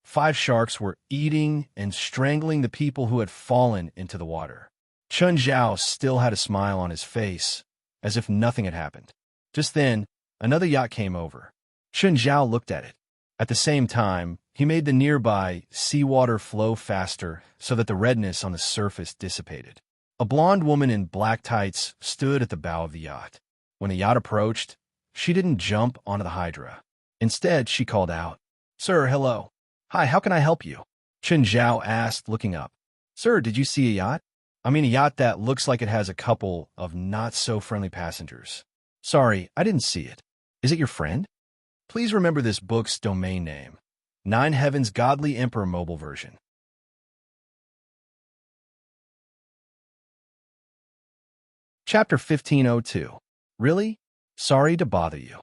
5 sharks were eating and strangling the people who had fallen into the water. Chun Zhao still had a smile on his face, as if nothing had happened. Just then, another yacht came over. Chun Zhao looked at it. At the same time, he made the nearby seawater flow faster so that the redness on the surface dissipated. A blonde woman in black tights stood at the bow of the yacht. When the yacht approached, she didn't jump onto the hydra. Instead, she called out, "Sir, hello. Hi, how can I help you?" Chun Zhao asked, looking up. "Sir, did you see a yacht? I mean a yacht that looks like it has a couple of not-so-friendly passengers." "Sorry, I didn't see it. Is it your friend?" Please remember this book's domain name, 9 Heaven's Godly Emperor mobile version. Chapter 1502. Really? Sorry to bother you.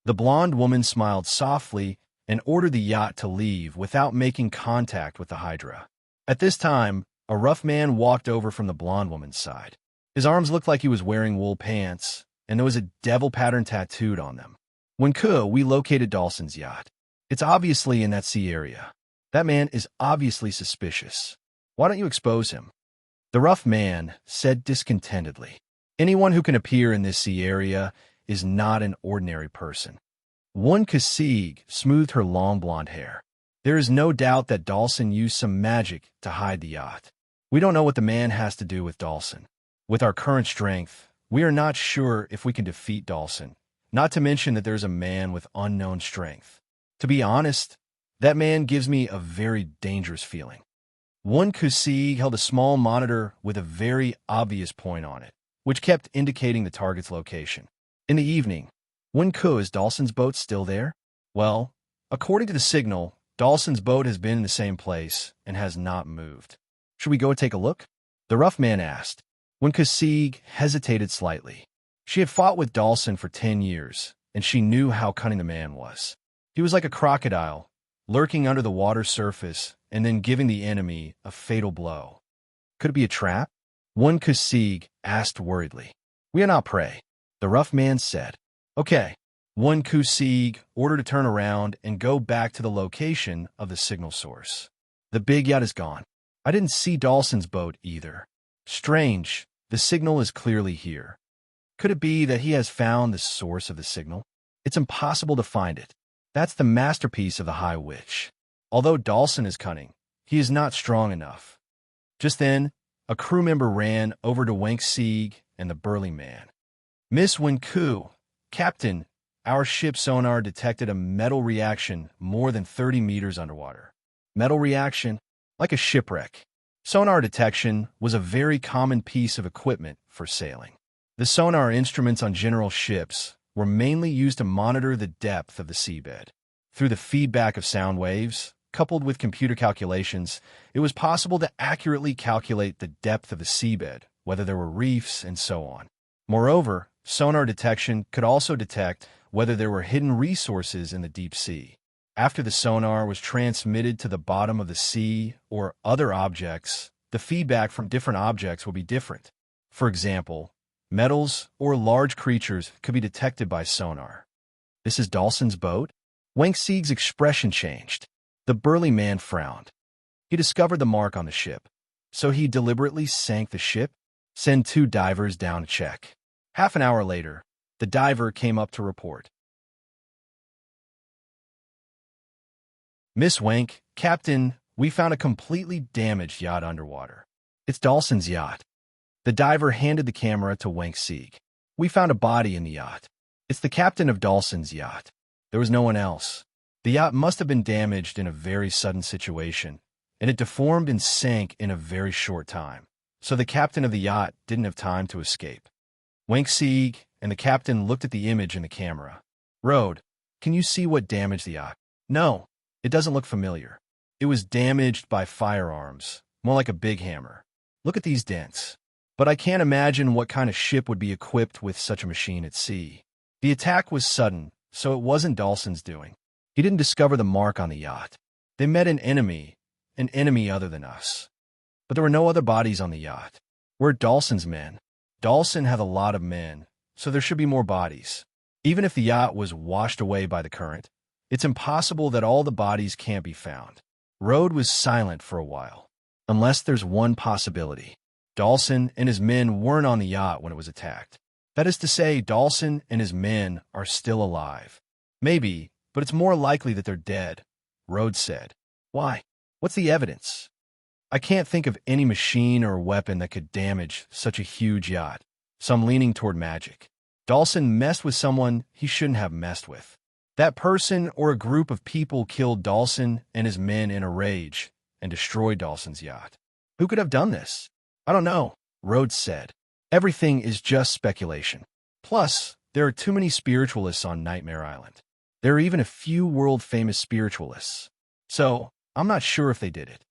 The blonde woman smiled softly and ordered the yacht to leave without making contact with the Hydra. At this time, a rough man walked over from the blonde woman's side. His arms looked like he was wearing wool pants, and there was a devil pattern tattooed on them. "When we located Dawson's yacht. It's obviously in that sea area. That man is obviously suspicious. Why don't you expose him?" The rough man said discontentedly. "Anyone who can appear in this sea area is not an ordinary person." One Kasig smoothed her long blonde hair. "There is no doubt that Dawson used some magic to hide the yacht. We don't know what the man has to do with Dawson. With our current strength, We are not sure if we can defeat Dawson, not to mention that there's a man with unknown strength. To be honest, that man gives me a very dangerous feeling. One Kusig held a small monitor with a very obvious point on it, which kept indicating the target's location. In the evening, Wenku, is Dawson's boat still there? Well, according to the signal, Dawson's boat has been in the same place and has not moved. Should we go take a look? The rough man asked. When Kusig hesitated slightly. She had fought with Dawson for 10 years, and she knew how cunning the man was. He was like a crocodile, lurking under the water's surface and then giving the enemy a fatal blow. Could it be a trap? One Kusig asked worriedly. We are not prey, the rough man said. Okay. One Kusig ordered to turn around and go back to the location of the signal source. The big yacht is gone. I didn't see Dawson's boat either. Strange, the signal is clearly here. Could it be that he has found the source of the signal? It's impossible to find it. That's the masterpiece of the High Witch. Although Dawson is cunning, he is not strong enough. Just then, a crew member ran over to Wank Sieg and the burly man. Miss Wenku, Captain, our ship's sonar detected a metal reaction more than 30 meters underwater. Metal reaction? Like a shipwreck. Sonar detection was a very common piece of equipment for sailing. The sonar instruments on general ships were mainly used to monitor the depth of the seabed. Through the feedback of sound waves, coupled with computer calculations, it was possible to accurately calculate the depth of the seabed, whether there were reefs, and so on. Moreover, sonar detection could also detect whether there were hidden resources in the deep sea. After the sonar was transmitted to the bottom of the sea or other objects, the feedback from different objects would be different. For example, metals or large creatures could be detected by sonar. This is Dawson's boat? Wank Sieg's expression changed. The burly man frowned. He discovered the mark on the ship. So he deliberately sank the ship? Send 2 divers down to check. Half an hour later, the diver came up to report. Miss Wank, Captain, we found a completely damaged yacht underwater. It's Dawson's yacht. The diver handed the camera to Wank Sieg. We found a body in the yacht. It's the captain of Dawson's yacht. There was no one else. The yacht must have been damaged in a very sudden situation, and it deformed and sank in a very short time. So the captain of the yacht didn't have time to escape. Wank Sieg and the captain looked at the image in the camera. Road, can you see what damaged the yacht? No, it doesn't look familiar. It was damaged by firearms, more like a big hammer. Look at these dents. But I can't imagine what kind of ship would be equipped with such a machine at sea. The attack was sudden, so it wasn't Dawson's doing. He didn't discover the mark on the yacht. They met an enemy other than us. But there were no other bodies on the yacht. We're Dawson's men. Dawson had a lot of men, so there should be more bodies. Even if the yacht was washed away by the current, it's impossible that all the bodies can't be found. Road was silent for a while. Unless there's one possibility. Dawson and his men weren't on the yacht when it was attacked. That is to say, Dawson and his men are still alive. Maybe, but it's more likely that they're dead, Road said. Why? What's the evidence? I can't think of any machine or weapon that could damage such a huge yacht, so I'm leaning toward magic. Dawson messed with someone he shouldn't have messed with. That person or a group of people killed Dawson and his men in a rage and destroyed Dawson's yacht. Who could have done this? I don't know, Rhodes said. Everything is just speculation. Plus, there are too many spiritualists on Nightmare Island. There are even a few world-famous spiritualists. So, I'm not sure if they did it.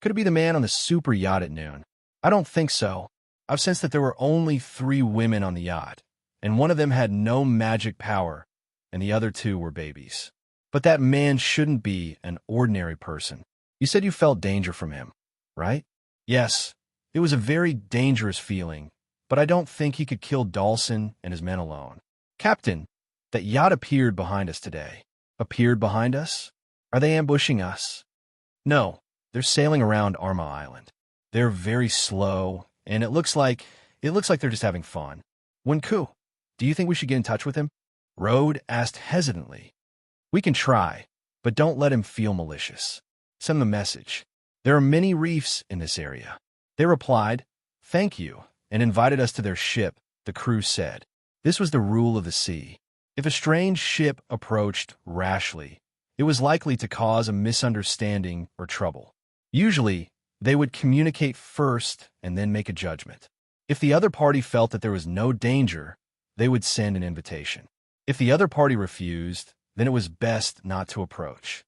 Could it be the man on the super yacht at noon? I don't think so. I've sensed that there were only 3 women on the yacht, and one of them had no magic power, and the other 2 were babies. But that man shouldn't be an ordinary person. You said you felt danger from him, right? Yes, it was a very dangerous feeling, but I don't think he could kill Dawson and his men alone. Captain, that yacht appeared behind us today. Appeared behind us? Are they ambushing us? No, they're sailing around Arma Island. They're very slow, and it looks like they're just having fun. Wenku, do you think we should get in touch with him? Road asked hesitantly. We can try, but don't let him feel malicious. Send them a message. There are many reefs in this area. They replied, thank you, and invited us to their ship, the crew said. This was the rule of the sea. If a strange ship approached rashly, it was likely to cause a misunderstanding or trouble. Usually, they would communicate first and then make a judgment. If the other party felt that there was no danger, they would send an invitation. If the other party refused, then it was best not to approach.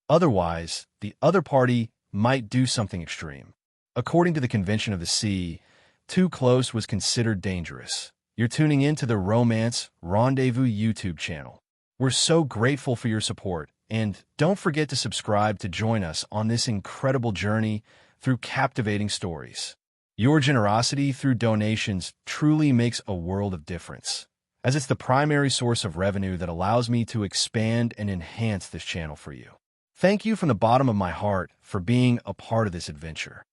Otherwise, the other party might do something extreme. According to the convention of the sea, too close was considered dangerous. You're tuning in to the Romance Rendezvous YouTube channel. We're so grateful for your support, and don't forget to subscribe to join us on this incredible journey through captivating stories. Your generosity through donations truly makes a world of difference, as it's the primary source of revenue that allows me to expand and enhance this channel for you. Thank you from the bottom of my heart for being a part of this adventure.